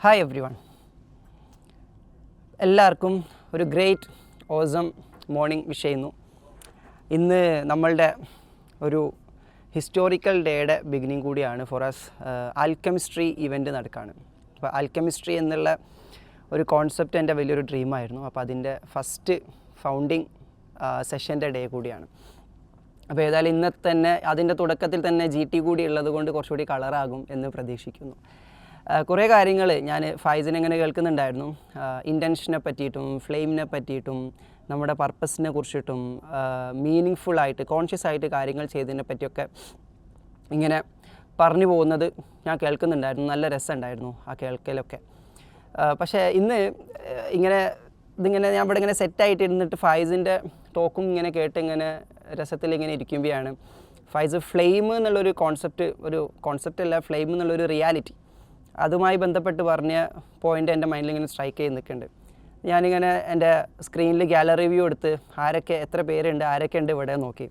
Hi every one, എല്ലാവർക്കും ഒരു great awesome morning wish ചെയ്യുന്നു. ഇന്ന് നമ്മളുടെ ഒരു ഹിസ്റ്റോറിക്കൽ ഡേയുടെ ബിഗിനിങ് കൂടിയാണ്. ഫോർ അസ് ആൽക്കെമിസ്ട്രി ഇവൻറ്റ് നടക്കുകയാണ്. അപ്പോൾ ആൽക്കെമിസ്ട്രി എന്നുള്ള ഒരു കോൺസെപ്റ്റ് എൻ്റെ വലിയൊരു ഡ്രീമായിരുന്നു. അപ്പോൾ അതിൻ്റെ ഫസ്റ്റ് ഫൗണ്ടിങ് സെഷൻ്റെ ഡേ കൂടിയാണ്. അപ്പോൾ ഏതായാലും ഇന്നത്തെ തന്നെ അതിൻ്റെ തുടക്കത്തിൽ തന്നെ GT കൂടി ഉള്ളത് കൊണ്ട് കുറച്ചുകൂടി കളറാകും എന്ന് പ്രതീക്ഷിക്കുന്നു. കുറേ കാര്യങ്ങൾ ഞാൻ ഫൈസിനെ ഇങ്ങനെ കേൾക്കുന്നുണ്ടായിരുന്നു. ഇൻറ്റൻഷനെ പറ്റിയിട്ടും ഫ്ലെയിമിനെ പറ്റിയിട്ടും നമ്മുടെ പർപ്പസിനെ കുറിച്ചിട്ടും മീനിങ് ഫുള്ളായിട്ട് കോൺഷ്യസ് ആയിട്ട് കാര്യങ്ങൾ ചെയ്തതിനെ പറ്റിയൊക്കെ ഇങ്ങനെ പറഞ്ഞു പോകുന്നത് ഞാൻ കേൾക്കുന്നുണ്ടായിരുന്നു. നല്ല രസമുണ്ടായിരുന്നു ആ കേൾക്കലൊക്കെ. പക്ഷേ ഇന്ന് ഇതിങ്ങനെ ഞാൻ ഇവിടെ ഇങ്ങനെ സെറ്റായിട്ട് ഇരുന്നിട്ട് ഫൈസിൻ്റെ ടോക്കും ഇങ്ങനെ കേട്ട് ഇങ്ങനെ രസത്തിൽ ഇങ്ങനെ ഇരിക്കുമ്പോഴാണ് ഫൈസ് ഫ്ലെയിം എന്നുള്ളൊരു കോൺസെപ്റ്റ് അല്ല, ഫ്ലെയിം എന്നുള്ളൊരു റിയാലിറ്റി അതുമായി ബന്ധപ്പെട്ട് പറഞ്ഞ പോയിൻ്റ് എൻ്റെ മൈൻഡിൽ ഇങ്ങനെ സ്ട്രൈക്ക് ചെയ്ത് നിൽക്കുന്നുണ്ട്. ഞാനിങ്ങനെ എൻ്റെ സ്ക്രീനിൽ ഗാലറി വ്യൂ എടുത്ത് എത്ര പേരുണ്ട്, ആരൊക്കെ ഉണ്ട് ഇവിടെ നോക്കി.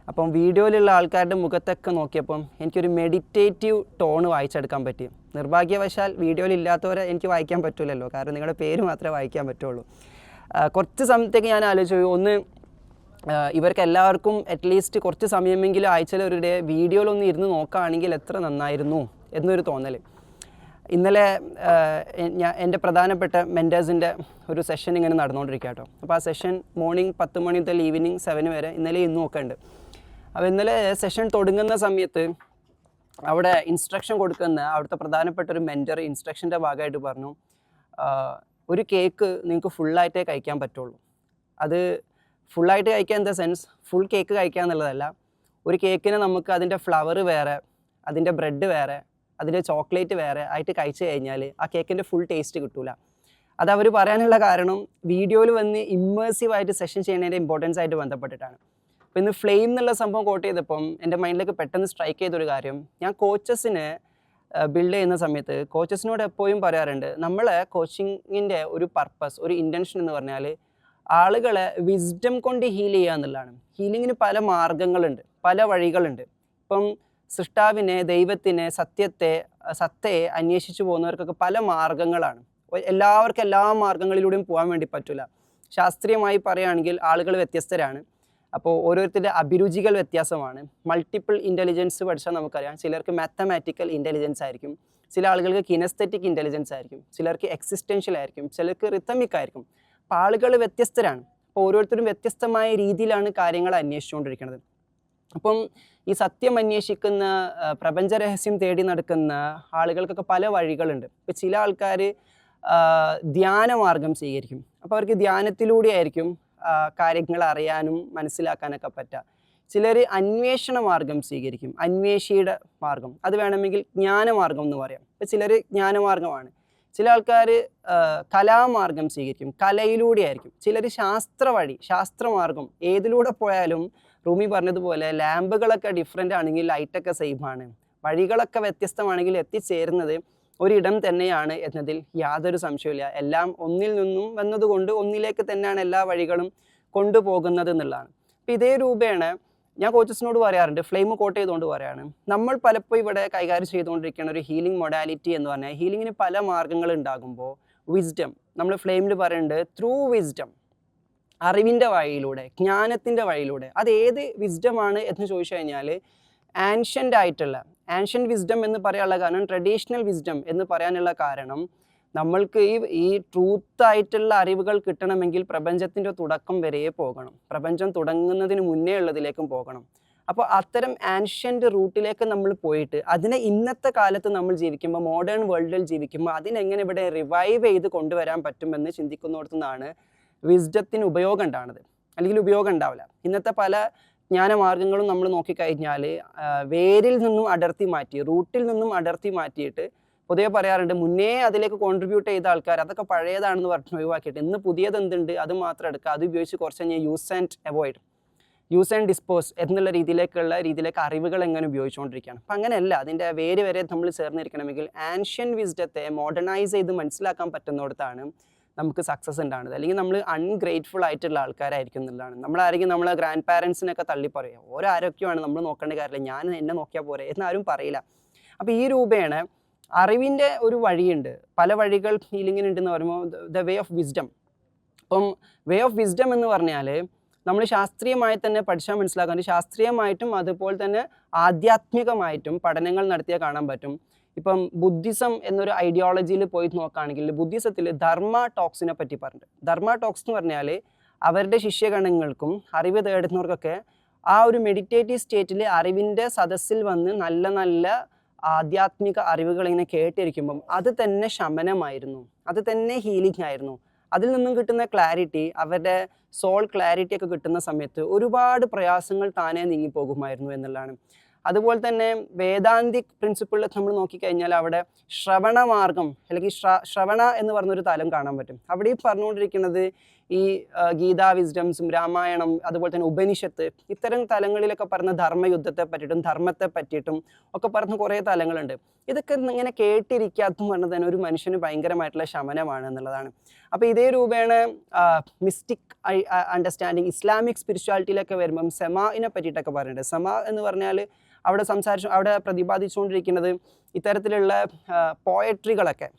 അപ്പം വീഡിയോയിലുള്ള ആൾക്കാരുടെ മുഖത്തൊക്കെ നോക്കിയപ്പം എനിക്കൊരു മെഡിറ്റേറ്റീവ് ടോൺ വായിച്ചെടുക്കാൻ പറ്റി. നിർഭാഗ്യവശാൽ വീഡിയോയിലില്ലാത്തവരെ എനിക്ക് വായിക്കാൻ പറ്റില്ലല്ലോ, കാരണം നിങ്ങളുടെ പേര് മാത്രമേ വായിക്കാൻ പറ്റുള്ളൂ. കുറച്ച് സമയത്തേക്ക് ഞാൻ ആലോചിച്ചു, ഒന്ന് ഇവർക്ക് എല്ലാവർക്കും അറ്റ്ലീസ്റ്റ് കുറച്ച് സമയമെങ്കിലും ആഴ്ചയിൽ ഒരു ഡേ വീഡിയോയിലൊന്ന് ഇരുന്ന് നോക്കുകയാണെങ്കിൽ എത്ര നന്നായിരുന്നു എന്നൊരു തോന്നൽ. ഇന്നലെ എൻ്റെ പ്രധാനപ്പെട്ട മെൻറ്റേഴ്സിൻ്റെ ഒരു സെഷൻ ഇങ്ങനെ നടന്നുകൊണ്ടിരിക്കുക കേട്ടോ. അപ്പോൾ ആ സെഷൻ മോർണിംഗ് 10 മണി മുതൽ ഈവനിങ് 7 വരെ ഇന്നലെ ഇന്നും ഒക്കെ ഉണ്ട്. അപ്പോൾ ഇന്നലെ സെഷൻ തുടങ്ങുന്ന സമയത്ത് അവിടെ ഇൻസ്ട്രക്ഷൻ കൊടുക്കുന്ന അവിടുത്തെ പ്രധാനപ്പെട്ട ഒരു മെൻറ്റർ ഇൻസ്ട്രക്ഷൻ്റെ ഭാഗമായിട്ട് പറഞ്ഞു, ഒരു കേക്ക് നിങ്ങൾക്ക് ഫുള്ളായിട്ടേ കഴിക്കാൻ പറ്റുള്ളൂ. അത് ഫുള്ളായിട്ട് കഴിക്കുക in the sense full cake കഴിക്കുക എന്നുള്ളതല്ല. ഒരു കേക്കിനെ നമുക്ക് അതിൻ്റെ ഫ്ലവർ വേറെ, അതിൻ്റെ ബ്രെഡ് വേറെ, അതിൻ്റെ ചോക്ലേറ്റ് വേറെ ആയിട്ട് കഴിച്ചു കഴിഞ്ഞാൽ ആ കേക്കിൻ്റെ ഫുൾ ടേസ്റ്റ് കിട്ടില്ല. അത് അവർ പറയാനുള്ള കാരണം വീഡിയോയിൽ വന്ന് ഇമ്മേഴ്സീവായിട്ട് സെഷൻ ചെയ്യുന്നതിൻ്റെ ഇമ്പോർട്ടൻസ് ആയിട്ട് ബന്ധപ്പെട്ടിട്ടാണ്. അപ്പോൾ ഇന്ന് ഫ്ലെയിം എന്നുള്ള സംഭവം കോട്ട് ചെയ്തപ്പം എൻ്റെ മൈൻഡിലേക്ക് പെട്ടെന്ന് സ്ട്രൈക്ക് ചെയ്തൊരു കാര്യം, ഞാൻ കോച്ചസിനെ ബിൽഡ് ചെയ്യുന്ന സമയത്ത് കോച്ചസിനോട് എപ്പോഴും പറയാറുണ്ട്, നമ്മളെ കോച്ചിങ്ങിൻ്റെ ഒരു പർപ്പസ്, ഒരു ഇൻറ്റൻഷൻ എന്ന് പറഞ്ഞാൽ ആളുകളെ വിസ്ഡം കൊണ്ട് ഹീൽ ചെയ്യുക എന്നുള്ളതാണ്. ഹീലിങ്ങിന് പല മാർഗങ്ങളുണ്ട്, പല വഴികളുണ്ട്. ഇപ്പം സൃഷ്ടാവിനെ, ദൈവത്തിനെ, സത്തയെ അന്വേഷിച്ചു പോകുന്നവർക്കൊക്കെ പല മാർഗങ്ങളാണ്. എല്ലാവർക്കും എല്ലാ മാർഗങ്ങളിലൂടെയും പോകാൻ വേണ്ടി പറ്റില്ല. ശാസ്ത്രീയമായി പറയുകയാണെങ്കിൽ ആളുകൾ വ്യത്യസ്തരാണ്. അപ്പോൾ ഓരോരുത്തരുടെ അഭിരുചികൾ വ്യത്യാസമാണ്. മൾട്ടിപ്പിൾ ഇൻ്റലിജൻസ് പഠിച്ചാൽ നമുക്കറിയാം, ചിലർക്ക് മാത്തമാറ്റിക്കൽ ഇൻ്റലിജൻസ് ആയിരിക്കും, ചില ആളുകൾക്ക് കിനസ്തെറ്റിക് ഇൻ്റലിജൻസ് ആയിരിക്കും, ചിലർക്ക് എക്സിസ്റ്റൻഷ്യൽ ആയിരിക്കും, ചിലർക്ക് റിത്തമിക് ആയിരിക്കും. അപ്പോൾ ആളുകൾ വ്യത്യസ്തരാണ്. അപ്പോൾ ഓരോരുത്തരും വ്യത്യസ്തമായ രീതിയിലാണ് കാര്യങ്ങൾ അന്വേഷിച്ചുകൊണ്ടിരിക്കുന്നത്. അപ്പം ഈ സത്യം അന്വേഷിക്കുന്ന, പ്രപഞ്ചരഹസ്യം തേടി നടക്കുന്ന ആളുകൾക്കൊക്കെ പല വഴികളുണ്ട്. ഇപ്പോൾ ചില ആൾക്കാർ ധ്യാനമാർഗം സ്വീകരിക്കും. അപ്പോൾ അവർക്ക് ധ്യാനത്തിലൂടെ ആയിരിക്കും കാര്യങ്ങൾ അറിയാനും മനസ്സിലാക്കാനൊക്കെ പറ്റുക. ചിലർ അന്വേഷണ മാർഗം സ്വീകരിക്കും, അന്വേഷിയുടെ മാർഗം. അത് വേണമെങ്കിൽ ജ്ഞാനമാർഗം എന്ന് പറയാം. ഇപ്പോൾ ചിലർ ജ്ഞാനമാർഗമാണ്. ചില ആൾക്കാർ കലാമാർഗം സ്വീകരിക്കും, കലയിലൂടെ ആയിരിക്കും. ചിലർ ശാസ്ത്രമാർഗം. ഏതിലൂടെ പോയാലും റൂമി പറഞ്ഞതുപോലെ ലാമ്പുകളൊക്കെ ഡിഫറെൻ്റ് ആണെങ്കിൽ ലൈറ്റൊക്കെ സെയിമാണ്, വഴികളൊക്കെ വ്യത്യസ്തമാണെങ്കിൽ എത്തിച്ചേരുന്നത് ഒരിടം തന്നെയാണ് എന്നതിൽ യാതൊരു സംശയമില്ല. എല്ലാം ഒന്നിൽ നിന്നും വന്നതുകൊണ്ട് ഒന്നിലേക്ക് തന്നെയാണ് എല്ലാ വഴികളും കൊണ്ടുപോകുന്നത് എന്നുള്ളതാണ്. അപ്പോൾ ഇതേ രൂപേണ ഞാൻ കോച്ചസിനോട് പറയാറുണ്ട്, ഫ്ലെയിം കോട്ട് ചെയ്തുകൊണ്ട് പറയാണ്, നമ്മൾ പലപ്പോഴും ഇവിടെ കൈകാര്യം ചെയ്തുകൊണ്ടിരിക്കുന്ന ഒരു ഹീലിംഗ് മൊഡാലിറ്റി എന്ന് പറഞ്ഞാൽ, ഹീലിങ്ങിന് പല മാർഗ്ഗങ്ങൾ ഉണ്ടാകുമ്പോൾ വിസ്ഡം, നമ്മൾ ഫ്ലെയിമിൽ പറയുന്നുണ്ട് ത്രൂ വിസ്ഡം, അറിവിൻ്റെ വഴിയിലൂടെ, ജ്ഞാനത്തിൻ്റെ വഴിയിലൂടെ. അത് ഏത് വിസ്ഡമാണ് എന്ന് ചോദിച്ചു കഴിഞ്ഞാൽ ആൻഷ്യൻ്റ് വിസ്ഡം എന്ന് പറയാനുള്ള കാരണം, ട്രഡീഷണൽ വിസ്ഡം എന്ന് പറയാനുള്ള കാരണം, നമ്മൾക്ക് ഈ ട്രൂത്തായിട്ടുള്ള അറിവുകൾ കിട്ടണമെങ്കിൽ പ്രപഞ്ചത്തിൻ്റെ തുടക്കം വരെ പോകണം, പ്രപഞ്ചം തുടങ്ങുന്നതിന് മുന്നേ ഉള്ളതിലേക്കും പോകണം. അപ്പോൾ അത്തരം ആൻഷ്യൻ്റ് റൂട്ടിലേക്ക് നമ്മൾ പോയിട്ട് അതിനെ ഇന്നത്തെ കാലത്ത് നമ്മൾ ജീവിക്കുമ്പോൾ, മോഡേൺ വേൾഡിൽ ജീവിക്കുമ്പോൾ അതിനെങ്ങനെ ഇവിടെ റിവൈവ് ചെയ്ത് കൊണ്ടുവരാൻ പറ്റുമെന്ന് ചിന്തിക്കുന്നിടത്തു നിന്നാണ് വിസ്ഡത്തിന് ഉപയോഗം ഉണ്ടാകുന്നത്. അല്ലെങ്കിൽ ഉപയോഗം ഉണ്ടാവില്ല. ഇന്നത്തെ പല ജ്ഞാനമാർഗങ്ങളും നമ്മൾ നോക്കിക്കഴിഞ്ഞാൽ വേരിൽ നിന്നും അടർത്തി മാറ്റി, റൂട്ടിൽ നിന്നും അടർത്തി മാറ്റിയിട്ട്, പൊതുവെ പറയാറുണ്ട് മുന്നേ അതിലേക്ക് കോൺട്രിബ്യൂട്ട് ചെയ്ത ആൾക്കാർ അതൊക്കെ പഴയതാണെന്ന് പറഞ്ഞ് ഒഴിവാക്കിയിട്ട് ഇന്ന് പുതിയത് എന്തുണ്ട് അത് മാത്രം എടുക്കുക, അത് ഉപയോഗിച്ച് കുറച്ച് കഴിഞ്ഞാൽ യൂസ് ആൻഡ് ഡിസ്പോസ് എന്നുള്ള രീതിയിലേക്ക് അറിവുകൾ എങ്ങനെ ഉപയോഗിച്ചുകൊണ്ടിരിക്കുകയാണ്. അപ്പം അങ്ങനെയല്ല, അതിൻ്റെ വേര് വരെ നമ്മൾ ചേർന്നിരിക്കണമെങ്കിൽ ആൻഷ്യൻ വിസ്ഡത്തെ മോഡേണൈസ് ചെയ്ത് മനസ്സിലാക്കാൻ പറ്റുന്നിടത്താണ് നമുക്ക് സക്സസ് ഉണ്ടാകുന്നത്. അല്ലെങ്കിൽ നമ്മൾ അൺഗ്രേറ്റ്ഫുൾ ആയിട്ടുള്ള ആൾക്കാരായിരിക്കും എന്നുള്ളതാണ്. നമ്മളായിരിക്കും നമ്മളെ ഗ്രാൻഡ് പാരൻസിനൊക്കെ തള്ളി പറയുക, ഓരോ ആരോഗ്യമാണ് നമ്മൾ നോക്കേണ്ട കാര്യമില്ല, എന്നെ നോക്കിയാൽ പോരെ എന്നാരും പറയില്ല. അപ്പോൾ ഈ രൂപേണ അറിവിൻ്റെ ഒരു വഴിയുണ്ട്, പല വഴികൾ ഹീലിങ്ങിനുണ്ടെന്ന് പറയുമ്പോൾ ദ വേ ഓഫ് വിസ്ഡം. അപ്പം വേ ഓഫ് വിസ്ഡം എന്ന് പറഞ്ഞാൽ നമ്മൾ ശാസ്ത്രീയമായി തന്നെ പഠിച്ചാൽ മനസ്സിലാക്കാൻ, ശാസ്ത്രീയമായിട്ടും അതുപോലെ തന്നെ ആധ്യാത്മികമായിട്ടും പഠനങ്ങൾ നടത്തിയാൽ കാണാൻ പറ്റും. ഇപ്പം ബുദ്ധിസം എന്നൊരു ഐഡിയോളജിയിൽ പോയി നോക്കുകയാണെങ്കിൽ ബുദ്ധിസത്തിൽ ധർമ്മ ടോക്സിനെ പറ്റി പറഞ്ഞിട്ടുണ്ട്. ധർമ്മ ടോക്സ് എന്ന് പറഞ്ഞാൽ അവരുടെ ശിഷ്യഗണങ്ങൾക്കും അറിവ് തേടുന്നവർക്കൊക്കെ ആ ഒരു മെഡിറ്റേറ്റീവ് സ്റ്റേറ്റിൽ അറിവിൻ്റെ സദസ്സിൽ വന്ന് നല്ല നല്ല ആധ്യാത്മിക അറിവുകൾ ഇങ്ങനെ കേട്ടിരിക്കുമ്പം അത് തന്നെ ശമനമായിരുന്നു, അത് തന്നെ ഹീലിംഗ് ആയിരുന്നു. അതിൽ നിന്നും കിട്ടുന്ന ക്ലാരിറ്റി, അവരുടെ സോൾ ക്ലാരിറ്റി ഒക്കെ കിട്ടുന്ന സമയത്ത് ഒരുപാട് പ്രയാസങ്ങൾ താനേ നീങ്ങിപ്പോകുമായിരുന്നു എന്നുള്ളതാണ്. അതുപോലെ തന്നെ വേദാന്തിക് പ്രിൻസിപ്പിളിൽ നമ്മൾ നോക്കിക്കഴിഞ്ഞാൽ അവിടെ ശ്രവണമാർഗം അല്ലെങ്കിൽ ശ്രവണ എന്ന് പറഞ്ഞൊരു തലം കാണാൻ പറ്റും. അവിടെ ഈ പറഞ്ഞുകൊണ്ടിരിക്കുന്നത് ഈ ഗീതാ വിസ്ഡംസും രാമായണം അതുപോലെ തന്നെ ഉപനിഷത്ത് ഇത്തരം തലങ്ങളിലൊക്കെ പറഞ്ഞ ധർമ്മയുദ്ധത്തെ പറ്റിയിട്ടും ധർമ്മത്തെ പറ്റിയിട്ടും ഒക്കെ പറഞ്ഞ കുറേ തലങ്ങളുണ്ട്. ഇതൊക്കെ ഇങ്ങനെ കേട്ടിരിക്കാത്തതും പറഞ്ഞത് തന്നെ ഒരു മനുഷ്യന് ഭയങ്കരമായിട്ടുള്ള ശമനമാണ് എന്നുള്ളതാണ്. അപ്പോൾ ഇതേ രൂപേണ മിസ്റ്റിക് അണ്ടർസ്റ്റാൻഡിങ് ഇസ്ലാമിക് സ്പിരിച്വാലിറ്റിയിലൊക്കെ വരുമ്പം സെമാഇനെ പറ്റിയിട്ടൊക്കെ പറയുന്നുണ്ട്. സെമാ എന്ന് പറഞ്ഞാൽ അവിടെ പ്രതിപാദിച്ചുകൊണ്ടിരിക്കുന്നത് ഇത്തരത്തിലുള്ള പോയട്രികളൊക്കെ,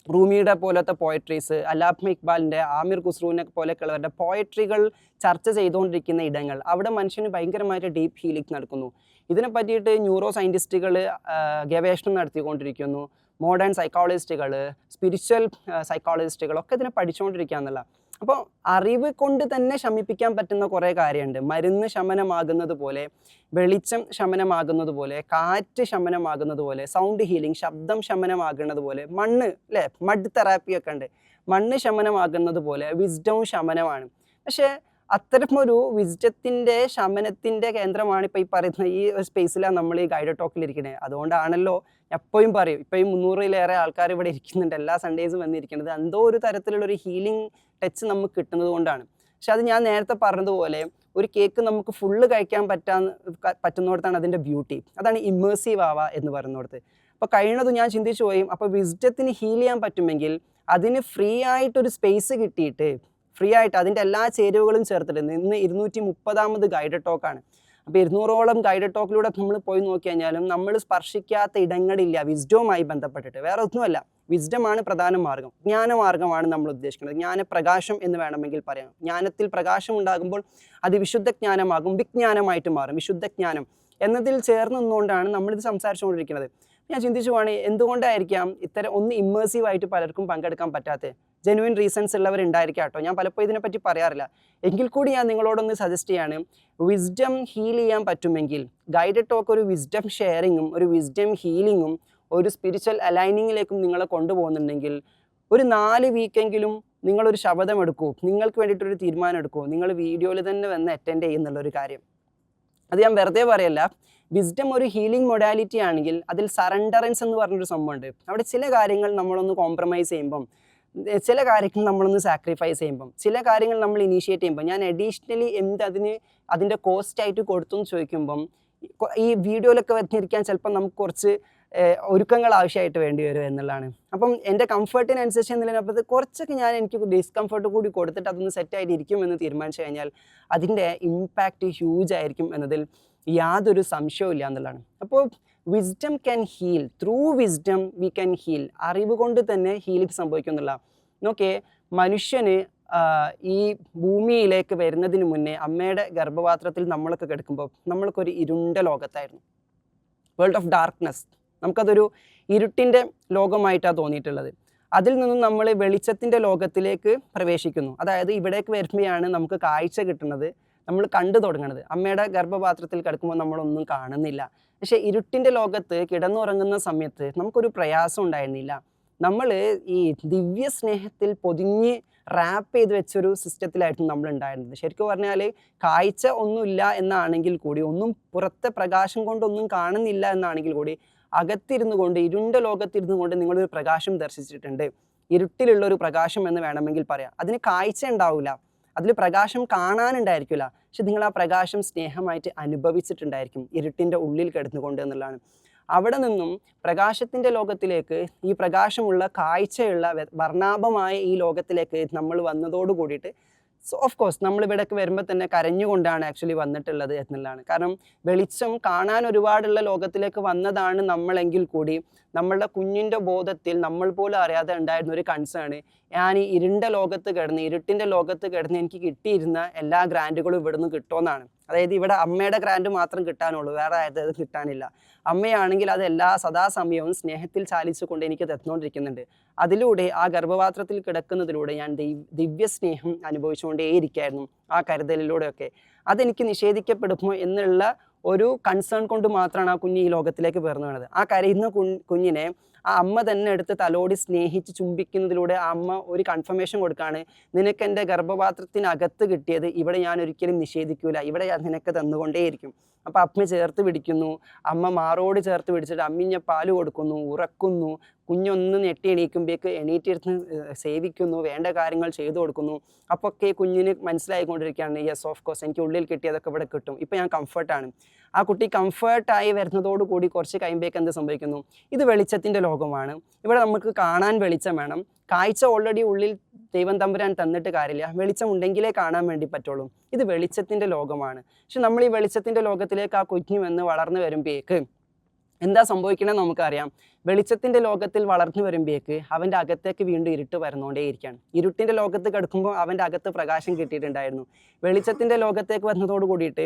റൂമിയുടെ പോലത്തെ പോയട്രീസ്, അലാബ്മ ഇക്ബാലിൻ്റെ, ആമിർ ഖുസ്രുവിനെ പോലെയൊക്കെയുള്ളവരുടെ പോയട്രികൾ ചർച്ച ചെയ്തുകൊണ്ടിരിക്കുന്ന ഇടങ്ങൾ, അവിടെ മനുഷ്യന് ഭയങ്കരമായിട്ട് ഡീപ്പ് ഹീലിംഗ് നടക്കുന്നു. ഇതിനെ പറ്റിയിട്ട് ന്യൂറോ സയൻറ്റിസ്റ്റുകൾ ഗവേഷണം നടത്തിക്കൊണ്ടിരിക്കുന്നു. മോഡേൺ സൈക്കോളജിസ്റ്റുകൾ, സ്പിരിച്വൽ സൈക്കോളജിസ്റ്റുകളൊക്കെ ഇതിനെ പഠിച്ചുകൊണ്ടിരിക്കുക എന്നുള്ള. അപ്പോൾ അറിവ് കൊണ്ട് തന്നെ ശമിപ്പിക്കാൻ പറ്റുന്ന കുറേ കാര്യമുണ്ട്. മരുന്ന് ശമനമാകുന്നത് പോലെ, വെളിച്ചം ശമനമാകുന്നത് പോലെ, കാറ്റ് ശമനമാകുന്നത് പോലെ, സൗണ്ട് ഹീലിംഗ് ശബ്ദം ശമനമാകുന്നത് പോലെ, മണ്ണ് അല്ലേ, മഡ് തെറാപ്പിയൊക്കെ ഉണ്ട്, മണ്ണ് ശമനമാകുന്നത് പോലെ വിസ്ഡവും ശമനമാണ്. പക്ഷേ അത്തരമൊരു വിസ്ഡത്തിൻ്റെ ശമനത്തിൻ്റെ കേന്ദ്രമാണ് ഇപ്പോൾ ഈ പറയുന്ന ഈ സ്പേസിലാണ് നമ്മൾ ഈ ഗൈഡ് ടോക്കിലിരിക്കുന്നത്. അതുകൊണ്ടാണല്ലോ എപ്പോഴും പറയും, ഇപ്പോൾ ഈ 300-ലേറെ ആൾക്കാർ ഇവിടെ ഇരിക്കുന്നുണ്ട്, എല്ലാ സൺഡേസും വന്നിരിക്കുന്നത് എന്തോ ഒരു തരത്തിലുള്ളൊരു ഹീലിംഗ് ടച്ച് നമുക്ക് കിട്ടുന്നത് കൊണ്ടാണ്. പക്ഷെ അത് ഞാൻ നേരത്തെ പറഞ്ഞതുപോലെ ഒരു കേക്ക് നമുക്ക് ഫുള്ള് കഴിക്കാൻ പറ്റുന്നിടത്താണ് അതിൻ്റെ ബ്യൂട്ടി. അതാണ് ഇമ്മേഴ്സീവ് ആവുക എന്ന് പറയുന്നിടത്ത്. അപ്പോൾ കഴിയുന്നതും ഞാൻ ചിന്തിച്ചു പോയി, അപ്പോൾ വിസ്ഡത്തിന് ഹീൽ ചെയ്യാൻ പറ്റുമെങ്കിൽ അതിന് ഫ്രീ ആയിട്ടൊരു സ്പേസ് കിട്ടിയിട്ട്, ഫ്രീ ആയിട്ട് അതിൻ്റെ എല്ലാ ചേരുവകളും ചേർത്തിട്ട്, ഇന്ന് 230ാമത് ഗൈഡ് ടോക്കാണ്. അപ്പോൾ 200ഓളം ഗൈഡ് ടോക്കിലൂടെ നമ്മൾ പോയി നോക്കി കഴിഞ്ഞാലും നമ്മൾ സ്പർശിക്കാത്ത ഇടങ്ങളില്ല വിസ്ഡവുമായി ബന്ധപ്പെട്ടിട്ട്. വേറെ ഒന്നുമല്ല, വിസ്ഡമാണ് പ്രധാന മാർഗം, ജ്ഞാനമാർഗമാണ് നമ്മൾ ഉദ്ദേശിക്കുന്നത്. ജ്ഞാനപ്രകാശം എന്ന് വേണമെങ്കിൽ പറയാം. ജ്ഞാനത്തിൽ പ്രകാശം ഉണ്ടാകുമ്പോൾ അത് വിശുദ്ധ ജ്ഞാനമാകും, വിജ്ഞാനമായിട്ട് മാറും. വിശുദ്ധ ജ്ഞാനം എന്നതിൽ ചേർന്ന് നിന്നുകൊണ്ടാണ് നമ്മളിത് സംസാരിച്ചുകൊണ്ടിരിക്കുന്നത്. ഞാൻ ചിന്തിച്ചു പോവാണ്, എന്തുകൊണ്ടായിരിക്കാം ഇത്തരം ഒന്ന് ഇമ്മേഴ്സീവായിട്ട് പലർക്കും പങ്കെടുക്കാൻ പറ്റാത്തത്? ജെനുവിൻ റീസൺസ് ഉള്ളവരുണ്ടായിരിക്കാം കേട്ടോ, ഞാൻ പലപ്പോഴും ഇതിനെപ്പറ്റി പറയാറില്ല. എങ്കിൽ കൂടി ഞാൻ നിങ്ങളോടൊന്ന് സജസ്റ്റ് ചെയ്യാണ്, വിസ്ഡം ഹീൽ ചെയ്യാൻ പറ്റുമെങ്കിൽ ഗൈഡഡ് ടോക്ക് ഒരു വിസ്ഡം ഷെയറിങ്ങും ഒരു വിസ്ഡം ഹീലിങ്ങും ഒരു സ്പിരിച്വൽ അലൈനിങ്ങിലേക്കും നിങ്ങളെ കൊണ്ടുപോകുന്നുണ്ടെങ്കിൽ ഒരു 4 വീക്കെങ്കിലും നിങ്ങളൊരു ശപഥം എടുക്കൂ, നിങ്ങൾക്ക് വേണ്ടിയിട്ടൊരു തീരുമാനം എടുക്കൂ, നിങ്ങൾ വീഡിയോയിൽ തന്നെ വന്ന് അറ്റൻഡ് ചെയ്യുന്നുള്ളൊരു കാര്യം. അത് ഞാൻ വെറുതെ പറയല്ല. വിസ്ഡം ഒരു ഹീലിംഗ് മൊഡാലിറ്റി ആണെങ്കിൽ അതിൽ സറണ്ടറൻസ് എന്ന് പറഞ്ഞൊരു സംഭവമുണ്ട്. അവിടെ ചില കാര്യങ്ങൾ നമ്മളൊന്ന് കോംപ്രമൈസ് ചെയ്യുമ്പം, ചില കാര്യങ്ങൾ നമ്മളൊന്ന് സാക്രിഫൈസ് ചെയ്യുമ്പം, ചില കാര്യങ്ങൾ നമ്മൾ ഇനീഷ്യേറ്റ് ചെയ്യുമ്പോൾ, ഞാൻ അഡീഷണലി അതിൻ്റെ കോസ്റ്റായിട്ട് കൊടുത്തു എന്ന് ചോദിക്കുമ്പം ഈ വീഡിയോയിലൊക്കെ വന്നിരിക്കാൻ ചിലപ്പം നമുക്ക് കുറച്ച് ഒരുക്കങ്ങൾ ആവശ്യമായിട്ട് വേണ്ടി വരും എന്നുള്ളതാണ്. അപ്പം എൻ്റെ കംഫർട്ടിനനുസരിച്ച് എന്നതിനപ്പുറത്ത് കുറച്ചൊക്കെ എനിക്ക് ഡിസ്കംഫർട്ട് കൂടി കൊടുത്തിട്ട് അതൊന്ന് സെറ്റായിട്ട് ഇരിക്കുമെന്ന് തീരുമാനിച്ചു കഴിഞ്ഞാൽ അതിൻ്റെ ഇമ്പാക്റ്റ് ഹ്യൂജ് ആയിരിക്കും എന്നതിൽ യാതൊരു സംശയവും ഇല്ല എന്നുള്ളതാണ്. അപ്പോൾ wisdom can heal, through wisdom we can heal. അറിവ് കൊണ്ട് തന്നെ ഹീലിംഗ് സംഭവിക്കും എന്നുള്ള. നോക്കേ, മനുഷ്യന് ഈ ഭൂമിയിലേക്ക് വരുന്നതിന് മുന്നേ അമ്മയുടെ ഗർഭപാത്രത്തിൽ നമ്മളൊക്കെ കിടക്കുമ്പോൾ നമ്മൾക്കൊരു ഇരുണ്ട ലോകത്തായിരുന്നു, വേൾഡ് ഓഫ് ഡാർക്ക്നെസ്. നമുക്കതൊരു ഇരുട്ടിൻ്റെ ലോകമായിട്ടാണ് തോന്നിയിട്ടുള്ളത്. അതിൽ നിന്നും നമ്മൾ വെളിച്ചത്തിൻ്റെ ലോകത്തിലേക്ക് പ്രവേശിക്കുന്നു. അതായത് ഇവിടേക്ക് വരുമ്പോഴാണ് നമുക്ക് കാഴ്ച കിട്ടുന്നത്, നമ്മൾ കണ്ടു തുടങ്ങുന്നത്. അമ്മയുടെ ഗർഭപാത്രത്തിൽ കിടക്കുമ്പോൾ നമ്മളൊന്നും കാണുന്നില്ല. പക്ഷേ ഇരുട്ടിൻ്റെ ലോകത്ത് കിടന്നുറങ്ങുന്ന സമയത്ത് നമുക്കൊരു പ്രയാസം ഉണ്ടായിരുന്നില്ല. നമ്മൾ ഈ ദിവ്യ സ്നേഹത്തിൽ പൊതിഞ്ഞ് റാപ്പ് ചെയ്ത് വെച്ചൊരു സിസ്റ്റത്തിലായിരുന്നു നമ്മൾ ഉണ്ടായിരുന്നത്. ശരിക്കും പറഞ്ഞാൽ കാഴ്ച ഒന്നുമില്ല എന്നാണെങ്കിൽ കൂടി, ഒന്നും പുറത്തെ പ്രകാശം കൊണ്ടൊന്നും കാണുന്നില്ല എന്നാണെങ്കിൽ കൂടി, അകത്തിരുന്നു കൊണ്ട്, ഇരുണ്ട ലോകത്തിരുന്നു കൊണ്ട് നിങ്ങളൊരു പ്രകാശം ദർശിച്ചിട്ടുണ്ട്. ഇരുട്ടിലുള്ളൊരു പ്രകാശം എന്ന് വേണമെങ്കിൽ പറയാം. അതിന് കാഴ്ച ഉണ്ടാവില്ല, അതിൽ പ്രകാശം കാണാനുണ്ടായിരിക്കില്ല, പക്ഷെ നിങ്ങൾ ആ പ്രകാശം സ്നേഹമായിട്ട് അനുഭവിച്ചിട്ടുണ്ടായിരിക്കും ഇരുട്ടിൻ്റെ ഉള്ളിൽ കിടന്നുകൊണ്ട് എന്നുള്ളതാണ്. അവിടെ നിന്നും പ്രകാശത്തിൻ്റെ ലോകത്തിലേക്ക്, ഈ പ്രകാശമുള്ള കാഴ്ചയുള്ള വർണ്ണാഭമായ ഈ ലോകത്തിലേക്ക് നമ്മൾ വന്നതോട് കൂടിയിട്ട് സോ ഓഫ് കോഴ്സ് നമ്മൾ ഇവിടേക്ക് വരുമ്പോൾ തന്നെ കരഞ്ഞുകൊണ്ടാണ് ആക്ച്വലി വന്നിട്ടുള്ളത് എന്നുള്ളതാണ്. കാരണം വെളിച്ചം കാണാൻ ഒരുപാടുള്ള ലോകത്തിലേക്ക് വന്നതാണ് നമ്മളെങ്കിൽ കൂടി നമ്മളുടെ കുഞ്ഞിൻ്റെ ബോധത്തിൽ നമ്മൾ പോലും അറിയാതെ ഉണ്ടായിരുന്ന ഒരു കൺസേൺ, ഞാൻ ഈ ഇരുട്ടിൻ്റെ ലോകത്ത് കിടന്ന് എനിക്ക് കിട്ടിയിരുന്ന എല്ലാ ഗ്രാൻഡുകളും ഇവിടുന്ന് കിട്ടുമെന്നാണ്. അതായത് ഇവിടെ അമ്മയുടെ ഗ്രാൻഡ് മാത്രം കിട്ടാനുള്ളൂ, വേറെ ആയത് കിട്ടാനില്ല. അമ്മയാണെങ്കിൽ അത് സദാസമയവും സ്നേഹത്തിൽ ചാലിച്ചുകൊണ്ട് എനിക്ക് തന്നുകൊണ്ടിരിക്കുന്നുണ്ട്. അതിലൂടെ ആ ഗർഭപാത്രത്തിൽ കിടക്കുന്നതിലൂടെ ഞാൻ ദിവ്യ സ്നേഹം അനുഭവിച്ചുകൊണ്ടേയിരിക്കുകയായിരുന്നു. ആ കരുതലിലൂടെയൊക്കെ അതെനിക്ക് നിഷേധിക്കപ്പെടുമോ എന്നുള്ള ഒരു കൺസേൺ കൊണ്ട് മാത്രമാണ് ആ കുഞ്ഞ് ഈ ലോകത്തിലേക്ക് പിറന്നു വീണത്. ആ കരയുന്ന കുഞ്ഞിനെ ആ അമ്മ തന്നെ എടുത്ത് തലോടി സ്നേഹിച്ച് ചുംബിക്കുന്നതിലൂടെ ആ അമ്മ ഒരു കൺഫർമേഷൻ കൊടുക്കുകയാണ്, നിനക്ക് എൻ്റെ ഗർഭപാത്രത്തിനകത്ത് കിട്ടിയത് ഇവിടെ ഞാൻ ഒരിക്കലും നിഷേധിക്കൂല, ഇവിടെ ഞാൻ നിനക്ക് തന്നുകൊണ്ടേയിരിക്കും. അപ്പം അമ്മ ചേർത്ത് പിടിക്കുന്നു, അമ്മ മാറോട് ചേർത്ത് പിടിച്ചിട്ട് അമ്മിഞ്ഞ പാല് കൊടുക്കുന്നു, ഉറക്കുന്നു, കുഞ്ഞൊന്ന് ഞെട്ടി എണീക്കുമ്പോഴേക്ക് എണീറ്റിരുന്ന് സേവിക്കുന്നു, വേണ്ട കാര്യങ്ങൾ ചെയ്തു കൊടുക്കുന്നു. അപ്പൊക്കെ കുഞ്ഞിന് മനസ്സിലായിക്കൊണ്ടിരിക്കുകയാണ്, യെസ് ഓഫ് കോഴ്സ് എനിക്ക് ഉള്ളിൽ കിട്ടിയതൊക്കെ ഇവിടെ കിട്ടും, ഇപ്പം ഞാൻ കംഫർട്ടാണ്. ആ കുട്ടി കംഫർട്ടായി വരുന്നതോടുകൂടി കുറച്ച് കഴിയുമ്പോഴേക്ക് എന്ത് സംഭവിക്കുന്നു, ഇത് വെളിച്ചത്തിൻ്റെ ലോകമാണ്, ഇവിടെ നമുക്ക് കാണാൻ വെളിച്ചം വേണം. കാഴ്ച ഓൾറെഡി ഉള്ളിൽ ദൈവം തമ്പുരാൻ തന്നിട്ട് കാര്യമില്ല, വെളിച്ചം ഉണ്ടെങ്കിലേ കാണാൻ വേണ്ടി പറ്റുള്ളൂ. ഇത് വെളിച്ചത്തിൻ്റെ ലോകമാണ്. പക്ഷെ നമ്മൾ ഈ വെളിച്ചത്തിൻ്റെ ലോകത്തിലേക്ക് ആ കുഞ്ഞു വന്ന് വളർന്നു വരുമ്പോഴേക്ക് എന്താ സംഭവിക്കണമെന്ന് നമുക്കറിയാം. വെളിച്ചത്തിൻ്റെ ലോകത്തിൽ വളർന്നു വരുമ്പോഴേക്ക് അവൻ്റെ അകത്തേക്ക് വീണ്ടും ഇരുട്ട് വരുന്നോണ്ടേയിരിക്കുകയാണ്. ഇരുട്ടിൻ്റെ ലോകത്ത് കിടക്കുമ്പോൾ അവൻ്റെ അകത്ത് പ്രകാശം കിട്ടിയിട്ടുണ്ടായിരുന്നു. വെളിച്ചത്തിൻ്റെ ലോകത്തേക്ക് വരുന്നതോട് കൂടിയിട്ട്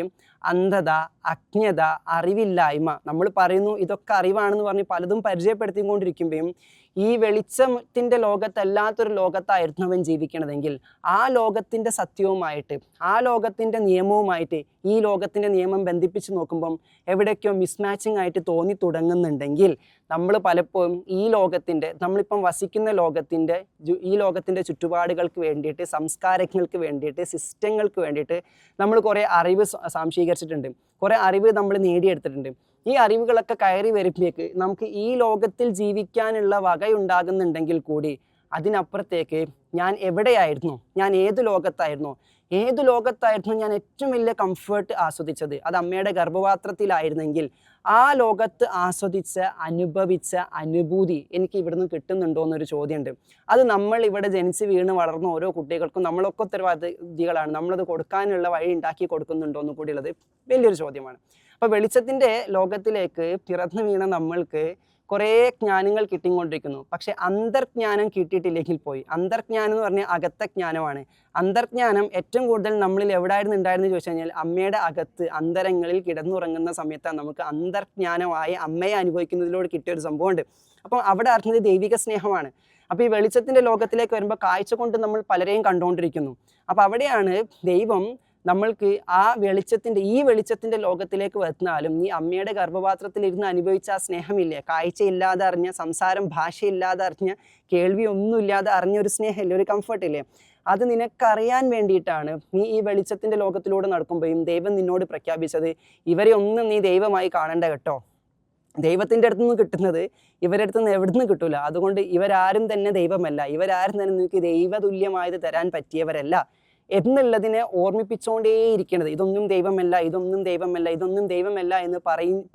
അന്ധത, അജ്ഞത, അറിവില്ലായ്മ, നമ്മൾ പറയുന്നു ഇതൊക്കെ അറിവാണെന്ന് പറഞ്ഞ് പലതും പരിചയപ്പെടുത്തിക്കൊണ്ടിരിക്കുമ്പോഴും ഈ വെളിച്ചത്തിൻ്റെ ലോകത്തല്ലാത്തൊരു ലോകത്തായിരുന്നു അവൻ ജീവിക്കണതെങ്കിൽ ആ ലോകത്തിൻ്റെ സത്യവുമായിട്ട്, ആ ലോകത്തിൻ്റെ നിയമവുമായിട്ട് ഈ ലോകത്തിൻ്റെ നിയമം ബന്ധിപ്പിച്ച് നോക്കുമ്പം എവിടേക്കോ മിസ്മാച്ചിങ് ആയിട്ട് തോന്നി തുടങ്ങുന്നുണ്ടെങ്കിൽ നമ്മൾ പലപ്പോഴും ഈ ലോകത്തിൻ്റെ, നമ്മളിപ്പം വസിക്കുന്ന ഈ ലോകത്തിൻ്റെ ചുറ്റുപാടുകൾക്ക് വേണ്ടിയിട്ട്, സംസ്കാരങ്ങൾക്ക് വേണ്ടിയിട്ട്, സിസ്റ്റങ്ങൾക്ക് വേണ്ടിയിട്ട് നമ്മൾ കുറേ അറിവ് സ്വാംശീകരിച്ചിട്ടുണ്ട്, കുറേ അറിവ് നമ്മൾ നേടിയെടുത്തിട്ടുണ്ട്. ഈ അറിവുകളൊക്കെ കയറി വരുമ്പോഴേക്ക് നമുക്ക് ഈ ലോകത്തിൽ ജീവിക്കാനുള്ള വകയുണ്ടാകുന്നുണ്ടെങ്കിൽ കൂടി അതിനപ്പുറത്തേക്ക് ഞാൻ എവിടെയായിരുന്നു, ഞാൻ ഏത് ലോകത്തായിരുന്നു ഞാൻ ഏറ്റവും വലിയ കംഫർട്ട് ആസ്വദിച്ചത്, അത് അമ്മയുടെ ഗർഭപാത്രത്തിലായിരുന്നെങ്കിൽ ആ ലോകത്ത് അനുഭവിച്ച അനുഭൂതി എനിക്ക് ഇവിടുന്ന് കിട്ടുന്നുണ്ടോ എന്നൊരു ചോദ്യമുണ്ട്. അത് നമ്മൾ ഇവിടെ ജനിച്ച് വീണ് വളർന്ന ഓരോ കുട്ടികൾക്കും നമ്മളൊക്കെ ഉത്തരവാദികളാണ്, നമ്മളത് കൊടുക്കാനുള്ള വഴി ഉണ്ടാക്കി കൊടുക്കുന്നുണ്ടോ എന്ന് കൂടിയുള്ളത് വലിയൊരു ചോദ്യമാണ്. അപ്പോൾ വെളിച്ചത്തിൻ്റെ ലോകത്തിലേക്ക് പിറന്നു വീണ നമ്മൾക്ക് കുറേ ജ്ഞാനങ്ങൾ കിട്ടിക്കൊണ്ടിരിക്കുന്നു. പക്ഷെ അന്തർജ്ഞാനം കിട്ടിയിട്ടില്ലെങ്കിൽ പോയി. അന്തർജ്ഞാനം എന്ന് പറഞ്ഞാൽ അകത്ത ജ്ഞാനമാണ്. അന്തർജ്ഞാനം ഏറ്റവും കൂടുതൽ നമ്മളിൽ എവിടെയായിരുന്നു ഉണ്ടായിരുന്നു ചോദിച്ചു കഴിഞ്ഞാൽ അമ്മയുടെ അകത്ത് അന്തരങ്ങളിൽ കിടന്നുറങ്ങുന്ന സമയത്താണ് നമുക്ക് അന്തർജ്ഞാനമായ അമ്മയെ അനുഭവിക്കുന്നതിലൂടെ കിട്ടിയൊരു സംഭവമുണ്ട്. അപ്പം അവിടെ അറിഞ്ഞത് ദൈവിക സ്നേഹമാണ്. അപ്പോൾ ഈ വെളിച്ചത്തിൻ്റെ ലോകത്തിലേക്ക് വരുമ്പോൾ കാഴ്ച കൊണ്ട് നമ്മൾ പലരെയും കണ്ടുകൊണ്ടിരിക്കുന്നു. അപ്പോൾ അവിടെയാണ് ദൈവം നമ്മൾക്ക് ഈ വെളിച്ചത്തിൻ്റെ ലോകത്തിലേക്ക് വന്നാലും നീ അമ്മയുടെ ഗർഭപാത്രത്തിൽ ഇരുന്ന് അനുഭവിച്ച ആ സ്നേഹമില്ലേ, കാഴ്ചയില്ലാതെ അറിഞ്ഞ, സംസാരം ഭാഷയില്ലാതെ അറിഞ്ഞ, കേൾവി ഒന്നുമില്ലാതെ അറിഞ്ഞൊരു സ്നേഹമില്ലേ, ഒരു കംഫർട്ടില്ലേ, അത് നിനക്കറിയാൻ വേണ്ടിയിട്ടാണ് നീ ഈ വെളിച്ചത്തിൻ്റെ ലോകത്തിലൂടെ നടക്കുമ്പോഴും ദൈവം നിന്നോട് പ്രഖ്യാപിച്ചത്, ഇവരെ ഒന്നും നീ ദൈവമായി കാണണ്ട കേട്ടോ, ദൈവത്തിൻ്റെ അടുത്ത് നിന്ന് കിട്ടുന്നത് ഇവരുടെ അടുത്ത് നിന്ന് എവിടെ നിന്ന് കിട്ടൂല, അതുകൊണ്ട് ഇവരാരും തന്നെ ദൈവമല്ല, ഇവരാരും തന്നെ നിനക്ക് ദൈവതുല്യമായത് തരാൻ പറ്റിയവരല്ല എന്നുള്ളതിനെ ഓർമ്മിപ്പിച്ചുകൊണ്ടേയിരിക്കുന്നത്. ഇതൊന്നും ദൈവമല്ല എന്ന്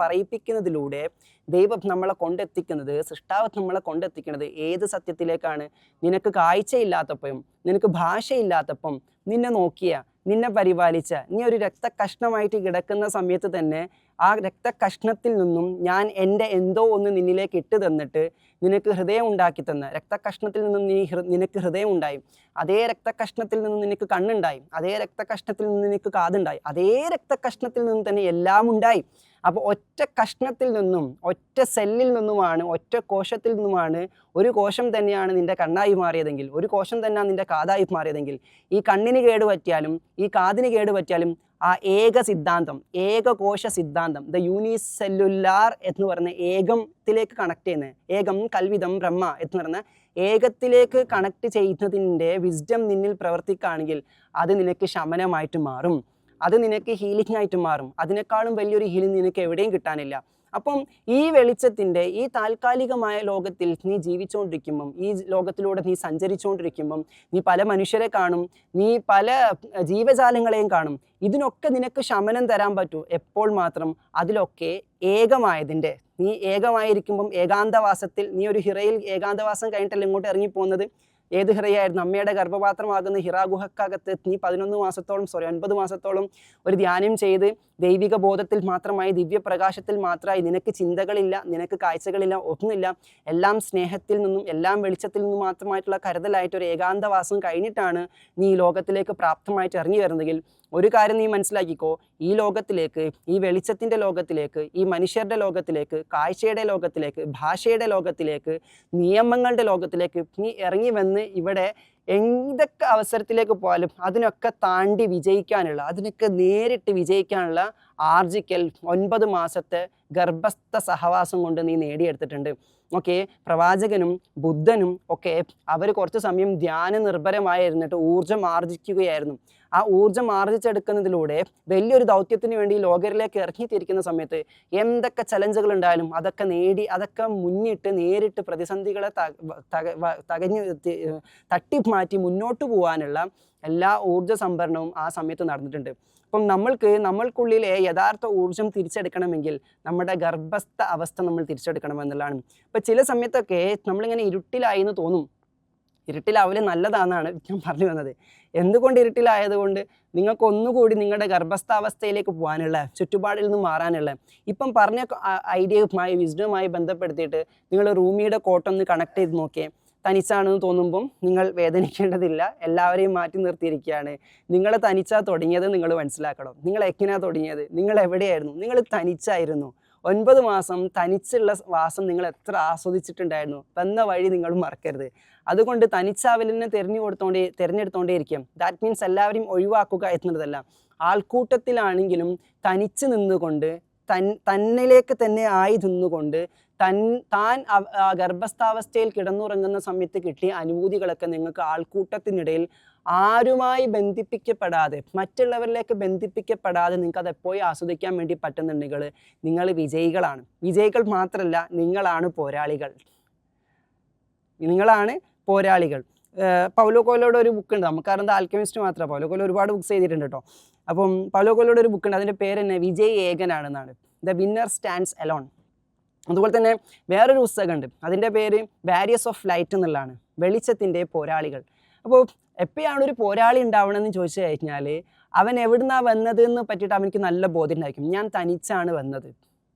പറയിപ്പിക്കുന്നതിലൂടെ ദൈവം നമ്മളെ കൊണ്ടെത്തിക്കുന്നത്, സൃഷ്ടാവ് നമ്മളെ കൊണ്ടെത്തിക്കുന്നത് ഏത് സത്യത്തിലേക്കാണ്? നിനക്ക് കാഴ്ചയില്ലാത്തപ്പം, നിനക്ക് ഭാഷയില്ലാത്തപ്പം നിന്നെ നോക്കിയ, നിന്നെ പരിപാലിച്ച, നീ ഒരു രക്തകഷ്ണമായിട്ട് കിടക്കുന്ന സമയത്ത് തന്നെ ആ രക്തകഷ്ണത്തിൽ നിന്നും ഞാൻ എൻ്റെ എന്തോ ഒന്ന് നിന്നിലേക്ക് ഇട്ട് തന്നിട്ട് നിനക്ക് ഹൃദയം ഉണ്ടാക്കി തന്ന, രക്തകഷ്ണത്തിൽ നിന്നും നിനക്ക് ഹൃദയം ഉണ്ടായി, അതേ രക്തകഷ്ണത്തിൽ നിന്നും നിനക്ക് കണ്ണുണ്ടായി, അതേ രക്തകഷ്ണത്തിൽ നിന്ന് നിനക്ക് കാതുണ്ടായി, അതേ രക്തകഷ്ണത്തിൽ നിന്നും തന്നെ എല്ലാം ഉണ്ടായി. അപ്പോൾ ഒറ്റ കഷ്ണത്തിൽ നിന്നും, ഒറ്റ സെല്ലിൽ നിന്നുമാണ്, ഒറ്റ കോശത്തിൽ നിന്നുമാണ്, ഒരു കോശം തന്നെയാണ് നിൻ്റെ കണ്ണായി മാറിയതെങ്കിൽ, ഒരു കോശം തന്നെയാണ് നിൻ്റെ കാതായി മാറിയതെങ്കിൽ, ഈ കണ്ണിന് കേടുപറ്റിയാലും ഈ കാതിന് കേടുപറ്റിയാലും ആ ഏകകോശ സിദ്ധാന്തം, ദ യൂണിസെല്ലുലാർ എന്ന് പറയുന്ന ഏകത്തിലേക്ക് കണക്ട് ചെയ്യുന്നത്, ഏകം കൽവിതം ബ്രഹ്മ എന്ന് പറയുന്ന ഏകത്തിലേക്ക് കണക്ട് ചെയ്യുന്നതിൻ്റെ വിസ്ഡം നിന്നിൽ പ്രവർത്തിക്കുകയാണെങ്കിൽ അത് നിനക്ക് ശമനമായിട്ട് മാറും, അത് നിനക്ക് ഹീലിംഗ് ആയിട്ട് മാറും. അതിനേക്കാളും വലിയൊരു ഹീലിംഗ് നിനക്ക് എവിടെയും കിട്ടാനില്ല. അപ്പം ഈ വെളിച്ചത്തിൻ്റെ ഈ താൽക്കാലികമായ ലോകത്തിൽ നീ ജീവിച്ചുകൊണ്ടിരിക്കുമ്പം, ഈ ലോകത്തിലൂടെ നീ സഞ്ചരിച്ചുകൊണ്ടിരിക്കുമ്പം നീ പല മനുഷ്യരെ കാണും, നീ പല ജീവജാലങ്ങളെയും കാണും. ഇതിനൊക്കെ നിനക്ക് ശമനം തരാൻ പറ്റൂ എപ്പോൾ മാത്രം? അതിലൊക്കെ ഏകമായതിൻ്റെ, നീ ഏകമായിരിക്കുമ്പം ഏകാന്തവാസത്തിൽ, നീ ഒരു ഹിറയിൽ ഏകാന്തവാസം കഴിഞ്ഞിട്ടല്ല ഇങ്ങോട്ട് ഇറങ്ങിപ്പോകുന്നത്, ഏത് ഹിറയായിരുന്നു? അമ്മയുടെ ഗർഭപാത്രമാകുന്ന ഹിറാ ഗുഹക്കകത്ത് നീ 9 മാസത്തോളം ഒരു ധ്യാനം ചെയ്ത് ദൈവിക ബോധത്തിൽ മാത്രമായി, ദിവ്യപ്രകാശത്തിൽ മാത്രമായി, നിനക്ക് ചിന്തകളില്ല, നിനക്ക് കാഴ്ചകളില്ല, ഒന്നുമില്ല, എല്ലാം സ്നേഹത്തിൽ നിന്നും എല്ലാം വെളിച്ചത്തിൽ നിന്നും മാത്രമായിട്ടുള്ള കരുതലായിട്ട് ഒരു ഏകാന്തവാസം കഴിഞ്ഞിട്ടാണ് നീ ഈ ലോകത്തിലേക്ക് പ്രാപ്തമായിട്ട് ഇറങ്ങി വരുന്നതെങ്കിൽ ഒരു കാര്യം നീ മനസ്സിലാക്കിക്കോ, ഈ ലോകത്തിലേക്ക്, ഈ വെളിച്ചത്തിൻ്റെ ലോകത്തിലേക്ക്, ഈ മനുഷ്യരുടെ ലോകത്തിലേക്ക്, കാഴ്ചയുടെ ലോകത്തിലേക്ക്, ഭാഷയുടെ ലോകത്തിലേക്ക്, നിയമങ്ങളുടെ ലോകത്തിലേക്ക് നീ ഇറങ്ങി വന്ന് ഇവിടെ എന്തൊക്കെ അവസരത്തിലേക്ക് പോയാലും അതിനൊക്കെ താണ്ടി വിജയിക്കാനുള്ള, അതിനൊക്കെ നേരിട്ട് വിജയിക്കാനുള്ള ആർജിക്കൽ 9 മാസത്തെ ഗർഭസ്ഥ സഹവാസം കൊണ്ട് നീ നേടിയെടുത്തിട്ടുണ്ട്. ഓക്കെ, പ്രവാചകനും ബുദ്ധനും ഒക്കെ അവർ കുറച്ച് സമയം ധ്യാന നിർഭരമായിരുന്നിട്ട് ഊർജം ആർജിക്കുകയായിരുന്നു. ആ ഊർജം ആർജിച്ചെടുക്കുന്നതിലൂടെ വലിയൊരു ദൗത്യത്തിന് വേണ്ടി ലോകരിലേക്ക് ഇറങ്ങിത്തിരിക്കുന്ന സമയത്ത് എന്തൊക്കെ ചലഞ്ചുകൾ ഉണ്ടായാലും അതൊക്കെ നേടി, അതൊക്കെ മുന്നിട്ട് നേരിട്ട് പ്രതിസന്ധികളെ തട്ടി മാറ്റി മുന്നോട്ട് പോകാനുള്ള എല്ലാ ഊർജ്ജ സംഭരണവും ആ സമയത്ത് നടന്നിട്ടുണ്ട്. അപ്പം നമ്മൾക്കുള്ളിലെ യഥാർത്ഥ ഊർജ്ജം തിരിച്ചെടുക്കണമെങ്കിൽ നമ്മുടെ ഗർഭസ്ഥ അവസ്ഥ നമ്മൾ തിരിച്ചെടുക്കണമെന്നുള്ളതാണ്. ഇപ്പം ചില സമയത്തൊക്കെ നമ്മളിങ്ങനെ ഇരുട്ടിലായി എന്ന് തോന്നും. ഇരുട്ടിലാവല് നല്ലതാണെന്നാണ് ഞാൻ പറഞ്ഞു വന്നത്. എന്തുകൊണ്ട് ഇരുട്ടിലായതുകൊണ്ട് നിങ്ങൾക്ക് ഒന്നുകൂടി നിങ്ങളുടെ ഗർഭസ്ഥാവസ്ഥയിലേക്ക് പോകാനുള്ള, ചുറ്റുപാടിൽ നിന്ന് മാറാനുള്ള, ഇപ്പം പറഞ്ഞ ഐഡിയയുമായി വിസ്ഡവുമായി ബന്ധപ്പെടുത്തിയിട്ട് നിങ്ങൾ റൂമിയുടെ കോട്ടൊന്ന് കണക്ട് ചെയ്ത് നോക്കിയേ. തനിച്ചാണെന്ന് തോന്നുമ്പം നിങ്ങൾ വേദനിക്കേണ്ടതില്ല, എല്ലാവരെയും മാറ്റി നിർത്തിയിരിക്കുകയാണ്. നിങ്ങൾ തനിച്ചാ തുടങ്ങിയത് നിങ്ങൾ മനസ്സിലാക്കണം. നിങ്ങൾ എങ്ങനെയാണ് തുടങ്ങിയത്? നിങ്ങൾ എവിടെയായിരുന്നു? നിങ്ങൾ തനിച്ചായിരുന്നു. 9 മാസം തനിച്ചുള്ള വാസം നിങ്ങൾ എത്ര ആസ്വദിച്ചിട്ടുണ്ടായിരുന്നു? വന്ന വഴി നിങ്ങൾ മറക്കരുത്. അതുകൊണ്ട് തനിച്ചാവലിനെ തിരഞ്ഞെടുത്തോണ്ടേ ഇരിക്കാം. ദാറ്റ് മീൻസ് എല്ലാവരെയും ഒഴിവാക്കുക എന്നുള്ളതല്ല. ആൾക്കൂട്ടത്തിലാണെങ്കിലും തനിച്ച് നിന്നുകൊണ്ട് തന്നിലേക്ക് തന്നെ ആയി നിന്നുകൊണ്ട് താൻ ഗർഭസ്ഥാവസ്ഥയിൽ കിടന്നുറങ്ങുന്ന സമയത്ത് കിട്ടിയ അനുഭൂതികളൊക്കെ നിങ്ങൾക്ക് ആൾക്കൂട്ടത്തിനിടയിൽ ആരുമായി ബന്ധിപ്പിക്കപ്പെടാതെ, മറ്റുള്ളവരിലേക്ക് ബന്ധിപ്പിക്കപ്പെടാതെ നിങ്ങൾക്ക് അതെപ്പോഴും ആസ്വദിക്കാൻ വേണ്ടി പറ്റുന്നുണ്ടെങ്കിൽ നിങ്ങൾ വിജയികളാണ്. വിജയികൾ മാത്രമല്ല, നിങ്ങളാണ് പോരാളികൾ. പൗലോ കൊയ്ലോയുടെ ഒരു ബുക്കുണ്ട്, നമുക്കറിയാം ആൽക്കെമിസ്റ്റ് മാത്രമേ. പൗലോ കൊയ്ലോ ഒരുപാട് ബുക്സ് ചെയ്തിട്ടുണ്ട് കേട്ടോ. അപ്പം പൗലോ കൊയ്ലോയുടെ ഒരു ബുക്കുണ്ട്, അതിൻ്റെ പേര് തന്നെ വിജയ് ഏകനാണെന്നാണ്, ദ വിന്നർ സ്റ്റാൻഡ്സ് അലോൺ. അതുപോലെ തന്നെ വേറൊരു പുസ്തകമുണ്ട്, അതിൻ്റെ പേര് ബാരിയേഴ്സ് ഓഫ് ലൈറ്റ് എന്നുള്ളതാണ്, വെളിച്ചത്തിൻ്റെ പോരാളികൾ. അപ്പോൾ എപ്പോഴാണ് ഒരു പോരാളി ഉണ്ടാവണമെന്ന് ചോദിച്ചു കഴിഞ്ഞാൽ അവൻ എവിടുന്നാണ് വന്നത് എന്ന് പറ്റിയിട്ട് അവനക്ക് നല്ല ബോധ്യം ഉണ്ടായിരിക്കും. ഞാൻ തനിച്ചാണ്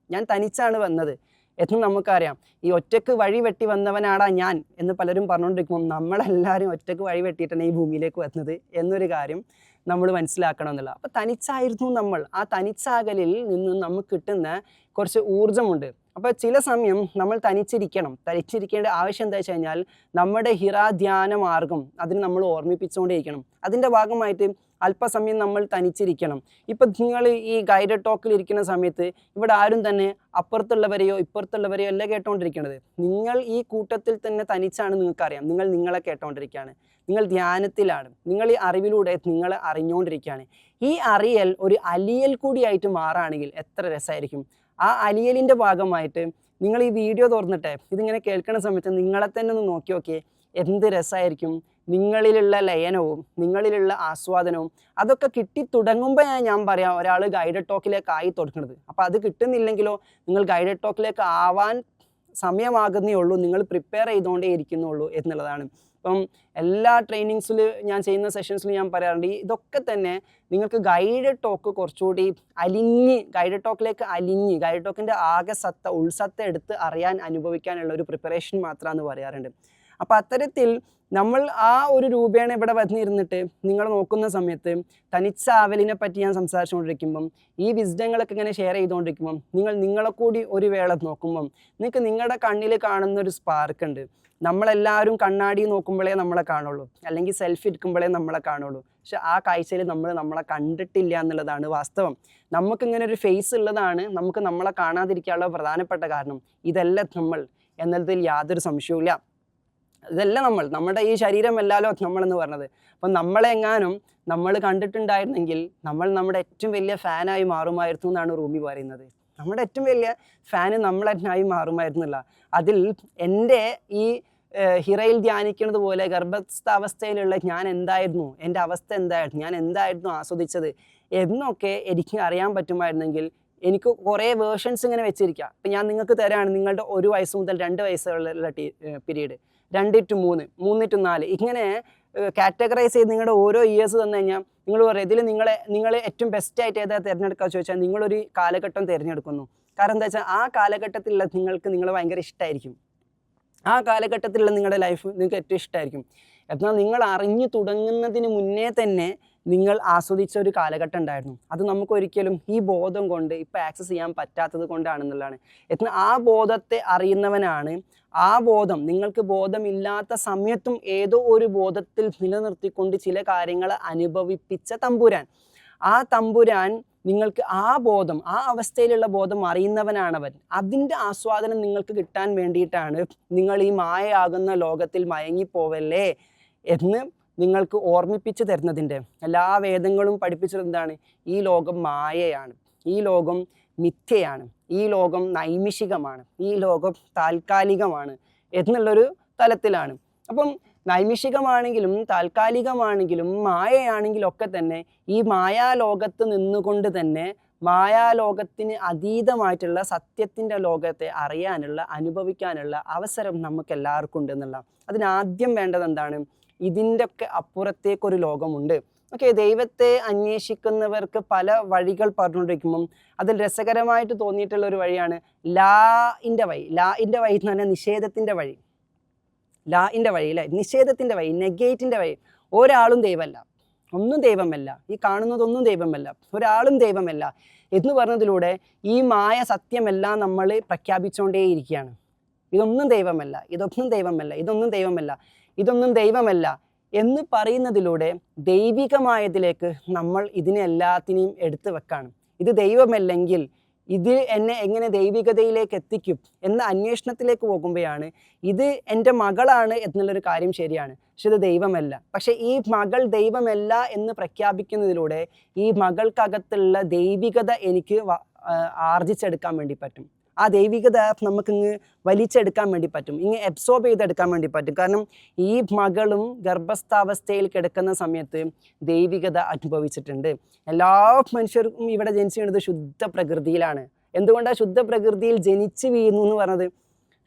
വന്നത് എന്ന് നമുക്കറിയാം. ഈ ഒറ്റക്ക് വഴി വെട്ടി വന്നവനാടാ ഞാൻ എന്ന് പലരും പറഞ്ഞുകൊണ്ടിരിക്കുമ്പോൾ നമ്മളെല്ലാവരും ഒറ്റക്ക് വഴി വെട്ടിയിട്ടാണ് ഈ ഭൂമിയിലേക്ക് വരുന്നത് എന്നൊരു കാര്യം നമ്മൾ മനസ്സിലാക്കണം എന്നുള്ള. അപ്പോൾ തനിച്ചായിരുന്നു നമ്മൾ. ആ തനിച്ചാകലിൽ നിന്ന് നമുക്ക് കിട്ടുന്ന കുറച്ച് ഊർജ്ജമുണ്ട്. അപ്പോൾ ചില സമയം നമ്മൾ തനിച്ചിരിക്കേണ്ട ആവശ്യം എന്താ വെച്ച് കഴിഞ്ഞാൽ നമ്മുടെ ഹിറാ ധ്യാന മാർഗം അതിന് നമ്മൾ ഓർമ്മിപ്പിച്ചുകൊണ്ടേയിരിക്കണം. അതിൻ്റെ ഭാഗമായിട്ട് അല്പസമയം നമ്മൾ തനിച്ചിരിക്കണം. ഇപ്പം നിങ്ങൾ ഈ ഗൈഡഡ് ടോക്കിൽ ഇരിക്കുന്ന സമയത്ത് ഇവിടെ ആരും തന്നെ അപ്പുറത്തുള്ളവരെയോ ഇപ്പുറത്തുള്ളവരെയോ അല്ല കേട്ടോണ്ടിരിക്കുന്നത്. നിങ്ങൾ ഈ കൂട്ടത്തിൽ തന്നെ തനിച്ചാണ്, നിങ്ങൾക്കറിയാം. നിങ്ങൾ നിങ്ങളെ കേട്ടോണ്ടിരിക്കുകയാണ്, നിങ്ങൾ ധ്യാനത്തിലാണ്, നിങ്ങൾ ഈ അറിവിലൂടെ നിങ്ങളെ അറിഞ്ഞുകൊണ്ടിരിക്കുകയാണ്. ഈ അറിയൽ ഒരു അലിയൽ കൂടിയായിട്ട് മാറുകയാണെങ്കിൽ എത്ര രസമായിരിക്കും. ആ അലിയലിൻ്റെ ഭാഗമായിട്ട് നിങ്ങൾ ഈ വീഡിയോ തുറന്നിട്ട് ഇതിങ്ങനെ കേൾക്കുന്ന സമയത്ത് നിങ്ങളെ തന്നെ ഒന്ന് നോക്കി നോക്കിയേ, എന്ത് രസമായിരിക്കും. നിങ്ങളിലുള്ള ലയനവും നിങ്ങളിലുള്ള ആസ്വാദനവും അതൊക്കെ കിട്ടി തുടങ്ങുമ്പോൾ ഞാൻ പറയാം ഒരാൾ ഗൈഡഡ് ടോക്കിലേക്ക് ആയി തുടങ്ങുന്നത്. അപ്പോൾ അത് കിട്ടുന്നില്ലെങ്കിലോ നിങ്ങൾ ഗൈഡഡ് ടോക്കിലേക്ക് ആവാൻ സമയമാകുന്നേ ഉള്ളൂ, നിങ്ങൾ പ്രിപ്പയർ ചെയ്തുകൊണ്ടേ ഇരിക്കുന്നുള്ളൂ എന്നുള്ളതാണ്. ഇപ്പം എല്ലാ ട്രെയിനിങ്സിൽ ഞാൻ ചെയ്യുന്ന സെഷൻസിൽ ഞാൻ പറയാറുണ്ട്, ഇതൊക്കെ തന്നെ നിങ്ങൾക്ക് ഗൈഡഡ് ടോക്ക് കുറച്ചുകൂടി ഗൈഡഡ് ടോക്കിൻ്റെ ആകെ ഉൾസത്ത എടുത്ത് അറിയാൻ അനുഭവിക്കാനുള്ള ഒരു പ്രിപ്പറേഷൻ മാത്രമാണെന്ന് പറയാറുണ്ട്. അപ്പം അത്തരത്തിൽ നമ്മൾ ആ ഒരു രൂപേണ ഇവിടെ വന്നിരുന്നിട്ട് നിങ്ങൾ നോക്കുന്ന സമയത്ത് തനിച്ചാവലിനെ പറ്റി ഞാൻ സംസാരിച്ചുകൊണ്ടിരിക്കുമ്പം ഈ വിസ്ഡങ്ങളൊക്കെ ഇങ്ങനെ ഷെയർ ചെയ്തുകൊണ്ടിരിക്കുമ്പം നിങ്ങളെ കൂടി ഒരു വേള നോക്കുമ്പം നിങ്ങൾക്ക് നിങ്ങളുടെ കണ്ണിൽ കാണുന്നൊരു സ്പാർക്ക് ഉണ്ട്. നമ്മളെല്ലാവരും കണ്ണാടി നോക്കുമ്പോഴേ നമ്മളെ കാണുള്ളൂ, അല്ലെങ്കിൽ സെൽഫി എടുക്കുമ്പോഴേ നമ്മളെ കാണുള്ളൂ. പക്ഷെ ആ കാഴ്ചയിൽ നമ്മളെ കണ്ടിട്ടില്ല എന്നുള്ളതാണ് വാസ്തവം. നമുക്കിങ്ങനെ ഒരു ഫേസ് ഉള്ളതാണ് നമുക്ക് നമ്മളെ കാണാതിരിക്കാനുള്ള പ്രധാനപ്പെട്ട കാരണം. ഇതല്ല നമ്മൾ എന്നതിൽ യാതൊരു സംശയവുമില്ല. ഇതല്ല നമ്മുടെ ഈ ശരീരമല്ലല്ലോ നമ്മളെന്ന് പറഞ്ഞത്. അപ്പം നമ്മളെങ്ങാനും നമ്മൾ കണ്ടിട്ടുണ്ടായിരുന്നെങ്കിൽ നമ്മുടെ ഏറ്റവും വലിയ ഫാനായി മാറുമായിരുന്നു എന്നാണ് റൂമി പറയുന്നത്. നമ്മുടെ ഏറ്റവും വലിയ ഫാന് നമ്മളെന്നായി മാറുമായിരുന്നില്ല. അതിൽ എൻ്റെ ഈ ഹിറയിൽ ധ്യാനിക്കുന്നത് പോലെ ഗർഭസ്ഥാവസ്ഥയിലുള്ള ഞാൻ എന്തായിരുന്നു, എൻ്റെ അവസ്ഥ എന്തായിരുന്നു, ഞാൻ എന്തായിരുന്നു ആസ്വദിച്ചത് എന്നൊക്കെ എനിക്ക് അറിയാൻ പറ്റുമായിരുന്നെങ്കിൽ എനിക്ക് കുറേ വേർഷൻസ് ഇങ്ങനെ വെച്ചിരിക്കുക. ഇപ്പം ഞാൻ നിങ്ങൾക്ക് തരാണ് നിങ്ങളുടെ 1 വയസ്സ് മുതൽ 2 വയസ്സുള്ള പീരീഡ്, 2 to 3, 3 to 4, ഇങ്ങനെ കാറ്റഗറൈസ് ചെയ്ത് നിങ്ങളുടെ ഓരോ ഇയേഴ്സ് തന്നു കഴിഞ്ഞാൽ നിങ്ങൾ പറയും ഇതിൽ നിങ്ങൾ ഏറ്റവും ബെസ്റ്റായിട്ട് ഏതാ തിരഞ്ഞെടുക്കുക ചോദിച്ചാൽ നിങ്ങളൊരു കാലഘട്ടം തിരഞ്ഞെടുക്കുന്നു. കാരണം എന്താ വെച്ചാൽ ആ കാലഘട്ടത്തിലുള്ള നിങ്ങൾ ഭയങ്കര ഇഷ്ടമായിരിക്കും. ആ കാലഘട്ടത്തിലുള്ള നിങ്ങളുടെ ലൈഫ് നിങ്ങൾക്ക് ഏറ്റവും ഇഷ്ടമായിരിക്കും. എന്നാൽ നിങ്ങൾ അറിഞ്ഞു തുടങ്ങുന്നതിന് മുന്നേ തന്നെ നിങ്ങൾ ആസ്വദിച്ച ഒരു കാലഘട്ടം ഉണ്ടായിരുന്നു. അത് നമുക്കൊരിക്കലും ഈ ബോധം കൊണ്ട് ഇപ്പോൾ ആക്സസ് ചെയ്യാൻ പറ്റാത്തത് കൊണ്ടാണെന്നുള്ളതാണ്. എന്നാൽ ആ ബോധത്തെ അറിയുന്നവനാണ്, ആ ബോധം നിങ്ങൾക്ക് ബോധമില്ലാത്ത സമയത്തും ഏതോ ഒരു ബോധത്തിൽ നിലനിർത്തിക്കൊണ്ട് ചില കാര്യങ്ങൾ അനുഭവിപ്പിച്ച തമ്പുരാൻ. ആ തമ്പുരാൻ നിങ്ങൾക്ക് ആ ബോധം, ആ അവസ്ഥയിലുള്ള ബോധം അറിയുന്നവനാണവൻ. അതിൻ്റെ ആസ്വാദനം നിങ്ങൾക്ക് കിട്ടാൻ വേണ്ടിയിട്ടാണ് നിങ്ങൾ ഈ മായയാകുന്ന ലോകത്തിൽ മയങ്ങിപ്പോവല്ലേ എന്ന് നിങ്ങൾക്ക് ഓർമ്മിപ്പിച്ച് തരുന്നതിൻ്റെ എല്ലാ വേദങ്ങളും പഠിപ്പിച്ചത് എന്താണ്? ഈ ലോകം മായയാണ്, ഈ ലോകം മിഥ്യയാണ്, ഈ ലോകം നൈമിഷികമാണ്, ഈ ലോകം താൽക്കാലികമാണ് എന്നുള്ളൊരു തലത്തിലാണ്. അപ്പം നൈമിഷികമാണെങ്കിലും താൽക്കാലികമാണെങ്കിലും മായയാണെങ്കിലും ഒക്കെ തന്നെ ഈ മായാലോകത്ത് നിന്നുകൊണ്ട് തന്നെ മായാലോകത്തിന് അതീതമായിട്ടുള്ള സത്യത്തിൻ്റെ ലോകത്തെ അറിയാനുള്ള, അനുഭവിക്കാനുള്ള അവസരം നമുക്ക് എല്ലാവർക്കും ഉണ്ട് എന്നുള്ള. അതിനാദ്യം വേണ്ടത് എന്താണ്? ഇതിൻ്റെ ഒക്കെ അപ്പുറത്തേക്കൊരു ലോകമുണ്ട്. ഓക്കെ, ദൈവത്തെ അന്വേഷിക്കുന്നവർക്ക് പല വഴികൾ പറഞ്ഞുകൊണ്ടിരിക്കുമ്പം അതിൽ രസകരമായിട്ട് തോന്നിയിട്ടുള്ള ഒരു വഴിയാണ് ലാഇൻ്റെ വഴി. ലാഇൻ്റെ വഴി എന്ന് പറഞ്ഞാൽ നിഷേധത്തിൻ്റെ വഴി. ലാഇൻ്റെ വഴി അല്ലേ, നിഷേധത്തിൻ്റെ വഴി, നെഗേറ്റിൻ്റെ വഴി. ഒരാളും ദൈവമല്ല, ഒന്നും ദൈവമല്ല, ഈ കാണുന്നതൊന്നും ദൈവമല്ല, ഒരാളും ദൈവമല്ല എന്ന് പറഞ്ഞതിലൂടെ ഈ മായ സത്യമെല്ലാം നമ്മൾ പ്രഖ്യാപിച്ചുകൊണ്ടേയിരിക്കുകയാണ്. ഇതൊന്നും ദൈവമല്ല, ഇതൊന്നും ദൈവമല്ല, ഇതൊന്നും ദൈവമല്ല, ഇതൊന്നും ദൈവമല്ല എന്ന് പറയുന്നതിലൂടെ ദൈവികമായതിലേക്ക് നമ്മൾ ഇതിനെ എല്ലാത്തിനെയും എടുത്തു വെക്കാണ്. ഇത് ദൈവമല്ലെങ്കിൽ ഇത് എന്നെ എങ്ങനെ ദൈവികതയിലേക്ക് എത്തിക്കും എന്ന അന്വേഷണത്തിലേക്ക് പോകുമ്പോഴാണ് ഇത് എൻ്റെ മകളാണ് എന്നുള്ളൊരു കാര്യം ശരിയാണ്, പക്ഷെ ഇത് ദൈവമല്ല. പക്ഷെ ഈ മകൾ ദൈവമല്ല എന്ന് പ്രഖ്യാപിക്കുന്നതിലൂടെ ഈ മകൾക്കകത്തുള്ള ദൈവികത എനിക്ക് ആർജിച്ചെടുക്കാൻ വേണ്ടി പറ്റും. ആ ദൈവികത നമുക്കിങ്ങ് വലിച്ചെടുക്കാൻ വേണ്ടി പറ്റും, ഇങ്ങ് അബ്സോർബ് ചെയ്തെടുക്കാൻ വേണ്ടി പറ്റും. കാരണം ഈ മകളും ഗർഭസ്ഥാവസ്ഥയിൽ കിടക്കുന്ന സമയത്ത് ദൈവികത അനുഭവിച്ചിട്ടുണ്ട്. എല്ലാ മനുഷ്യർക്കും ഇവിടെ ജനിച്ചു വീണത് ശുദ്ധ പ്രകൃതിയിലാണ്. എന്തുകൊണ്ടാണ് ശുദ്ധ പ്രകൃതിയിൽ ജനിച്ചു വീഴുന്നു എന്ന് പറഞ്ഞത്?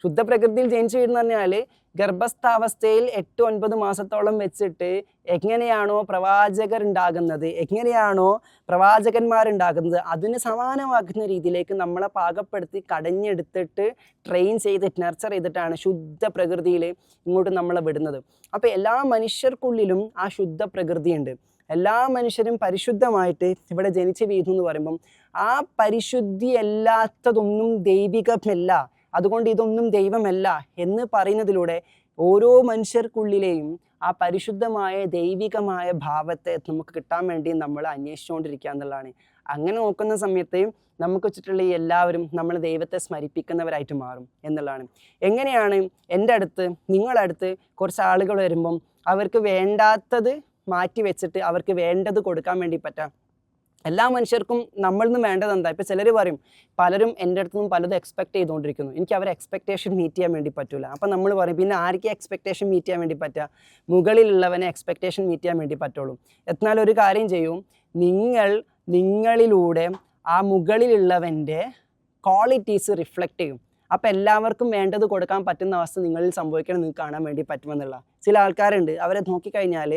ശുദ്ധ പ്രകൃതിയിൽ ജനിച്ചു വീഴുന്നു പറഞ്ഞാൽ ഗർഭസ്ഥാവസ്ഥയിൽ 8-9 മാസത്തോളം വെച്ചിട്ട് എങ്ങനെയാണോ പ്രവാചകർ ഉണ്ടാകുന്നത്, എങ്ങനെയാണോ പ്രവാചകന്മാരുണ്ടാകുന്നത്, അതിന് സമാനമാക്കുന്ന രീതിയിലേക്ക് നമ്മളെ പാകപ്പെടുത്തി കടഞ്ഞെടുത്തിട്ട് ട്രെയിൻ ചെയ്തിട്ട് നർച്ചർ ചെയ്തിട്ടാണ് ശുദ്ധ പ്രകൃതിയിൽ ഇങ്ങോട്ട് നമ്മളെ വിടുന്നത്. അപ്പോൾ എല്ലാ മനുഷ്യർക്കുള്ളിലും ആ ശുദ്ധ പ്രകൃതിയുണ്ട്. എല്ലാ മനുഷ്യരും പരിശുദ്ധമായിട്ട് ഇവിടെ ജനിച്ചു വീഴുന്നു എന്ന് പറയുമ്പം ആ പരിശുദ്ധി അല്ലാത്തതൊന്നും ദൈവികമല്ല, അതുകൊണ്ട് ഇതൊന്നും ദൈവമല്ല എന്ന് പറയുന്നതിലൂടെ ഓരോ മനുഷ്യർക്കുള്ളിലെയും ആ പരിശുദ്ധമായ ദൈവികമായ ഭാവത്തെ നമുക്ക് കിട്ടാൻ വേണ്ടി നമ്മൾ അന്വേഷിച്ചുകൊണ്ടിരിക്കുക എന്നുള്ളതാണ്. അങ്ങനെ നോക്കുന്ന സമയത്ത് നമുക്ക് ചുറ്റുള്ള എല്ലാവരും നമ്മൾ ദൈവത്തെ സ്മരിപ്പിക്കുന്നവരായിട്ട് മാറും എന്നുള്ളതാണ്. എങ്ങനെയാണ് എൻ്റെ അടുത്ത് നിങ്ങളടുത്ത് കുറച്ച് ആളുകൾ വരുമ്പം അവർക്ക് വേണ്ടാത്തത് മാറ്റി വെച്ചിട്ട് അവർക്ക് വേണ്ടത് കൊടുക്കാൻ വേണ്ടി പറ്റാം? എല്ലാ മനുഷ്യർക്കും നമ്മളിൽ നിന്ന് വേണ്ടത് എന്താ? ഇപ്പോൾ ചിലർ പറയും, പലരും എൻ്റെ അടുത്ത് നിന്നും പലതും എക്സ്പെക്ട് ചെയ്തുകൊണ്ടിരിക്കുന്നു, എനിക്ക് അവരെ എക്സ്പെക്റ്റേഷൻ മീറ്റ് ചെയ്യാൻ വേണ്ടി പറ്റില്ല. അപ്പം നമ്മൾ പറയും, പിന്നെ ആർക്ക് എക്സ്പെക്റ്റേഷൻ മീറ്റ് ചെയ്യാൻ വേണ്ടി പറ്റുക? മുകളിലുള്ളവനെ എക്സ്പെക്റ്റേഷൻ മീറ്റ് ചെയ്യാൻ വേണ്ടി പറ്റുള്ളൂ. എന്നാൽ ഒരു കാര്യം ചെയ്യും, നിങ്ങളിലൂടെ ആ മുകളിലുള്ളവൻ്റെ ക്വാളിറ്റീസ് റിഫ്ലക്റ്റ് ചെയ്യും. അപ്പോൾ എല്ലാവർക്കും വേണ്ടത് കൊടുക്കാൻ പറ്റുന്ന അവസ്ഥ നിങ്ങളിൽ സംഭവിക്കണം, നിങ്ങൾക്ക് കാണാൻ വേണ്ടി പറ്റുമെന്നുള്ള. ചില ആൾക്കാരുണ്ട്, അവരെ നോക്കിക്കഴിഞ്ഞാൽ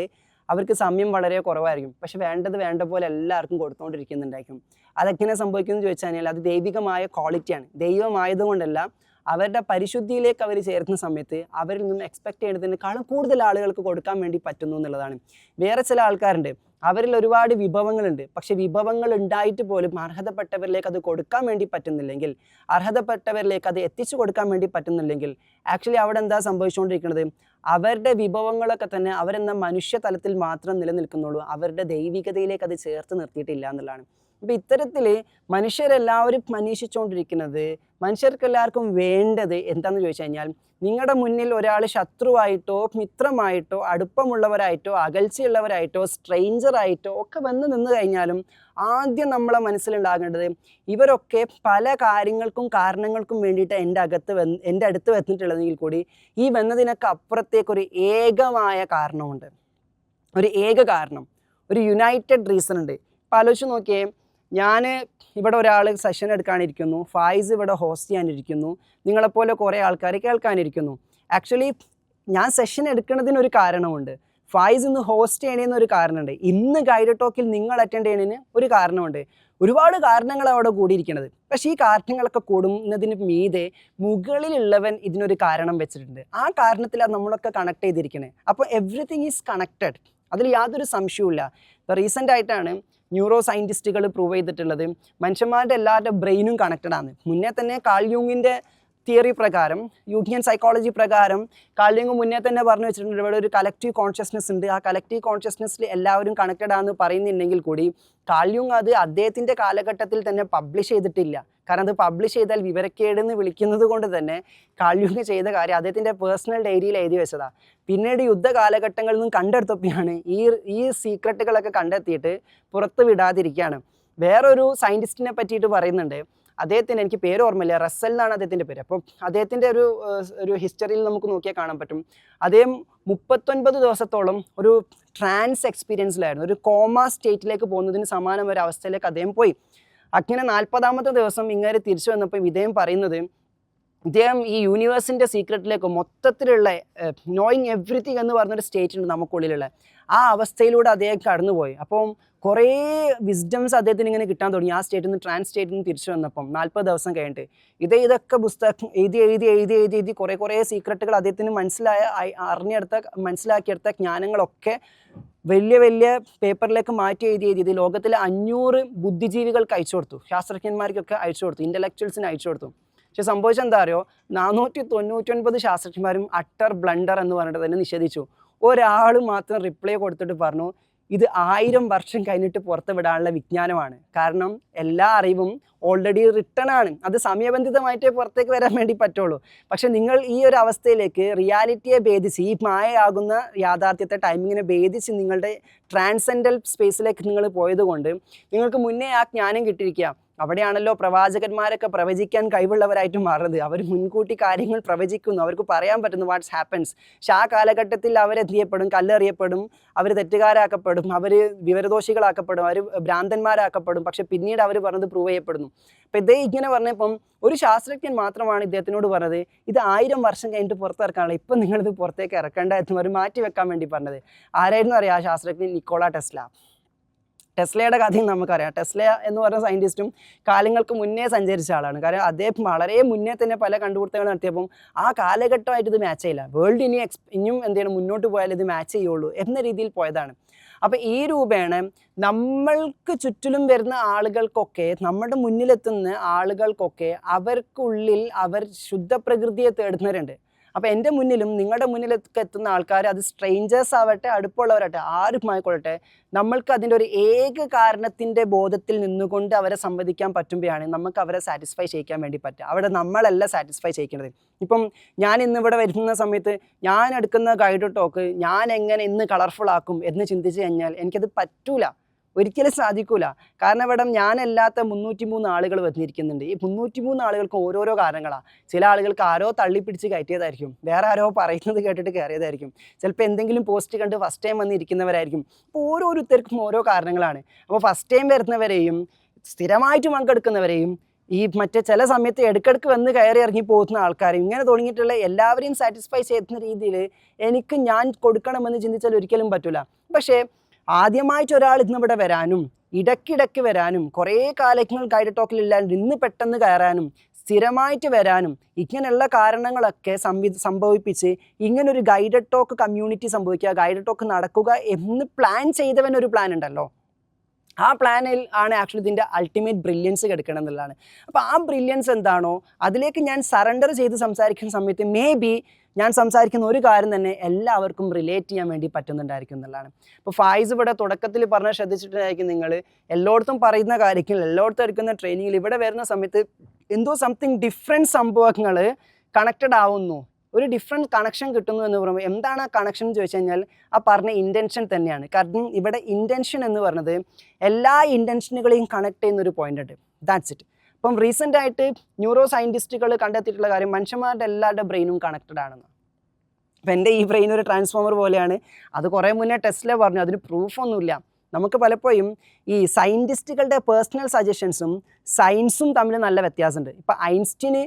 അവർക്ക് സമയം വളരെ കുറവായിരിക്കും, പക്ഷെ വേണ്ടത് വേണ്ട പോലെ എല്ലാവർക്കും കൊടുത്തുകൊണ്ടിരിക്കുന്നുണ്ടായിരിക്കും. അതെങ്ങനെ സംഭവിക്കുമെന്ന് ചോദിച്ചു കഴിഞ്ഞാൽ അത് ദൈവികമായ ക്വാളിറ്റിയാണ്. ദൈവമായതുകൊണ്ടല്ല, അവരുടെ പരിശുദ്ധിയിലേക്ക് അവർ ചേർക്കുന്ന സമയത്ത് അവരിൽ നിന്നും എക്സ്പെക്ട് ചെയ്യുന്നതിനേക്കാളും കൂടുതൽ ആളുകൾക്ക് കൊടുക്കാൻ വേണ്ടി പറ്റുന്നു എന്നുള്ളതാണ്. വേറെ ചില ആൾക്കാരുണ്ട്, അവരിൽ ഒരുപാട് വിഭവങ്ങളുണ്ട്, പക്ഷെ വിഭവങ്ങൾ ഉണ്ടായിട്ട് പോലും അർഹതപ്പെട്ടവരിലേക്ക് അത് കൊടുക്കാൻ വേണ്ടി പറ്റുന്നില്ലെങ്കിൽ, അർഹതപ്പെട്ടവരിലേക്ക് അത് എത്തിച്ചു കൊടുക്കാൻ വേണ്ടി പറ്റുന്നില്ലെങ്കിൽ, ആക്ച്വലി അവിടെ എന്താ സംഭവിച്ചുകൊണ്ടിരിക്കുന്നത്? അവരുടെ വിഭവങ്ങളൊക്കെ തന്നെ അവരെന്ന മനുഷ്യ തലത്തിൽ മാത്രം നിലനിൽക്കുന്നുള്ളൂ, അവരുടെ ദൈവികതയിലേക്ക് അത് ചേർത്ത് നിർത്തിയിട്ടില്ല എന്നുള്ളതാണ്. അപ്പോൾ ഇത്തരത്തിൽ മനുഷ്യരെല്ലാവരും അന്വേഷിച്ചുകൊണ്ടിരിക്കുന്നത്, മനുഷ്യർക്കെല്ലാവർക്കും വേണ്ടത് എന്താണെന്ന് ചോദിച്ചു കഴിഞ്ഞാൽ, നിങ്ങളുടെ മുന്നിൽ ഒരാൾ ശത്രുവായിട്ടോ മിത്രമായിട്ടോ അടുപ്പമുള്ളവരായിട്ടോ അകൽച്ചയുള്ളവരായിട്ടോ സ്ട്രെയിഞ്ചറായിട്ടോ ഒക്കെ വന്ന് നിന്ന് കഴിഞ്ഞാലും ആദ്യം നമ്മളെ മനസ്സിലുണ്ടാകേണ്ടത് ഇവരൊക്കെ പല കാര്യങ്ങൾക്കും കാരണങ്ങൾക്കും വേണ്ടിയിട്ട് എൻ്റെ അടുത്ത് വന്നിട്ടുള്ളതെങ്കിൽ കൂടി ഈ വന്നതിനൊക്കെ അപ്പുറത്തേക്കൊരു ഏകമായ കാരണമുണ്ട്. ഒരു ഏക കാരണം, ഒരു യുണൈറ്റഡ് റീസൺ ഉണ്ട്. ഇപ്പോൾ ആലോചിച്ച് നോക്കിയേ, ഞാൻ ഇവിടെ ഒരാൾ സെഷൻ എടുക്കാനിരിക്കുന്നു, ഫായിസ് ഇവിടെ ഹോസ്റ്റ് ചെയ്യാനിരിക്കുന്നു, നിങ്ങളെപ്പോലെ കുറേ ആൾക്കാർ കേൾക്കാനിരിക്കുന്നു. ആക്ച്വലി ഞാൻ സെഷൻ എടുക്കുന്നതിനൊരു കാരണമുണ്ട്, ഫായിസ് ഇന്ന് ഹോസ്റ്റ് ചെയ്യണേന്നൊരു കാരണമുണ്ട്, ഇന്ന് ഗൈഡ് ടോക്കിൽ നിങ്ങൾ അറ്റൻഡ് ചെയ്യണതിന് ഒരു കാരണമുണ്ട്. ഒരുപാട് കാരണങ്ങൾ അവിടെ കൂടിയിരിക്കുന്നത്. പക്ഷേ ഈ കാരണങ്ങളൊക്കെ കൂടുന്നതിന് മീതെ മുകളിലുള്ളവൻ ഇതിനൊരു കാരണം വെച്ചിട്ടുണ്ട്. ആ കാരണത്തിലാണ് നമ്മളൊക്കെ കണക്ട് ചെയ്തിരിക്കുന്നത്. അപ്പോൾ എവ്രിതിങ് ഈസ് കണക്റ്റഡ്, അതിൽ യാതൊരു സംശയവുമില്ല. ഇപ്പോൾ റീസെൻ്റ് ആയിട്ടാണ് ന്യൂറോ സയൻറ്റിസ്റ്റുകൾ പ്രൂവ് ചെയ്തിട്ടുള്ളത് മനുഷ്യന്മാരുടെ എല്ലാവരുടെ ബ്രെയിനും കണക്റ്റഡ് ആണ്. മുന്നേ തന്നെ കാൾ യൂങ്ങിൻ്റെ തിയറി പ്രകാരം, യൂട്ടിയൻ സൈക്കോളജി പ്രകാരം കാൾ യൂങ് മുന്നേ തന്നെ പറഞ്ഞു വെച്ചിട്ടുണ്ട് ഇവിടെ ഒരു കളക്റ്റീവ് കോൺഷ്യസ്നെസ് ഉണ്ട്. ആ കളക്റ്റീവ് കോൺഷ്യസ്നെസ്സിൽ എല്ലാവരും കണക്റ്റഡ് ആണെന്ന് പറയുന്നുണ്ടെങ്കിൽ കൂടി കാൾ യൂങ് അത് അദ്ദേഹത്തിൻ്റെ കാലഘട്ടത്തിൽ തന്നെ പബ്ലിഷ് ചെയ്തിട്ടില്ല. കാരണം അത് പബ്ലിഷ് ചെയ്താൽ വിവരക്കേടെന്ന് വിളിക്കുന്നത് കൊണ്ട് തന്നെ കാൾ യൂങ് ചെയ്ത കാര്യം അദ്ദേഹത്തിൻ്റെ പേഴ്സണൽ ഡയറിയിൽ എഴുതി വെച്ചതാണ്. പിന്നീട് യുദ്ധ കാലഘട്ടങ്ങളിൽ നിന്നും കണ്ടെടുത്തപ്പോഴാണ് ഈ സീക്രട്ടുകളൊക്കെ കണ്ടെത്തിയിട്ട് പുറത്ത് വിടാതിരിക്കുകയാണ്. വേറൊരു സയൻറ്റിസ്റ്റിനെ പറ്റിയിട്ട് പറയുന്നുണ്ട്, അദ്ദേഹത്തിന് എനിക്ക് പേര് ഓർമ്മയില്ല, റസ്സൽ എന്നാണ് അദ്ദേഹത്തിൻ്റെ പേര്. അപ്പം അദ്ദേഹത്തിൻ്റെ ഒരു ഹിസ്റ്ററിയിൽ നമുക്ക് നോക്കിയാൽ കാണാൻ പറ്റും, അദ്ദേഹം 39 ദിവസത്തോളം ഒരു ട്രാൻസ് എക്സ്പീരിയൻസിലായിരുന്നു, ഒരു കോമ സ്റ്റേറ്റിലേക്ക് പോകുന്നതിന് സമാനം ഒരു അവസ്ഥയിലേക്ക് അദ്ദേഹം പോയി. അങ്ങനെ 40ാമത്തെ ദിവസം ഇങ്ങനെ തിരിച്ചു വന്നപ്പോൾ ഇദ്ദേഹം പറയുന്നത്, ഇദ്ദേഹം ഈ യൂണിവേഴ്സിൻ്റെ സീക്രട്ടിലേക്ക് മൊത്തത്തിലുള്ള നോയിങ് എവ്രിതിങ് എന്ന് പറഞ്ഞൊരു സ്റ്റേറ്റ് ഉണ്ട് നമുക്കുള്ളിലുള്ള, ആ അവസ്ഥയിലൂടെ അദ്ദേഹം കടന്നുപോയി. അപ്പം കുറേ വിസ്ഡംസ് അദ്ദേഹത്തിന് ഇങ്ങനെ കിട്ടാൻ തുടങ്ങി ആ സ്റ്റേറ്റിൽ നിന്ന്, ട്രാൻസ് സ്റ്റേറ്റിൽ നിന്ന് തിരിച്ചു വന്നപ്പം 40 ദിവസം കഴിഞ്ഞിട്ട്. ഇതൊക്കെ പുസ്തകം എഴുതി കുറേ സീക്രട്ടുകൾ അദ്ദേഹത്തിന് മനസ്സിലാക്കിയെടുത്ത ജ്ഞാനങ്ങളൊക്കെ വലിയ പേപ്പറിലേക്ക് മാറ്റി എഴുതി ലോകത്തിലെ 500 ബുദ്ധിജീവികൾക്ക് അയച്ചു കൊടുത്തു, ശാസ്ത്രജ്ഞന്മാർക്കൊക്കെ അയച്ചു കൊടുത്തു, ഇൻ്റലക്ച്വൽസിന് അയച്ചു കൊടുത്തു. പക്ഷെ സംഭവിച്ചത് എന്താ അറിയോ, 499 ശാസ്ത്രജ്ഞന്മാരും അട്ടർ ബ്ലണ്ടർ എന്ന് പറഞ്ഞിട്ട് തന്നെ നിഷേധിച്ചു. ഒരാൾ മാത്രം റിപ്ലൈ കൊടുത്തിട്ട് പറഞ്ഞു, ഇത് 1000 വർഷം കഴിഞ്ഞിട്ട് പുറത്ത് വിടാനുള്ള വിജ്ഞാനമാണ്. കാരണം എല്ലാ അറിവും ഓൾറെഡി റിട്ടൺ ആണ്, അത് സമയബന്ധിതമായിട്ടേ പുറത്തേക്ക് വരാൻ വേണ്ടി പറ്റുള്ളൂ. പക്ഷെ നിങ്ങൾ ഈ ഒരു അവസ്ഥയിലേക്ക് റിയാലിറ്റിയെ ഭേദിച്ച്, ഈ മായയാകുന്ന യാഥാർത്ഥ്യത്തെ ടൈമിങ്ങിനെ ഭേദിച്ച് നിങ്ങളുടെ ട്രാൻസെൻഡൽ സ്പേസിലേക്ക് നിങ്ങൾ പോയതുകൊണ്ട് നിങ്ങൾക്ക് മുന്നേ ആ ജ്ഞാനം കിട്ടിയിരിക്കുക. അവിടെയാണല്ലോ പ്രവാചകന്മാരൊക്കെ പ്രവചിക്കാൻ കഴിവുള്ളവരായിട്ട് മാറുന്നത്. അവർ മുൻകൂട്ടി കാര്യങ്ങൾ പ്രവചിക്കുന്നു, അവർക്ക് പറയാൻ പറ്റുന്നു വാട്ട്സ് ഹാപ്പൻസ്. പക്ഷെ ആ കാലഘട്ടത്തിൽ അവരെന്ത് ചെയ്യപ്പെടും, കല്ലെറിയപ്പെടും, അവർ തെറ്റുകാരാക്കപ്പെടും, അവർ വിവരദോഷികളാക്കപ്പെടും, അവർ ഭ്രാന്തന്മാരാക്കപ്പെടും. പക്ഷെ പിന്നീട് അവർ പറഞ്ഞത് പ്രൂവ് ചെയ്യപ്പെടുന്നു. അപ്പം ഇതേ ഇങ്ങനെ പറഞ്ഞപ്പം ഒരു ശാസ്ത്രജ്ഞൻ മാത്രമാണ് ഇദ്ദേഹത്തിനോട് പറഞ്ഞത്, ഇത് 1000 വർഷം കഴിഞ്ഞിട്ട് പുറത്തിറക്കാനുള്ള, ഇപ്പം നിങ്ങളിത് പുറത്തേക്ക് ഇറക്കേണ്ട എന്ന് അവർ മാറ്റി വെക്കാൻ വേണ്ടി പറഞ്ഞത്. ആരായിരുന്നു അറിയാം? ആ ശാസ്ത്രജ്ഞൻ നിക്കോള ടെസ്ല. ടെസ്ലയുടെ കഥയും നമുക്കറിയാം. ടെസ്ല എന്ന് പറഞ്ഞ സയൻറ്റിസ്റ്റും കാലങ്ങൾക്ക് മുന്നേ സഞ്ചരിച്ച ആളാണ്. കാരണം അദ്ദേഹം വളരെ മുന്നേ തന്നെ പല കണ്ടുപിടുത്തങ്ങൾ നടത്തിയപ്പം ആ കാലഘട്ടമായിട്ട് ഇത് മാച്ച് ചെയ്യില്ല, വേൾഡ് ഇനിയും എന്ത് ചെയ്യണം, മുന്നോട്ട് പോയാൽ ഇത് മാച്ച് ചെയ്യുള്ളൂ എന്ന രീതിയിൽ പോയതാണ്. അപ്പം ഈ രൂപേണ നമ്മൾക്ക് ചുറ്റിലും വരുന്ന ആളുകൾക്കൊക്കെ, നമ്മുടെ മുന്നിലെത്തുന്ന ആളുകൾക്കൊക്കെ അവർക്കുള്ളിൽ അവർ ശുദ്ധപ്രകൃതിയെ തേടുന്നവരുണ്ട്. അപ്പോൾ എൻ്റെ മുന്നിലും നിങ്ങളുടെ മുന്നിലൊക്കെ എത്തുന്ന ആൾക്കാർ, അത് സ്ട്രേഞ്ചേഴ്സ് ആവട്ടെ അടുപ്പമുള്ളവരാട്ടെ ആരും ആയിക്കൊള്ളട്ടെ, നമ്മൾക്ക് അതിൻ്റെ ഒരു ഏക കാരണത്തിൻ്റെ ബോധത്തിൽ നിന്നുകൊണ്ട് അവരെ സംവദിക്കാൻ പറ്റുമ്പോഴാണ് നമുക്ക് അവരെ സാറ്റിസ്ഫൈ ചെയ്യിക്കാൻ വേണ്ടി പറ്റുക. അവിടെ നമ്മളല്ല സാറ്റിസ്ഫൈ ചെയ്യിക്കുന്നത്. ഇപ്പം ഞാൻ ഇന്നിവിടെ വരുന്ന സമയത്ത് ഞാൻ എടുക്കുന്ന ഗൈഡ് ടോക്ക് ഞാൻ എങ്ങനെ ഇന്ന് കളർഫുൾ ആക്കും എന്ന് ചിന്തിച്ച് കഴിഞ്ഞാൽ എനിക്കത് പറ്റൂല, ഒരിക്കലും സാധിക്കൂല. കാരണം ഇവിടെ ഞാനല്ലാത്ത 303 ആളുകൾ വന്നിരിക്കുന്നുണ്ട്. ഈ 303 ആളുകൾക്ക് ഓരോരോ കാരണങ്ങളാണ്. ചില ആളുകൾക്ക് ആരോ തള്ളിപ്പിടിച്ച് കയറ്റിയതായിരിക്കും, വേറെ ആരോ പറയുന്നത് കേട്ടിട്ട് കയറിയതായിരിക്കും, ചിലപ്പോൾ എന്തെങ്കിലും പോസ്റ്റ് കണ്ട് ഫസ്റ്റ് ടൈം വന്നിരിക്കുന്നവരായിരിക്കും. അപ്പോൾ ഓരോരുത്തർക്കും ഓരോ കാരണങ്ങളാണ്. അപ്പോൾ ഫസ്റ്റ് ടൈം വരുന്നവരെയും സ്ഥിരമായിട്ട് പങ്കെടുക്കുന്നവരെയും ഈ മറ്റേ ചില സമയത്ത് ഇടയ്ക്കിടയ്ക്ക് വന്ന് കയറി ഇറങ്ങി പോകുന്ന ആൾക്കാരും ഇങ്ങനെ തുടങ്ങിയിട്ടുള്ള എല്ലാവരെയും സാറ്റിസ്ഫൈ ചെയ്യുന്ന രീതിയിൽ എനിക്ക് ഞാൻ കൊടുക്കണമെന്ന് ചിന്തിച്ചാൽ ഒരിക്കലും പറ്റില്ല. പക്ഷേ ആദ്യമായിട്ട് ഒരാൾ ഇന്നിവിടെ വരാനും ഇടയ്ക്കിടയ്ക്ക് വരാനും കുറേ കാലങ്ങൾ ഗൈഡ് ടോക്കിലില്ലാണ്ട് ഇന്ന് പെട്ടെന്ന് കയറാനും സ്ഥിരമായിട്ട് വരാനും ഇങ്ങനെയുള്ള കാരണങ്ങളൊക്കെ സംഭവിപ്പിച്ച് ഇങ്ങനൊരു ഗൈഡഡ് ടോക്ക് കമ്മ്യൂണിറ്റി സംഭവിക്കുക, ഗൈഡഡ് ടോക്ക് നടക്കുക എന്ന് പ്ലാൻ ചെയ്തവനൊരു പ്ലാൻ ഉണ്ടല്ലോ, ആ പ്ലാനിൽ ആണ് ആക്ച്വലി ഇതിൻ്റെ അൾട്ടിമേറ്റ് ബ്രില്യൻസ് കിടക്കണം എന്നുള്ളതാണ്. അപ്പോൾ ആ ബ്രില്യൻസ് എന്താണോ അതിലേക്ക് ഞാൻ സറണ്ടർ ചെയ്ത് സംസാരിക്കുന്ന സമയത്ത് മേ ബി ഞാൻ സംസാരിക്കുന്ന ഒരു കാര്യം തന്നെ എല്ലാവർക്കും റിലേറ്റ് ചെയ്യാൻ വേണ്ടി പറ്റുന്നുണ്ടായിരിക്കും എന്നുള്ളതാണ്. ഇപ്പോൾ ഫായിസ് ഇവിടെ തുടക്കത്തിൽ പറഞ്ഞാൽ ശ്രദ്ധിച്ചിട്ടുണ്ടായിരിക്കും നിങ്ങൾ, എല്ലായിടത്തും പറയുന്ന കാര്യങ്ങൾ, എല്ലായിടത്തും എടുക്കുന്ന ട്രെയിനിങ്ങിൽ ഇവിടെ വരുന്ന സമയത്ത് എന്തോ സംതിങ് ഡിഫറെൻറ്റ് സംഭവങ്ങൾ കണക്റ്റഡ് ആവുന്നു, ഒരു ഡിഫറെൻറ്റ് കണക്ഷൻ കിട്ടുന്നു എന്ന് പറയുമ്പോൾ എന്താണ് ആ കണക്ഷൻ എന്ന് ചോദിച്ചു കഴിഞ്ഞാൽ ആ പറഞ്ഞ ഇൻറ്റൻഷൻ തന്നെയാണ്. കാരണം ഇവിടെ ഇൻറ്റൻഷൻ എന്ന് പറയുന്നത് എല്ലാ ഇൻറ്റൻഷനുകളെയും കണക്ട് ചെയ്യുന്നൊരു പോയിൻ്റ് ഉണ്ട്. That's it. അപ്പം റീസെൻ്റ് ആയിട്ട് ന്യൂറോ സയൻറ്റിസ്റ്റുകൾ കണ്ടെത്തിയിട്ടുള്ള കാര്യം മനുഷ്യന്മാരുടെ എല്ലാവരുടെ ബ്രെയിനും കണക്റ്റഡ് ആണെന്ന്. അപ്പം എൻ്റെ ഈ ബ്രെയിൻ ഒരു ട്രാൻസ്ഫോമർ പോലെയാണ്. അത് കുറേ മുന്നേ ടെസ്ല പറഞ്ഞു, അതിന് പ്രൂഫൊന്നുമില്ല. നമുക്ക് പലപ്പോഴും ഈ സയൻറ്റിസ്റ്റുകളുടെ പേഴ്സണൽ സജഷൻസും സയൻസും തമ്മിൽ നല്ല വ്യത്യാസമുണ്ട്. ഇപ്പോൾ ഐൻസ്റ്റീന്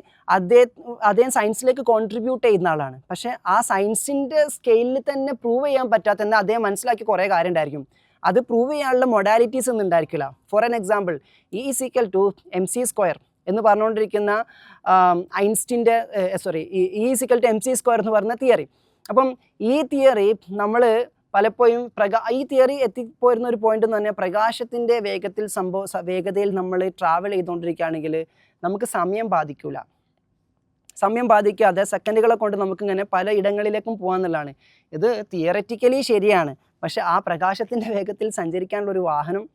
അദ്ദേഹം സയൻസിലേക്ക് കോൺട്രിബ്യൂട്ട് ചെയ്യുന്ന ആളാണ്. പക്ഷേ ആ സയൻസിൻ്റെ സ്കെയിലിൽ തന്നെ പ്രൂവ് ചെയ്യാൻ പറ്റാത്ത അദ്ദേഹം മനസ്സിലാക്കി കുറേ കാര്യം ഉണ്ടായിരിക്കും. അത് പ്രൂവ് ചെയ്യാനുള്ള മൊഡാലിറ്റീസ് ഒന്നും ഉണ്ടായിരിക്കില്ല. ഫോർ എൻ എക്സാമ്പിൾ, E=mc² എന്ന് പറഞ്ഞുകൊണ്ടിരിക്കുന്ന ഐൻസ്റ്റീൻ്റെ E=mc² എന്ന് പറഞ്ഞ തിയറി. അപ്പം ഈ തിയറി നമ്മൾ പലപ്പോഴും ഈ തിയറി എത്തിപ്പോരുന്ന ഒരു പോയിന്റ് എന്ന് പറഞ്ഞാൽ പ്രകാശത്തിൻ്റെ വേഗതയിൽ നമ്മൾ ട്രാവൽ ചെയ്തുകൊണ്ടിരിക്കുകയാണെങ്കിൽ നമുക്ക് സമയം ബാധിക്കാതെ സെക്കൻഡുകളെ കൊണ്ട് നമുക്കിങ്ങനെ പല ഇടങ്ങളിലേക്കും പോകാമെന്നുള്ളതാണ്. ഇത് തിയററ്റിക്കലി ശരിയാണ്, പക്ഷെ ആ പ്രകാശത്തിൻ്റെ വേഗത്തിൽ സഞ്ചരിക്കാനുള്ളൊരു വാഹനം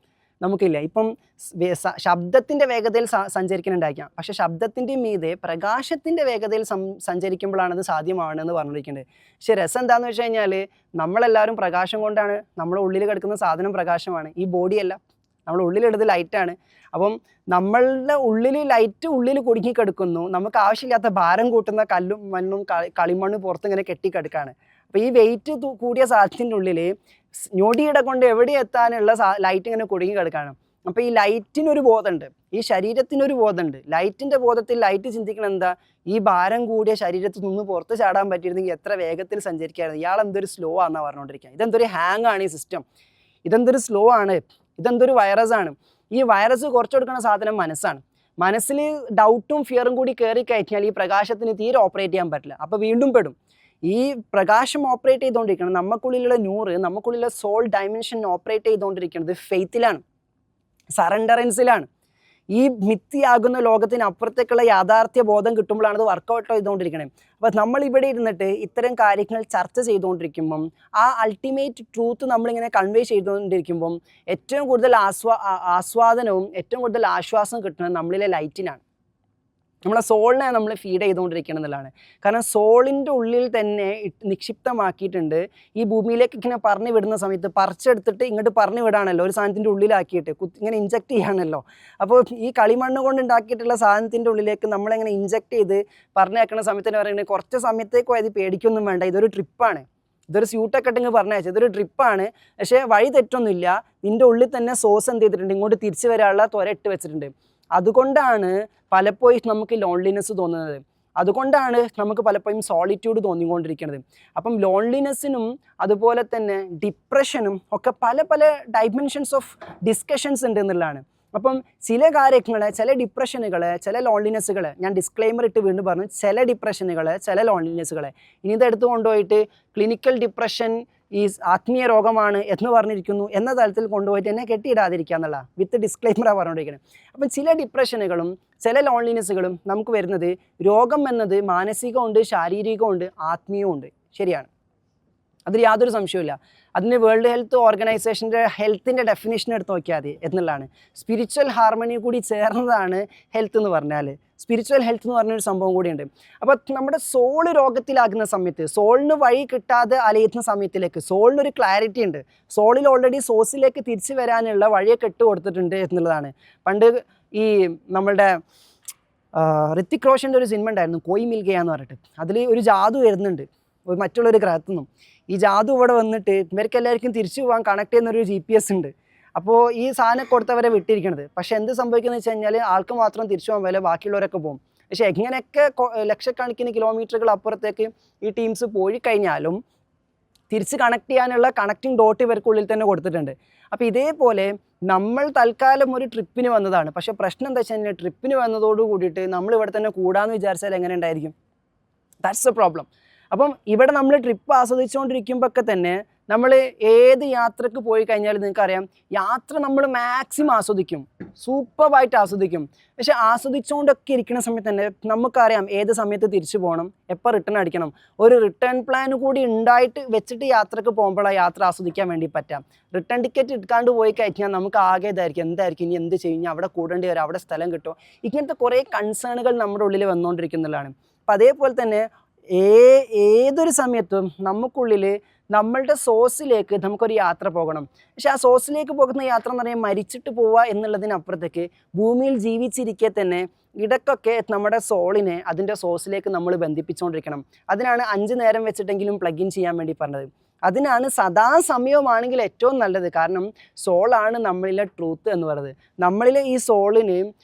നമുക്കില്ല. ഇപ്പം ശബ്ദത്തിൻ്റെ വേഗതയിൽ സഞ്ചരിക്കുന്നുണ്ടായിരിക്കാം, പക്ഷേ ശബ്ദത്തിൻ്റെ മീതെ പ്രകാശത്തിൻ്റെ വേഗതയിൽ സഞ്ചരിക്കുമ്പോഴാണ് അത് സാധ്യമാണെന്ന് പറഞ്ഞിരിക്കുന്നത്. പക്ഷേ രസം എന്താണെന്ന് വെച്ച് കഴിഞ്ഞാൽ നമ്മളെല്ലാവരും പ്രകാശം കൊണ്ടാണ്, നമ്മുടെ ഉള്ളിൽ കിടക്കുന്ന സാധനം പ്രകാശമാണ്, ഈ ബോഡിയല്ല. നമ്മുടെ ഉള്ളിലെടുത്ത് ലൈറ്റാണ്. അപ്പം നമ്മളുടെ ലൈറ്റ് ഉള്ളിൽ കുടുങ്ങിക്കിടക്കുന്നു. നമുക്ക് ആവശ്യമില്ലാത്ത ഭാരം കൂട്ടുന്ന കല്ലും മണ്ണും കളിമണ്ണും പുറത്ത് ഇങ്ങനെ കെട്ടിക്കിടക്കുകയാണ്. അപ്പോൾ ഈ വെയിറ്റ് കൂടിയ സാധനത്തിൻ്റെ ഉള്ളിൽ ഞൊടിയിട കൊണ്ട് എവിടെ എത്താനുള്ള ലൈറ്റ് ഇങ്ങനെ കുടുങ്ങി കിടക്കുകയാണ്. അപ്പോൾ ഈ ലൈറ്റിനൊരു ബോധമുണ്ട്, ഈ ശരീരത്തിനൊരു ബോധമുണ്ട്. ലൈറ്റിൻ്റെ ബോധത്തിൽ ലൈറ്റ് ചിന്തിക്കണം എന്താ, ഈ ഭാരം കൂടിയ ശരീരത്തിൽ നിന്ന് പുറത്ത് ചാടാൻ പറ്റിയിരുന്നെങ്കിൽ എത്ര വേഗത്തിൽ സഞ്ചരിക്കായിരുന്നു. ഇയാൾ എന്തൊരു സ്ലോ ആണെന്നാണ് പറഞ്ഞുകൊണ്ടിരിക്കുക. ഇതെന്തൊരു ഹാങ് ആണ് ഈ സിസ്റ്റം, ഇതെന്തൊരു സ്ലോ ആണ്, ഇതെന്തൊരു വൈറസാണ്. ഈ വൈറസ് കുറച്ച് കൊടുക്കുന്ന സാധനം മനസ്സാണ്. മനസ്സിൽ ഡൗട്ടും ഫിയറും കൂടി കയറി കഴിഞ്ഞാൽ ഈ പ്രകാശത്തിന് തീരെ ഓപ്പറേറ്റ് ചെയ്യാൻ പറ്റില്ല. അപ്പോൾ വീണ്ടും പെടും. ഈ പ്രകാശം ഓപ്പറേറ്റ് ചെയ്തുകൊണ്ടിരിക്കണം, നമുക്കുള്ളിലുള്ള നമുക്കുള്ളിലുള്ള സോൾ ഡയമെൻഷൻ ഓപ്പറേറ്റ് ചെയ്തുകൊണ്ടിരിക്കുന്നത് ഫെയ്ത്തിലാണ്, സറണ്ടറൻസിലാണ്. ഈ മിഥ്യയാകുന്ന ലോകത്തിന് അപ്പുറത്തേക്കുള്ള യാഥാർത്ഥ്യ ബോധം കിട്ടുമ്പോഴാണ് അത് വർക്കൗട്ട് ചെയ്തുകൊണ്ടിരിക്കണേ. അപ്പോൾ നമ്മളിവിടെ ഇരുന്നിട്ട് ഇത്തരം കാര്യങ്ങൾ ചർച്ച ചെയ്തുകൊണ്ടിരിക്കുമ്പം ആ അൾട്ടിമേറ്റ് ട്രൂത്ത് നമ്മളിങ്ങനെ കൺവേ ചെയ്തുകൊണ്ടിരിക്കുമ്പം ഏറ്റവും കൂടുതൽ ആസ്വാദനവും ഏറ്റവും കൂടുതൽ ആശ്വാസവും കിട്ടുന്നത് നമ്മളിലെ ലൈറ്റിനാണ്. നമ്മളെ സോളിനെ നമ്മൾ ഫീഡ് ചെയ്തുകൊണ്ടിരിക്കണം എന്നുള്ളതാണ്. കാരണം സോളിൻ്റെ ഉള്ളിൽ തന്നെ നിക്ഷിപ്തമാക്കിയിട്ടുണ്ട്. ഈ ഭൂമിയിലേക്ക് ഇങ്ങനെ പറഞ്ഞു വിടുന്ന സമയത്ത് പറിച്ചെടുത്തിട്ട് ഇങ്ങോട്ട് പറഞ്ഞു വിടാണല്ലോ, ഒരു സാധനത്തിൻ്റെ ഉള്ളിലാക്കിയിട്ട് ഇങ്ങനെ ഇഞ്ചക്ട് ചെയ്യാണല്ലോ. അപ്പോൾ ഈ കളിമണ്ണ് കൊണ്ട് ഉണ്ടാക്കിയിട്ടുള്ള സാധനത്തിൻ്റെ ഉള്ളിലേക്ക് നമ്മളിങ്ങനെ ഇഞ്ചക്ട് ചെയ്ത് പറഞ്ഞേക്കുന്ന സമയത്തിന് പറയുന്നത് കുറച്ച് സമയത്തേക്കോ അത് പേടിക്കൊന്നും വേണ്ട, ഇതൊരു ട്രിപ്പാണ്, ഇതൊരു സ്യൂട്ടൊക്കെ ഇട്ടെങ്കിൽ പറഞ്ഞയച്ചു, ഇതൊരു ട്രിപ്പാണ്. പക്ഷേ വഴി തെറ്റൊന്നുമില്ല, നിൻ്റെ ഉള്ളിൽ തന്നെ സോഴ്സ് എന്ത് ചെയ്തിട്ടുണ്ട്, ഇങ്ങോട്ട് തിരിച്ചു വരാനുള്ള ത്വര ഇട്ട് വെച്ചിട്ടുണ്ട്. അതുകൊണ്ടാണ് പലപ്പോഴും നമുക്ക് ലോൺലിനെസ് തോന്നുന്നത്, അതുകൊണ്ടാണ് നമുക്ക് പലപ്പോഴും സോളിറ്റ്യൂഡ് തോന്നിക്കൊണ്ടിരിക്കുന്നത്. അപ്പം ലോൺലിനെസ്സിനും അതുപോലെ തന്നെ ഡിപ്രഷനും ഒക്കെ പല പല ഡൈമെൻഷൻസ് ഓഫ് ഡിസ്കഷൻസ് ഉണ്ട് എന്നുള്ളതാണ്. അപ്പം ചില കാര്യങ്ങൾ, ചില ഡിപ്രഷനുകൾ, ചില ലോൺലിനെസ്സുകൾ, ഞാൻ ഡിസ്ക്ലെയിമർ ഇട്ട് വീണ്ടും പറഞ്ഞു, ചില ഡിപ്രഷനുകൾ, ചില ലോൺലിനെസ്സുകൾ, ഇനി ഇതെടുത്ത് കൊണ്ടുപോയിട്ട് ക്ലിനിക്കൽ ഡിപ്രഷൻ ഈ ആത്മീയ രോഗമാണ് എന്ന് പറഞ്ഞിരിക്കുന്നു എന്ന തലത്തിൽ കൊണ്ടുപോയിട്ട് എന്നെ കെട്ടിയിടാതിരിക്കുക എന്നുള്ള വിത്ത് ഡിസ്ക്ലെയിമറാണ് പറഞ്ഞുകൊണ്ടിരിക്കുന്നത്. അപ്പം ചില ഡിപ്രഷനുകളും ചില ലോൺലിനെസ്സുകളും നമുക്ക് വരുന്നത് രോഗം എന്നത് മാനസികമുണ്ട്, ശാരീരികമുണ്ട്, ആത്മീയമുണ്ട്. ശരിയാണ്, അതിൽ യാതൊരു സംശയവുമില്ല. അതിന് വേൾഡ് ഹെൽത്ത് ഓർഗനൈസേഷൻ്റെ ഹെൽത്തിൻ്റെ ഡെഫിനേഷൻ എടുത്ത് നോക്കിയാൽ മതി എന്നുള്ളതാണ്. സ്പിരിച്വൽ ഹാർമണി കൂടി ചേർന്നതാണ് ഹെൽത്ത് എന്ന് പറഞ്ഞാൽ. സ്പിരിച്വൽ ഹെൽത്ത് എന്ന് പറഞ്ഞൊരു സംഭവം കൂടിയുണ്ട്. അപ്പോൾ നമ്മുടെ സോള് രോഗത്തിലാകുന്ന സമയത്ത്, സോളിന് വഴി കിട്ടാതെ അലയുന്ന സമയത്തിലേക്ക് സോളിനൊരു ക്ലാരിറ്റി ഉണ്ട്, സോളിൽ ഓൾറെഡി സോഴ്സിലേക്ക് തിരിച്ചു വരാനുള്ള വഴിയൊക്കെ ഇട്ട് കൊടുത്തിട്ടുണ്ട് എന്നുള്ളതാണ്. പണ്ട് ഈ നമ്മളുടെ ഋത്തിക് റോഷൻ്റെ ഒരു സിനിമ ഉണ്ടായിരുന്നു, കോയി മിൽ ഗയ എന്ന് പറഞ്ഞിട്ട്. അതിൽ ഒരു ജാദു വരുന്നുണ്ട് മറ്റുള്ളൊരു ഗ്രഹത്തു നിന്നും. ഈ ജാദു ഇവിടെ വന്നിട്ട് ഇവർക്ക് എല്ലാവർക്കും തിരിച്ചു പോകാൻ കണക്ട് ചെയ്യുന്നൊരു GPS ഉണ്ട്. അപ്പോൾ ഈ സാധനം കൊടുത്തവരെ വിട്ടിരിക്കണത്. പക്ഷേ എന്ത് സംഭവിക്കുന്നത് വെച്ച് കഴിഞ്ഞാൽ ആൾക്ക് മാത്രം തിരിച്ചു പോകാൻ പോലെ ബാക്കിയുള്ളവരൊക്കെ പോകും. പക്ഷേ എങ്ങനെയൊക്കെ ലക്ഷക്കണക്കിന് കിലോമീറ്ററുകൾ അപ്പുറത്തേക്ക് ഈ ടീംസ് പോയി കഴിഞ്ഞാലും തിരിച്ച് കണക്ട് ചെയ്യാനുള്ള കണക്റ്റിംഗ് ഡോട്ട് ഇവർക്കുള്ളിൽ തന്നെ കൊടുത്തിട്ടുണ്ട്. അപ്പോൾ ഇതേപോലെ നമ്മൾ തൽക്കാലം ഒരു ട്രിപ്പിന് വന്നതാണ്. പക്ഷേ പ്രശ്നം എന്താ വെച്ച് കഴിഞ്ഞാൽ ട്രിപ്പിന് വന്നതോട് കൂടിയിട്ട് നമ്മൾ ഇവിടെ തന്നെ കൂടാമെന്ന് വിചാരിച്ചാൽ എങ്ങനെ ഉണ്ടായിരിക്കും? That's A problem. അപ്പം ഇവിടെ നമ്മൾ ട്രിപ്പ് ആസ്വദിച്ചുകൊണ്ടിരിക്കുമ്പോഴൊക്കെ തന്നെ നമ്മൾ ഏത് യാത്രക്ക് പോയി കഴിഞ്ഞാലും നിങ്ങൾക്കറിയാം, യാത്ര നമ്മൾ മാക്സിമം ആസ്വദിക്കും, സൂപ്പറായിട്ട് ആസ്വദിക്കും. പക്ഷെ ആസ്വദിച്ചുകൊണ്ടൊക്കെ ഇരിക്കുന്ന സമയത്ത് തന്നെ നമുക്കറിയാം ഏത് സമയത്ത് തിരിച്ചു പോകണം, എപ്പോൾ റിട്ടേൺ അടിക്കണം. ഒരു റിട്ടേൺ പ്ലാൻ കൂടി ഉണ്ടായിട്ട് വെച്ചിട്ട് യാത്രക്ക് പോകുമ്പോഴാണ് യാത്ര ആസ്വദിക്കാൻ വേണ്ടി പറ്റാം. റിട്ടേൺ ടിക്കറ്റ് എടുക്കാണ്ട് പോയി കഴിഞ്ഞാൽ നമുക്ക് ആകെ ഇതായിരിക്കും, എന്തായിരിക്കും ഇനി എന്ത് ചെയ്യും, അവിടെ കൂടേണ്ടി വരും, അവിടെ സ്ഥലം കിട്ടുമോ, ഇങ്ങനത്തെ കുറേ കൺസേണുകൾ നമ്മുടെ ഉള്ളിൽ വന്നുകൊണ്ടിരിക്കുന്നതാണ്. അപ്പം അതേപോലെ തന്നെ ഏതൊരു സമയത്തും നമുക്കുള്ളിൽ നമ്മളുടെ സോഴ്സിലേക്ക് നമുക്കൊരു യാത്ര പോകണം. പക്ഷെ ആ സോഴ്സിലേക്ക് പോകുന്ന യാത്ര എന്ന് പറയുമ്പോൾ മരിച്ചിട്ട് പോവുക എന്നുള്ളതിനപ്പുറത്തേക്ക് ഭൂമിയിൽ ജീവിച്ചിരിക്കെ തന്നെ ഇടയ്ക്കൊക്കെ നമ്മുടെ സോളിനെ അതിൻ്റെ സോഴ്സിലേക്ക് നമ്മൾ ബന്ധിപ്പിച്ചുകൊണ്ടിരിക്കണം. അതിനാണ് 5 നേരം വെച്ചിട്ടെങ്കിലും പ്ലഗ് ഇൻ ചെയ്യാൻ വേണ്ടി പറഞ്ഞത്. അതിനാണ് സദാസമയമാണെങ്കിൽ ഏറ്റവും നല്ലത്. കാരണം സോളാണ് നമ്മളിലെ ട്രൂത്ത് എന്ന് പറയുന്നത്. നമ്മളിലെ ഈ സോളിന്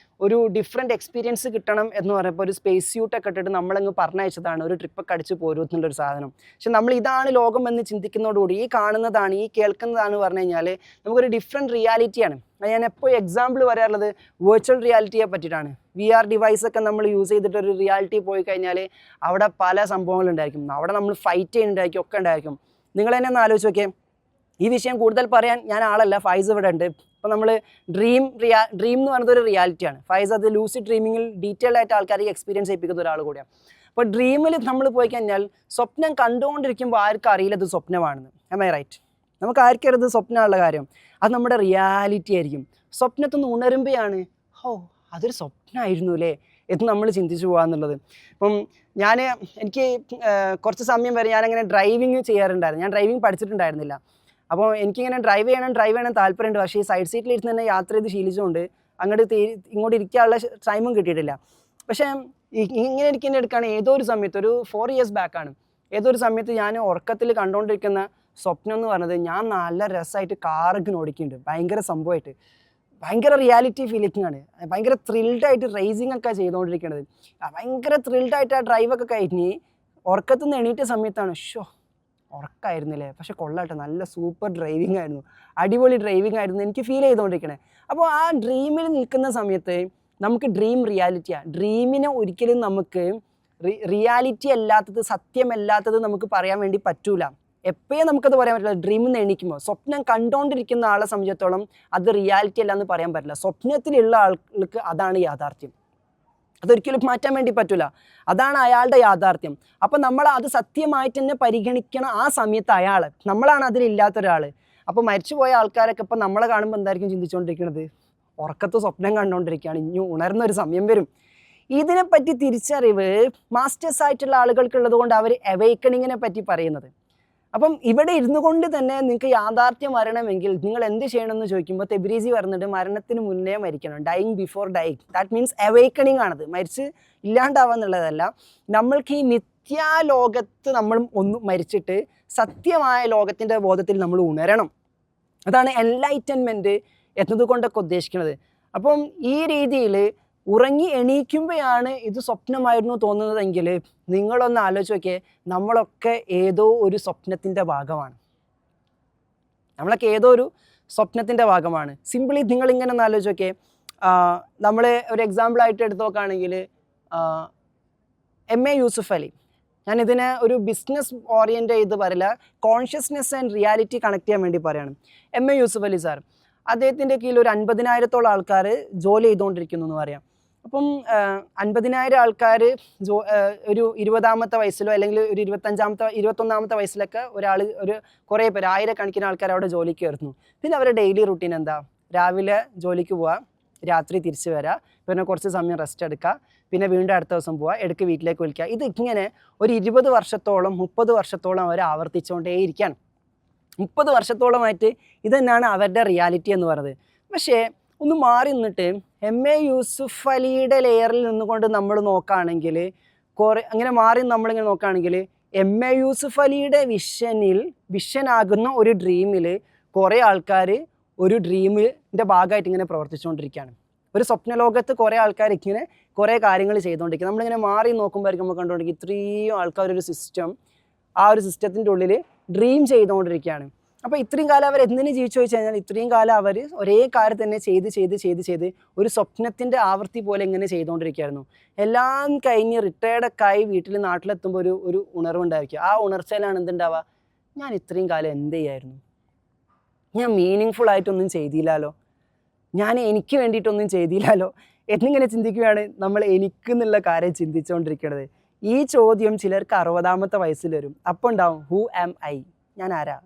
ഒരു ഡിഫറെൻറ്റ് എക്സ്പീരിയൻസ് കിട്ടണം എന്ന് പറയുമ്പോൾ ഒരു സ്പേസ് സ്യൂട്ടൊക്കെ ഇട്ടിട്ട് നമ്മളങ്ങ് പറഞ്ഞയച്ചതാണ് ഒരു ട്രിപ്പൊക്കെ അടിച്ച് പോരും എന്നുള്ളൊരു സാധനം. പക്ഷെ നമ്മൾ ഇതാണ് ലോകം എന്ന് ചിന്തിക്കുന്നതോടുകൂടി ഈ കാണുന്നതാണ് ഈ കേൾക്കുന്നതാണ് പറഞ്ഞു കഴിഞ്ഞാൽ നമുക്കൊരു ഡിഫറെൻറ്റ് റിയാലിറ്റിയാണ്. ഞാൻ എപ്പോൾ എക്സാമ്പിൾ പറയാറുള്ളത് വെർച്വൽ റിയാലിറ്റിയെ പറ്റിയിട്ടാണ്. VR ഡിവൈസൊക്കെ നമ്മൾ യൂസ് ചെയ്തിട്ട് ഒരു റിയാലിറ്റി പോയി കഴിഞ്ഞാൽ അവിടെ പല സംഭവങ്ങളുണ്ടായിരിക്കും. അവിടെ നമ്മൾ ഫൈറ്റ് ചെയ്യുന്നുണ്ടായിരിക്കും, ഒക്കെ ഉണ്ടായിരിക്കും. നിങ്ങൾ തന്നെ ഒന്ന് ആലോചിച്ച് നോക്കിയേ. ഈ വിഷയം കൂടുതൽ പറയാൻ ഞാൻ ആളല്ല, ഫൈസ് ഇവിടെ ഉണ്ട്. അപ്പോൾ നമ്മൾ ഡ്രീം എന്ന് പറയുന്നത് ഒരു റിയാലിറ്റിയാണ്. ഫൈസ് അത് ലൂസിഡ് ഡ്രീമിങ്ങിൽ ഡീറ്റെയിൽഡ് ആയിട്ട് ആൾക്കാരെ എക്സ്പീരിയൻസ് ചെയ്യിപ്പിക്കുന്ന ഒരാൾ കൂടിയാണ്. അപ്പോൾ ഡ്രീമിൽ നമ്മൾ പോയി കഴിഞ്ഞാൽ സ്വപ്നം കണ്ടുകൊണ്ടിരിക്കുമ്പോൾ ആർക്കും അറിയില്ല ഇത് സ്വപ്നമാണെന്ന്. am I right? നമുക്ക് ആർക്കും ഇത് സ്വപ്നമുള്ള കാര്യം, അത് നമ്മുടെ റിയാലിറ്റി ആയിരിക്കും. സ്വപ്നത്തിൽ നിന്ന് ഉണരുമ്പോഴാണ് അതൊരു സ്വപ്നമായിരുന്നു അല്ലേ എന്ന് നമ്മൾ ചിന്തിച്ചു പോകാന്നുള്ളത്. അപ്പം എനിക്ക് കുറച്ച് സമയം വരെ ഞാനങ്ങനെ ഡ്രൈവിങ് ചെയ്യാറുണ്ടായിരുന്നു. ഞാൻ ഡ്രൈവിങ് പഠിച്ചിട്ടുണ്ടായിരുന്നില്ല. അപ്പോൾ എനിക്കിങ്ങനെ ഡ്രൈവ് ചെയ്യണം താല്പര്യമുണ്ട്. പക്ഷേ ഈ സൈഡ് സീറ്റിലിരുന്ന് തന്നെ യാത്ര ചെയ്ത് ശീലിച്ചുകൊണ്ട് ഇങ്ങോട്ട് ഇരിക്കാനുള്ള ടൈമും കിട്ടിയിട്ടില്ല. പക്ഷേ ഇങ്ങനെ എടുക്കുകയാണ് ഏതോ ഒരു സമയത്ത്, ഒരു 4 years ബാക്കാണ്, ഏതോ ഒരു സമയത്ത് ഞാൻ ഉറക്കത്തിൽ കണ്ടുകൊണ്ടിരിക്കുന്ന സ്വപ്നം എന്ന് പറഞ്ഞത് ഞാൻ നല്ല രസമായിട്ട് കാറൊക്കെ ഓടിക്കുന്നുണ്ട്, ഭയങ്കര സംഭവമായിട്ട്, ഭയങ്കര റിയാലിറ്റി ഫീലിംഗ് ആണ്, ഭയങ്കര ത്രിൽഡായിട്ട് റേസിംഗ് ഒക്കെ ചെയ്തുകൊണ്ടിരിക്കുന്നത്, ഭയങ്കര ത്രിൽഡായിട്ട് ആ ഡ്രൈവൊക്കെ കഴിഞ്ഞ് ഉറക്കത്തിൽ നിന്ന് എണീറ്റ സമയത്താണ് ഉറക്കമായിരുന്നില്ലേ, പക്ഷെ കൊള്ളാട്ടെ നല്ല സൂപ്പർ ഡ്രൈവിംഗ് ആയിരുന്നു, അടിപൊളി ഡ്രൈവിംഗ് ആയിരുന്നു എനിക്ക് ഫീൽ ചെയ്തുകൊണ്ടിരിക്കണേ. അപ്പോൾ ആ ഡ്രീമിൽ നിൽക്കുന്ന സമയത്ത് നമുക്ക് ഡ്രീം റിയാലിറ്റിയാണ്. ഡ്രീമിനെ ഒരിക്കലും നമുക്ക് റിയാലിറ്റി അല്ലാത്തത്, സത്യമല്ലാത്തത് നമുക്ക് പറയാൻ വേണ്ടി പറ്റൂല. എപ്പോഴും നമുക്കത് പറയാൻ പറ്റില്ല. ഡ്രീമിൽ നിന്ന് എണീക്കുമ്പോൾ സ്വപ്നം കണ്ടുകൊണ്ടിരിക്കുന്ന ആളെ സംബന്ധിച്ചിടത്തോളം അത് റിയാലിറ്റി അല്ല എന്ന് പറയാൻ പറ്റില്ല. സ്വപ്നത്തിലുള്ള ആൾക്ക് അതാണ് യാഥാർത്ഥ്യം, അതൊരിക്കലും മാറ്റാൻ വേണ്ടി പറ്റില്ല, അതാണ് അയാളുടെ യാഥാർത്ഥ്യം. അപ്പം നമ്മൾ അത് സത്യമായിട്ട് തന്നെ പരിഗണിക്കണം. ആ സമയത്ത് നമ്മളാണ് അതിലില്ലാത്ത ഒരാൾ. അപ്പോൾ മരിച്ചുപോയ ആൾക്കാരൊക്കെ ഇപ്പം നമ്മളെ കാണുമ്പോൾ എന്തായിരിക്കും ചിന്തിച്ചുകൊണ്ടിരിക്കുന്നത്? ഉറക്കത്ത് സ്വപ്നം കണ്ടുകൊണ്ടിരിക്കുകയാണ്, ഇനി ഉണർന്നൊരു സമയം വരും. ഇതിനെപ്പറ്റി തിരിച്ചറിവ് മാസ്റ്റേഴ്സ് ആയിട്ടുള്ള ആളുകൾക്കുള്ളത് കൊണ്ട് അവർ അവൈക്കണിങ്ങിനെ പറ്റി പറയുന്നത്. അപ്പം ഇവിടെ ഇരുന്നു കൊണ്ട് തന്നെ നിങ്ങൾക്ക് യാഥാർത്ഥ്യം വരണമെങ്കിൽ നിങ്ങൾ എന്ത് ചെയ്യണമെന്ന് ചോദിക്കുമ്പോൾ തെബ്രീസി പറഞ്ഞിട്ട് മരണത്തിന് മുന്നേ മരിക്കണം, dying before dying. That means awakening ആണത്, മരിച്ച് ഇല്ലാണ്ടാവാന്നുള്ളതല്ല. നമ്മൾക്ക് ഈ മിഥ്യാലോകത്ത് നമ്മൾ മരിച്ചിട്ട് സത്യമായ ലോകത്തിൻ്റെ ബോധത്തിൽ നമ്മൾ ഉണരണം. അതാണ് എൻലൈറ്റൻമെൻറ്റ് എന്നതുകൊണ്ടൊക്കെ ഉദ്ദേശിക്കുന്നത്. അപ്പം ഈ രീതിയിൽ ഉറങ്ങി എണീക്കുമ്പോഴാണ് ഇത് സ്വപ്നമായിരുന്നു തോന്നുന്നതെങ്കിൽ നിങ്ങളൊന്ന് ആലോചിച്ച് നോക്കിയേ, നമ്മളൊക്കെ ഏതോ ഒരു സ്വപ്നത്തിൻ്റെ ഭാഗമാണ്. സിമ്പിളി നിങ്ങളിങ്ങനെ ഒന്ന് ആലോചിച്ച് നോക്കിയേ. നമ്മൾ ഒരു എക്സാമ്പിളായിട്ട് എടുത്ത് നോക്കുകയാണെങ്കിൽ MA യൂസുഫ് അലി, ഞാനിതിനെ ഒരു ബിസിനസ് ഓറിയൻ്റ് ചെയ്ത് പറയില്ല, കോൺഷ്യസ്നെസ് ആൻഡ് റിയാലിറ്റി കണക്ട് ചെയ്യാൻ വേണ്ടി പറയുകയാണ്. MA യൂസുഫ് അലി സാർ, അദ്ദേഹത്തിൻ്റെ കീഴിൽ ഒരു 50,000-ഓളം ആൾക്കാർ ജോലി ചെയ്തുകൊണ്ടിരിക്കുന്നു എന്ന് പറയാം. അപ്പം 50,000 ആൾക്കാർ ഒരു 20-ാമത്തെ വയസ്സിലോ അല്ലെങ്കിൽ ഒരു 21-ാമത്തെ വയസ്സിലൊക്കെ കുറേ പേര്, ആയിരക്കണക്കിന് ആൾക്കാർ അവിടെ ജോലിക്ക് കയറുന്നു. പിന്നെ അവരുടെ ഡെയിലി റുട്ടീൻ എന്താ? രാവിലെ ജോലിക്ക് പോവുക, രാത്രി തിരിച്ച് വരിക, പിന്നെ കുറച്ച് സമയം റെസ്റ്റ് എടുക്കുക, പിന്നെ വീണ്ടും അടുത്ത ദിവസം പോവുക, ഇടയ്ക്ക് വീട്ടിലേക്ക് വിളിക്കുക. ഇതിങ്ങനെ ഒരു 20 വർഷത്തോളം 30 വർഷത്തോളം അവർ ആവർത്തിച്ചുകൊണ്ടേയിരിക്കുകയാണ്. 30 വർഷത്തോളമായിട്ട് ഇത് തന്നെയാണ് അവരുടെ റിയാലിറ്റി എന്ന് പറയുന്നത്. പക്ഷേ ഒന്ന് മാറി നിന്നിട്ട് MA യൂസുഫ് അലിയുടെ ലെയറിൽ നിന്നുകൊണ്ട് നമ്മൾ നോക്കുകയാണെങ്കിൽ, അങ്ങനെ മാറി നമ്മളിങ്ങനെ നോക്കുകയാണെങ്കിൽ MA യൂസുഫ് അലിയുടെ വിഷനാകുന്ന ഒരു ഡ്രീമിൽ കുറേ ആൾക്കാർ ഒരു ഡ്രീമിൻ്റെ ഭാഗമായിട്ട് ഇങ്ങനെ പ്രവർത്തിച്ചുകൊണ്ടിരിക്കുകയാണ്. ഒരു സ്വപ്നലോകത്ത് കുറേ ആൾക്കാർ ഇങ്ങനെ കുറേ കാര്യങ്ങൾ ചെയ്തുകൊണ്ടിരിക്കുക. നമ്മളിങ്ങനെ മാറി നോക്കുമ്പോഴായിരിക്കും നമ്മൾ കണ്ടുകൊണ്ടിരിക്കും ഇത്രയും ആൾക്കാരൊരു സിസ്റ്റം, ആ ഒരു സിസ്റ്റത്തിൻ്റെ ഉള്ളിൽ ഡ്രീം ചെയ്തുകൊണ്ടിരിക്കുകയാണ്. അപ്പോൾ ഇത്രയും കാലം അവർ എന്തിനു ജീവിച്ചു വെച്ച് കഴിഞ്ഞാൽ ഇത്രയും കാലം അവർ ഒരേ കാര്യം തന്നെ ചെയ്ത് ഒരു സ്വപ്നത്തിൻ്റെ ആവൃത്തി പോലെ ഇങ്ങനെ ചെയ്തുകൊണ്ടിരിക്കുകയായിരുന്നു. എല്ലാം കഴിഞ്ഞ് റിട്ടയർഡൊക്കെ ആയി നാട്ടിലെത്തുമ്പോൾ ഒരു ഉണർവുണ്ടായിരിക്കും. ആ ഉണർച്ചയിലാണ് എന്തുണ്ടാവുക? ഞാൻ ഇത്രയും കാലം എന്ത് ചെയ്യായിരുന്നു? ഞാൻ മീനിങ് ഫുൾ ആയിട്ടൊന്നും ചെയ്തില്ലല്ലോ, ഞാൻ എനിക്ക് വേണ്ടിയിട്ടൊന്നും ചെയ്തില്ലല്ലോ എന്നിങ്ങനെ ചിന്തിക്കുകയാണ് നമ്മൾ എനിക്കെന്നുള്ള കാര്യം ചിന്തിച്ചുകൊണ്ടിരിക്കുന്നത്. ഈ ചോദ്യം ചിലർക്ക് 60-ാമത്തെ വയസ്സിൽ വരും. അപ്പോൾ ഉണ്ടാവും ഹൂ ആം ഐ, ഞാൻ ആരാ,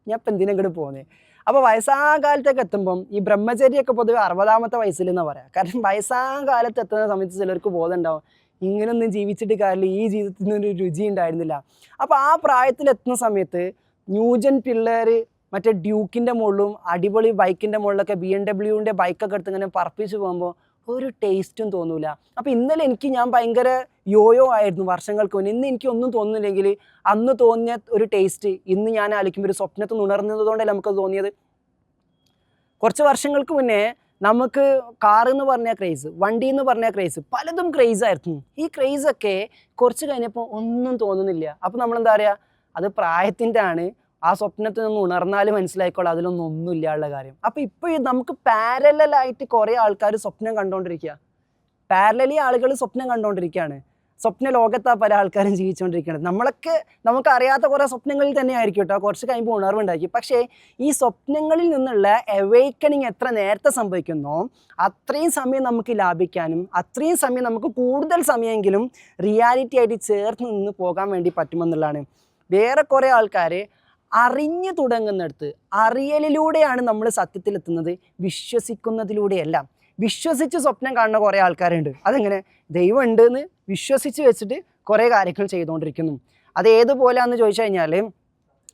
ഞാൻ ഇപ്പം എന്തിനാ ഇങ്ങോട്ട് പോകുന്നത്? അപ്പോൾ വയസ്സാകാലത്തൊക്കെ എത്തുമ്പം ഈ ബ്രഹ്മചര്യമൊക്കെ പൊതുവെ 60-ാമത്തെ വയസ്സിൽ എന്നാണ് പറയാം. കാരണം വയസ്സാകാലത്ത് എത്തുന്ന സമയത്ത് ചിലർക്ക് ബോധം ഉണ്ടാവും ഇങ്ങനൊന്നും ജീവിച്ചിട്ട് കാര്യമില്ല, ഈ ജീവിതത്തിനൊരു രുചി ഉണ്ടായിരുന്നില്ല. അപ്പോൾ ആ പ്രായത്തിലെത്തുന്ന സമയത്ത് ന്യൂജൻ പിള്ളേർ മറ്റേ ഡ്യൂക്കിൻ്റെ മുകളിലും അടിപൊളി ബൈക്കിൻ്റെ മുകളിലൊക്കെ BMW ബൈക്കൊക്കെ എടുത്ത് ഇങ്ങനെ പറപ്പിച്ച് പോകുമ്പോൾ ഒരു ടേസ്റ്റും തോന്നൂല. അപ്പോൾ ഇന്നലെ ഞാൻ ഭയങ്കര യോയോ ആയിരുന്നു വർഷങ്ങൾക്ക് മുന്നേ. ഇന്ന് എനിക്കൊന്നും തോന്നുന്നില്ലെങ്കിൽ അന്ന് തോന്നിയ ഒരു ടേസ്റ്റ് ഇന്ന് ഞാൻ ആലോചിക്കുമ്പോൾ ഒരു സ്വപ്നത്തിൽ ഉണർന്നതുകൊണ്ടല്ലേ നമുക്കത് തോന്നിയത്. കുറച്ച് വർഷങ്ങൾക്ക് മുന്നേ നമുക്ക് കാർ എന്ന് പറഞ്ഞ ക്രേസ്, വണ്ടി എന്ന് പറഞ്ഞ ക്രേസ്, പലതും ക്രേസായിരുന്നു. ഈ ക്രേസൊക്കെ കുറച്ച് കഴിഞ്ഞപ്പോൾ ഒന്നും തോന്നുന്നില്ല. അപ്പോൾ നമ്മളെന്താ പറയുക, അത് പ്രായത്തിൻ്റെ ആണ്. ആ സ്വപ്നത്തിൽ നിന്ന് ഉണർന്നാൽ മനസ്സിലായിക്കോളാം അതിലൊന്നും ഒന്നുമില്ല ഉള്ള കാര്യം. അപ്പോൾ ഇപ്പോൾ നമുക്ക് പാരലായിട്ട് കുറേ ആൾക്കാർ സ്വപ്നം കണ്ടുകൊണ്ടിരിക്കുക. പാരലലി ആളുകൾ സ്വപ്നം കണ്ടുകൊണ്ടിരിക്കുകയാണ്. സ്വപ്ന ലോകത്താണ് പല ആൾക്കാരും ജീവിച്ചുകൊണ്ടിരിക്കുന്നത്. നമുക്ക് അറിയാത്ത കുറേ സ്വപ്നങ്ങളിൽ തന്നെ ആയിരിക്കും കേട്ടോ കുറച്ച് കഴിയുമ്പോൾ ഉണർവുണ്ടാക്കി. പക്ഷേ ഈ സ്വപ്നങ്ങളിൽ നിന്നുള്ള അവേക്കണിങ് എത്ര നേരത്തെ സംഭവിക്കുന്നോ അത്രയും സമയം നമുക്ക് ലാഭിക്കാനും അത്രയും സമയം നമുക്ക് കൂടുതൽ സമയമെങ്കിലും റിയാലിറ്റി ആയിട്ട് ചേർന്ന് നിന്ന് പോകാൻ വേണ്ടി പറ്റുമെന്നുള്ളതാണ്. വേറെ കുറേ ആൾക്കാർ അറിഞ്ഞു തുടങ്ങുന്നിടത്ത്, അറിയലിലൂടെയാണ് നമ്മൾ സത്യത്തിലെത്തുന്നത്, വിശ്വസിക്കുന്നതിലൂടെയല്ല. വിശ്വസിച്ച് സ്വപ്നം കാണുന്ന കുറേ ആൾക്കാരുണ്ട്. അതെങ്ങനെ? ദൈവം ഉണ്ടെന്ന് വിശ്വസിച്ച് വെച്ചിട്ട് കുറേ കാര്യങ്ങൾ ചെയ്തുകൊണ്ടിരിക്കുന്നു. അത് ഏതുപോലെയാണെന്ന് ചോദിച്ചു കഴിഞ്ഞാൽ,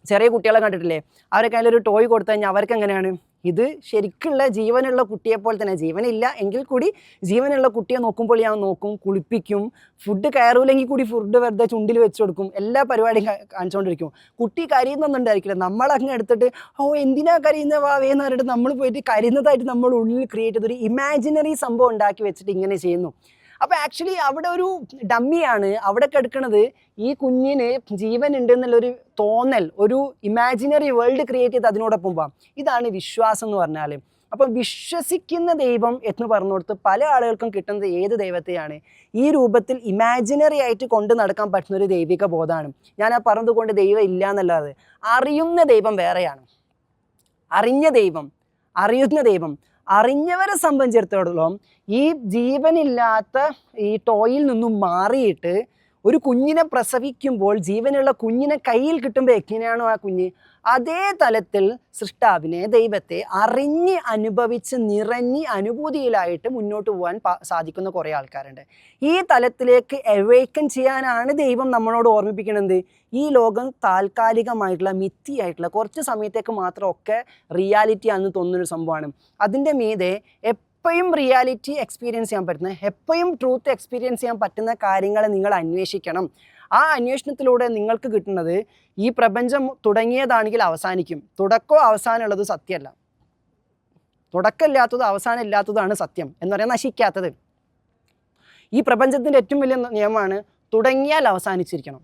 ചെറിയ കുട്ടികളെ കണ്ടിട്ടില്ലേ, അവരെ കയ്യിലൊരു ടോയ് കൊടുത്തു കഴിഞ്ഞാൽ അവർക്ക് എങ്ങനെയാണ്, ഇത് ശരിക്കുള്ള ജീവനുള്ള കുട്ടിയെപ്പോലെ തന്നെ, ജീവനില്ല എങ്കിൽ കൂടി ജീവനുള്ള കുട്ടിയെ നോക്കുമ്പോൾ ഞാൻ നോക്കും, കുളിപ്പിക്കും, ഫുഡ് കയറൂലെങ്കിൽ കൂടി ഫുഡ് വെറുതെ ചുണ്ടിൽ വെച്ച് കൊടുക്കും, എല്ലാ പരിപാടിയും കാണിച്ചുകൊണ്ടിരിക്കും. കുട്ടി കരയുന്നൊന്നും ഉണ്ടായിരിക്കില്ല. നമ്മളങ്ങ് എടുത്തിട്ട് എന്തിനാ കരയുന്ന വാവേന്ന് പറഞ്ഞിട്ട് നമ്മൾ പോയിട്ട് കരയുന്നതായിട്ട് നമ്മൾ ഉള്ളിൽ ക്രിയേറ്റ് ചെയ്തൊരു ഇമാജിനറി സംഭവം ഉണ്ടാക്കി വെച്ചിട്ട് ഇങ്ങനെ ചെയ്യുന്നു. അപ്പോൾ ആക്ച്വലി അവിടെ ഒരു ഡമ്മിയാണ് അവിടെ കിടക്കുന്നത്. ഈ കുഞ്ഞിന് ജീവൻ ഉണ്ട് എന്നുള്ളൊരു തോന്നൽ, ഒരു ഇമാജിനറി വേൾഡ് ക്രിയേറ്റ് ചെയ്ത് അതിനോടൊപ്പം പോകാം. ഇതാണ് വിശ്വാസം എന്ന് പറഞ്ഞാൽ. അപ്പം വിശ്വസിക്കുന്ന ദൈവം എന്ന് പറഞ്ഞു കൊടുത്ത് പല ആളുകൾക്കും കിട്ടുന്നത് ഏത് ദൈവത്തെയാണ്? ഈ രൂപത്തിൽ ഇമാജിനറി ആയിട്ട് കൊണ്ട് നടക്കാൻ പറ്റുന്ന ഒരു ദൈവിക ബോധമാണ്. ഞാൻ ആ പറഞ്ഞതുകൊണ്ട് ദൈവം ഇല്ല എന്നല്ലാതെ, അറിയുന്ന ദൈവം വേറെയാണ്. അറിയുന്ന ദൈവം അറിഞ്ഞവരെ സംബന്ധിച്ചിടത്തോളം ഈ ജീവനില്ലാത്ത ഈ ടോയിൽ നിന്നും മാറിയിട്ട് ഒരു കുഞ്ഞിനെ പ്രസവിക്കുമ്പോൾ ജീവനുള്ള കുഞ്ഞിനെ കയ്യിൽ കിട്ടുമ്പോൾ എങ്ങനെയാണോ ആ കുഞ്ഞ്, അതേ തലത്തിൽ സൃഷ്ടാവിനെ, ദൈവത്തെ അറിഞ്ഞ് അനുഭവിച്ച് നിറഞ്ഞ് അനുഭൂതിയിലായിട്ട് മുന്നോട്ട് പോകാൻ സാധിക്കുന്ന കുറേ ആൾക്കാരുണ്ട്. ഈ തലത്തിലേക്ക് അവേക്കൻ ചെയ്യാനാണ് ദൈവം നമ്മളോട് ഓർമ്മിപ്പിക്കുന്നത്. ഈ ലോകം താൽക്കാലികമായിട്ടുള്ള മിഥ്യയായിട്ടുള്ള കുറച്ച് സമയത്തേക്ക് മാത്രമൊക്കെ റിയാലിറ്റി ആണെന്ന് തോന്നുന്നൊരു സംഭവമാണ്. അതിൻ്റെ മീതെ എപ്പോഴും റിയാലിറ്റി എക്സ്പീരിയൻസ് ചെയ്യാൻ പറ്റുന്ന, എപ്പോഴും ട്രൂത്ത് എക്സ്പീരിയൻസ് ചെയ്യാൻ പറ്റുന്ന കാര്യങ്ങളെ നിങ്ങൾ അന്വേഷിക്കണം. ആ അന്വേഷണത്തിലൂടെ നിങ്ങൾക്ക് കിട്ടുന്നത്, ഈ പ്രപഞ്ചം തുടങ്ങിയതാണെങ്കിൽ അവസാനിക്കും. തുടക്കമോ അവസാനമുള്ളത് സത്യമല്ല. തുടക്കമില്ലാത്തത് അവസാനമില്ലാത്തതാണ് സത്യം എന്ന് പറയാൻ നശിക്കാത്തത്. ഈ പ്രപഞ്ചത്തിൻ്റെ ഏറ്റവും വലിയ നിയമമാണ് തുടങ്ങിയാൽ അവസാനിച്ചിരിക്കണം.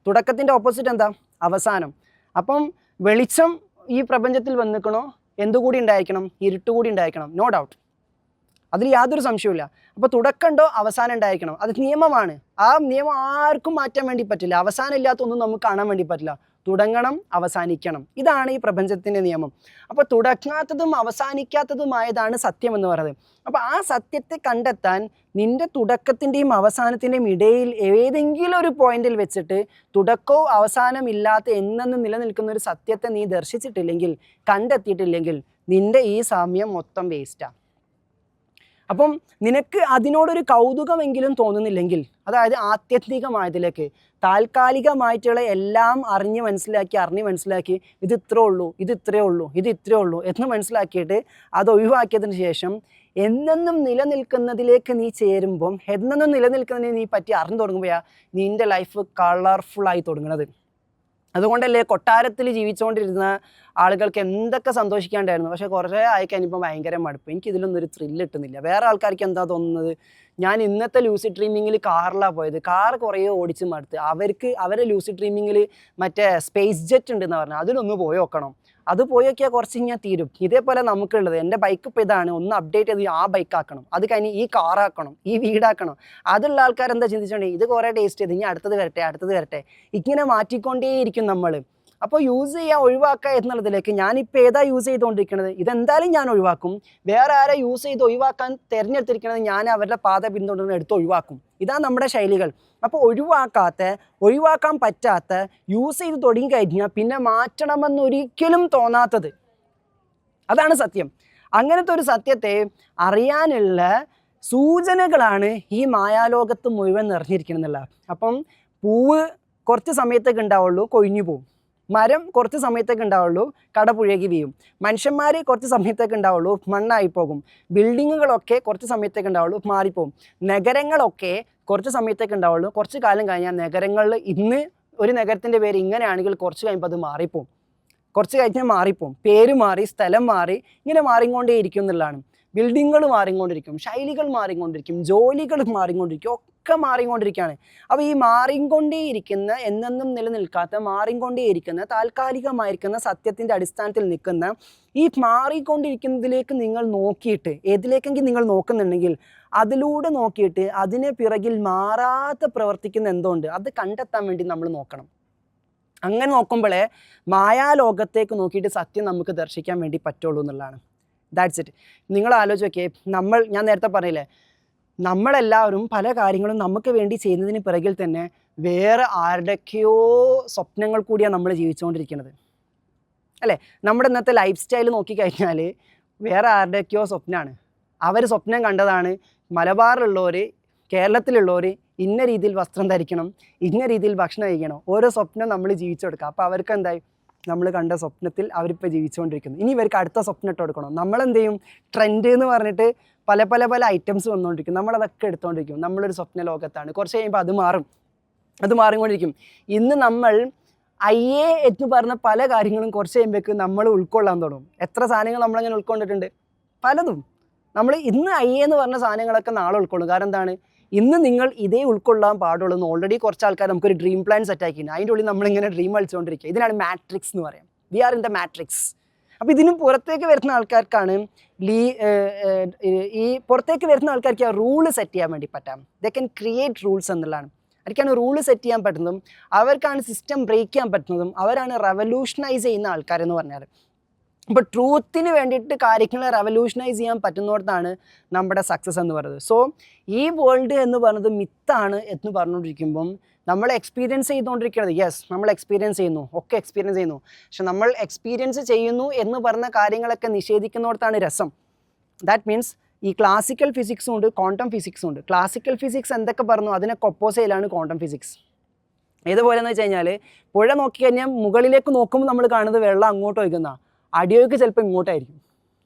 തുടക്കത്തിൻ്റെ ഓപ്പോസിറ്റ് എന്താ? അവസാനം. അപ്പം വെളിച്ചം ഈ പ്രപഞ്ചത്തിൽ വന്നിക്കണോ, എന്തുകൂടി ഉണ്ടായിരിക്കണം? ഇരുട്ടുകൂടി ഉണ്ടായിരിക്കണം. നോ ഡൗട്ട്, അതിൽ യാതൊരു സംശയവുമില്ല. അപ്പോൾ തുടക്കമുണ്ടോ അവസാനം ഉണ്ടായിരിക്കണം. അത് നിയമമാണ്. ആ നിയമം ആർക്കും മാറ്റാൻ വേണ്ടി പറ്റില്ല. അവസാനം ഇല്ലാത്തൊന്നും നമുക്ക് കാണാൻ വേണ്ടി പറ്റില്ല. തുടങ്ങണം, അവസാനിക്കണം. ഇതാണ് ഈ പ്രപഞ്ചത്തിൻ്റെ നിയമം. അപ്പോൾ തുടങ്ങാത്തതും അവസാനിക്കാത്തതുമായതാണ് സത്യം എന്ന് പറയുന്നത്. അപ്പോൾ ആ സത്യത്തെ കണ്ടെത്താൻ നിൻ്റെ തുടക്കത്തിൻ്റെയും അവസാനത്തിൻ്റെയും ഇടയിൽ ഏതെങ്കിലും ഒരു പോയിന്റിൽ വെച്ചിട്ട് തുടക്കവും അവസാനമില്ലാത്ത എന്നെന്ന് നിലനിൽക്കുന്ന ഒരു സത്യത്തെ നീ ദർശിച്ചിട്ടില്ലെങ്കിൽ, കണ്ടെത്തിയിട്ടില്ലെങ്കിൽ, നിൻ്റെ ഈ സമയം മൊത്തം വേസ്റ്റാണ്. അപ്പം നിനക്ക് അതിനോടൊരു കൗതുകമെങ്കിലും തോന്നുന്നില്ലെങ്കിൽ, അതായത് ആത്യന്തികമായതിലേക്ക്, താൽക്കാലികമായിട്ടുള്ള എല്ലാം അറിഞ്ഞ് മനസ്സിലാക്കി ഇത് ഇത്രേ ഉള്ളൂ എന്ന് മനസ്സിലാക്കിയിട്ട് അത് ഒഴിവാക്കിയതിന് ശേഷം എന്നെന്നും നിലനിൽക്കുന്നതിലേക്ക് നീ ചേരുമ്പം, എന്നെന്നും നിലനിൽക്കുന്നതിനെ നീ പറ്റി അറിഞ്ഞു തുടങ്ങുമ്പോഴാണ് നിൻ്റെ ലൈഫ് കളർഫുള്ളായി തുടങ്ങുന്നത്. അതുകൊണ്ടല്ലേ കൊട്ടാരത്തിൽ ജീവിച്ചുകൊണ്ടിരുന്ന ആളുകൾക്ക് എന്തൊക്കെ സന്തോഷിക്കാണ്ടായിരുന്നു, പക്ഷേ കുറേ ആയിക്കഴിഞ്ഞപ്പോൾ ഭയങ്കര മടുപ്പ്. എനിക്കിതിലൊന്നും ഒരു ത്രില്ല് കിട്ടുന്നില്ല. വേറെ ആൾക്കാർക്ക് എന്താ തോന്നുന്നത്, ഞാൻ ഇന്നത്തെ ലൂസിഡ് ഡ്രീമിങ്ങിൽ കാറിലാണ് പോയത്, കാർ കുറേ ഓടിച്ച് മടുത്ത്. അവരെ ലൂസിഡ് ഡ്രീമിങ്ങിൽ മറ്റേ സ്പേസ് ജെറ്റ് ഉണ്ടെന്ന് പറഞ്ഞാൽ അതിലൊന്ന് പോയി നോക്കണം. അത് പോയി നോക്കിയാൽ കുറച്ച് ഇങ്ങനെ തീരും. ഇതേപോലെ നമുക്കുള്ളത്, എൻ്റെ ബൈക്ക് ഇപ്പോൾ ഇതാണ്, ഒന്ന് അപ്ഡേറ്റ് ചെയ്ത് ആ ബൈക്കാക്കണം, അത് കഴിഞ്ഞ് ഈ കാറാക്കണം, ഈ വീടാക്കണം. അതുള്ള ആൾക്കാരെന്താ ചിന്തിച്ചോണ്ടേ, ഇത് കുറേ ടേസ്റ്റ് ചെയ്ത് ഇനി അടുത്തത് വരട്ടെ, ഇങ്ങനെ മാറ്റിക്കൊണ്ടേയിരിക്കും നമ്മൾ. അപ്പോൾ യൂസ് ചെയ്യുക, ഒഴിവാക്കുക എന്നുള്ളതിലേക്ക് ഞാനിപ്പോൾ ഏതാ യൂസ് ചെയ്തുകൊണ്ടിരിക്കുന്നത്, ഇതെന്തായാലും ഞാൻ ഒഴിവാക്കും. വേറെ ആരെ യൂസ് ചെയ്ത് ഒഴിവാക്കാൻ തിരഞ്ഞെടുത്തിരിക്കുന്നത് ഞാൻ അവരുടെ പാത പിന്തുടർന്ന് എടുത്ത് ഒഴിവാക്കും. ഇതാണ് നമ്മുടെ ശൈലികൾ. അപ്പോൾ ഒഴിവാക്കാൻ പറ്റാത്ത, യൂസ് ചെയ്ത് തുടങ്ങിക്കഴിഞ്ഞാൽ പിന്നെ മാറ്റണമെന്നൊരിക്കലും തോന്നാത്തത്, അതാണ് സത്യം. അങ്ങനത്തെ ഒരു സത്യത്തെ അറിയാനുള്ള സൂചനകളാണ് ഈ മായാലോകത്ത് മുഴുവൻ നിറഞ്ഞിരിക്കണം എന്നുള്ള. അപ്പം പൂവ് കുറച്ച് സമയത്തേക്ക് ഉണ്ടാവുള്ളൂ, കൊഴിഞ്ഞു പോവും. മരം കുറച്ച് സമയത്തേക്ക് ഉണ്ടാവുള്ളൂ, കടപുഴകി വീഴും. മനുഷ്യന്മാർ കുറച്ച് സമയത്തേക്ക് ഉണ്ടാവുള്ളൂ, മണ്ണായി പോകും. ബിൽഡിങ്ങുകളൊക്കെ കുറച്ച് സമയത്തേക്ക് ഉണ്ടാവുള്ളൂ, മാറിപ്പോകും. നഗരങ്ങളൊക്കെ കുറച്ച് സമയത്തേക്ക് ഉണ്ടാവുള്ളൂ, കുറച്ച് കാലം കഴിഞ്ഞാൽ നഗരങ്ങളിൽ ഇന്ന് ഒരു നഗരത്തിൻ്റെ പേര് ഇങ്ങനെയാണെങ്കിൽ കുറച്ച് കഴിയുമ്പോൾ അത് മാറിപ്പോവും. കുറച്ച് കഴിഞ്ഞാൽ മാറിപ്പോവും. പേര് മാറി, സ്ഥലം മാറി, ഇങ്ങനെ മാറിക്കൊണ്ടേയിരിക്കും എന്നുള്ളതാണ്. ബിൽഡിങ്ങുകൾ മാറിക്കൊണ്ടിരിക്കും, ശൈലികൾ മാറിക്കൊണ്ടിരിക്കും, ജോലികൾ മാറിക്കൊണ്ടിരിക്കും, ഒക്കെ മാറിക്കൊണ്ടിരിക്കുകയാണ്. അപ്പോൾ ഈ മാറിക്കൊണ്ടേയിരിക്കുന്ന, എന്നെന്നും നിലനിൽക്കാത്ത, മാറിക്കൊണ്ടേയിരിക്കുന്ന, താൽക്കാലികമായിരിക്കുന്ന സത്യത്തിൻ്റെ അടിസ്ഥാനത്തിൽ നിൽക്കുന്ന ഈ മാറിക്കൊണ്ടിരിക്കുന്നതിലേക്ക് നിങ്ങൾ നോക്കിയിട്ട്, ഏതിലേക്കെങ്കിൽ നിങ്ങൾ നോക്കുന്നുണ്ടെങ്കിൽ അതിലൂടെ നോക്കിയിട്ട് അതിനെ പിറകിൽ മാറാതെ പ്രവർത്തിക്കുന്ന എന്തുകൊണ്ട് അത് കണ്ടെത്താൻ വേണ്ടി നമ്മൾ നോക്കണം. അങ്ങനെ നോക്കുമ്പോഴേ മായാലോകത്തേക്ക് നോക്കിയിട്ട് സത്യം നമുക്ക് ദർശിക്കാൻ വേണ്ടി പറ്റുള്ളൂ എന്നുള്ളതാണ്. That's it. നിങ്ങൾ ആലോചിച്ച് നോക്കിയേ, ഞാൻ നേരത്തെ പറഞ്ഞില്ലേ, നമ്മളെല്ലാവരും പല കാര്യങ്ങളും നമുക്ക് വേണ്ടി ചെയ്യുന്നതിന് പിറകിൽ തന്നെ വേറെ ആരുടെയൊക്കെയോ സ്വപ്നങ്ങൾ കൂടിയാണ് നമ്മൾ ജീവിച്ചുകൊണ്ടിരിക്കുന്നത്, അല്ലേ? നമ്മുടെ ഇന്നത്തെ ലൈഫ് സ്റ്റൈൽ നോക്കിക്കഴിഞ്ഞാൽ വേറെ ആരുടെയൊക്കെയോ സ്വപ്നമാണ്. അവർ സ്വപ്നം കണ്ടതാണ് മലബാറിലുള്ളവർ, കേരളത്തിലുള്ളവർ ഇന്ന രീതിയിൽ വസ്ത്രം ധരിക്കണം, ഇന്ന രീതിയിൽ ഭക്ഷണം കഴിക്കണം. ഓരോ സ്വപ്നം നമ്മൾ ജീവിച്ചു കൊടുക്കുക. അപ്പോൾ അവർക്ക് എന്തായി, നമ്മൾ കണ്ട സ്വപ്നത്തിൽ അവരിപ്പോൾ ജീവിച്ചുകൊണ്ടിരിക്കുന്നു. ഇനി ഇവർക്ക് അടുത്ത സ്വപ്നം ഇട്ട് കൊടുക്കണം. നമ്മളെന്ത് ചെയ്യും, ട്രെൻഡ് എന്ന് പറഞ്ഞിട്ട് പല പല പല ഐറ്റംസ് വന്നുകൊണ്ടിരിക്കും, നമ്മളതൊക്കെ എടുത്തുകൊണ്ടിരിക്കും. നമ്മളൊരു സ്വപ്ന ലോകത്താണ്. കുറച്ച് കഴിയുമ്പോൾ അത് മാറിക്കൊണ്ടിരിക്കും. ഇന്ന് നമ്മൾ IA എന്ന് പറഞ്ഞ പല കാര്യങ്ങളും കുറച്ച് കഴിയുമ്പോഴേക്ക് നമ്മൾ ഉൾക്കൊള്ളാൻ തുടങ്ങും. എത്ര സാധനങ്ങൾ നമ്മളങ്ങനെ ഉൾക്കൊണ്ടിട്ടുണ്ട്, പലതും. നമ്മൾ ഇന്ന് IA എന്ന് പറഞ്ഞ സാധനങ്ങളൊക്കെ നാളെ ഉൾക്കൊള്ളും. കാരണം എന്താണ്, ഇന്ന് നിങ്ങൾ ഇതേ ഉൾക്കൊള്ളാൻ പാടുള്ളൂ എന്ന് ഓൾറെഡി കുറച്ച് ആൾക്കാർ നമുക്കൊരു ഡ്രീം പ്ലാൻ സെറ്റ് ആക്കിയിട്ടുണ്ട്. അതിൻ്റെ ഉള്ളിൽ നമ്മളിങ്ങനെ ഡ്രീം കളിച്ചുകൊണ്ടിരിക്കുക. ഇതിനാണ് മാട്രിക്സ് എന്ന് പറയാം. We are in the matrix. അപ്പോൾ ഇതിനും പുറത്തേക്ക് വരുന്ന ആൾക്കാർക്കാണ് ഈ പുറത്തേക്ക് വരുന്ന ആൾക്കാർക്ക് ആ റൂള് സെറ്റ് ചെയ്യാൻ വേണ്ടി പറ്റാം. ദേ ക്യാൻ ക്രിയേറ്റ് റൂൾസ് എന്നുള്ളതാണ്. അവർക്കാണ് റൂള് സെറ്റ് ചെയ്യാൻ പറ്റുന്നതും, അവർക്കാണ് സിസ്റ്റം ബ്രേക്ക് ചെയ്യാൻ പറ്റുന്നതും, അവരാണ് റെവല്യൂഷനൈസ് ചെയ്യുന്ന ആൾക്കാരെന്ന് പറഞ്ഞാൽ. അപ്പോൾ ട്രൂത്തിന് വേണ്ടിയിട്ട് കാര്യങ്ങളെ റെവല്യൂഷനൈസ് ചെയ്യാൻ പറ്റുന്നിടത്താണ് നമ്മുടെ സക്സസ് എന്ന് പറയുന്നത്. സോ ഈ വേൾഡ് എന്ന് പറയുന്നത് മിത്താണ് എന്ന് പറഞ്ഞുകൊണ്ടിരിക്കുമ്പം നമ്മൾ എക്സ്പീരിയൻസ് ചെയ്തുകൊണ്ടിരിക്കുന്നത്, യെസ് നമ്മൾ എക്സ്പീരിയൻസ് ചെയ്യുന്നു, ഒക്കെ എക്സ്പീരിയൻസ് ചെയ്യുന്നു. പക്ഷെ നമ്മൾ എക്സ്പീരിയൻസ് ചെയ്യുന്നു എന്ന് പറഞ്ഞ കാര്യങ്ങളൊക്കെ നിഷേധിക്കുന്നിടത്താണ് രസം. ദാറ്റ് മീൻസ് ഈ ക്ലാസിക്കൽ ഫിസിക്സും ഉണ്ട്, ക്വാണ്ടം ഫിസിക്സും ഉണ്ട്. ക്ലാസിക്കൽ ഫിസിക്സ് എന്തൊക്കെ പറഞ്ഞു അതിനൊക്കെ ഒപ്പോസൈലാണ് ക്വാണ്ടം ഫിസിക്സ്. ഏതുപോലെയെന്ന് വെച്ച് കഴിഞ്ഞാൽ, പുഴ നോക്കിക്കഴിഞ്ഞാൽ മുകളിലേക്ക് നോക്കുമ്പോൾ നമ്മൾ കാണുന്നത് വെള്ളം അങ്ങോട്ട് ഒഴുകുന്ന, അടിയൊഴുക്ക് ചിലപ്പോൾ ഇങ്ങോട്ടായിരിക്കും,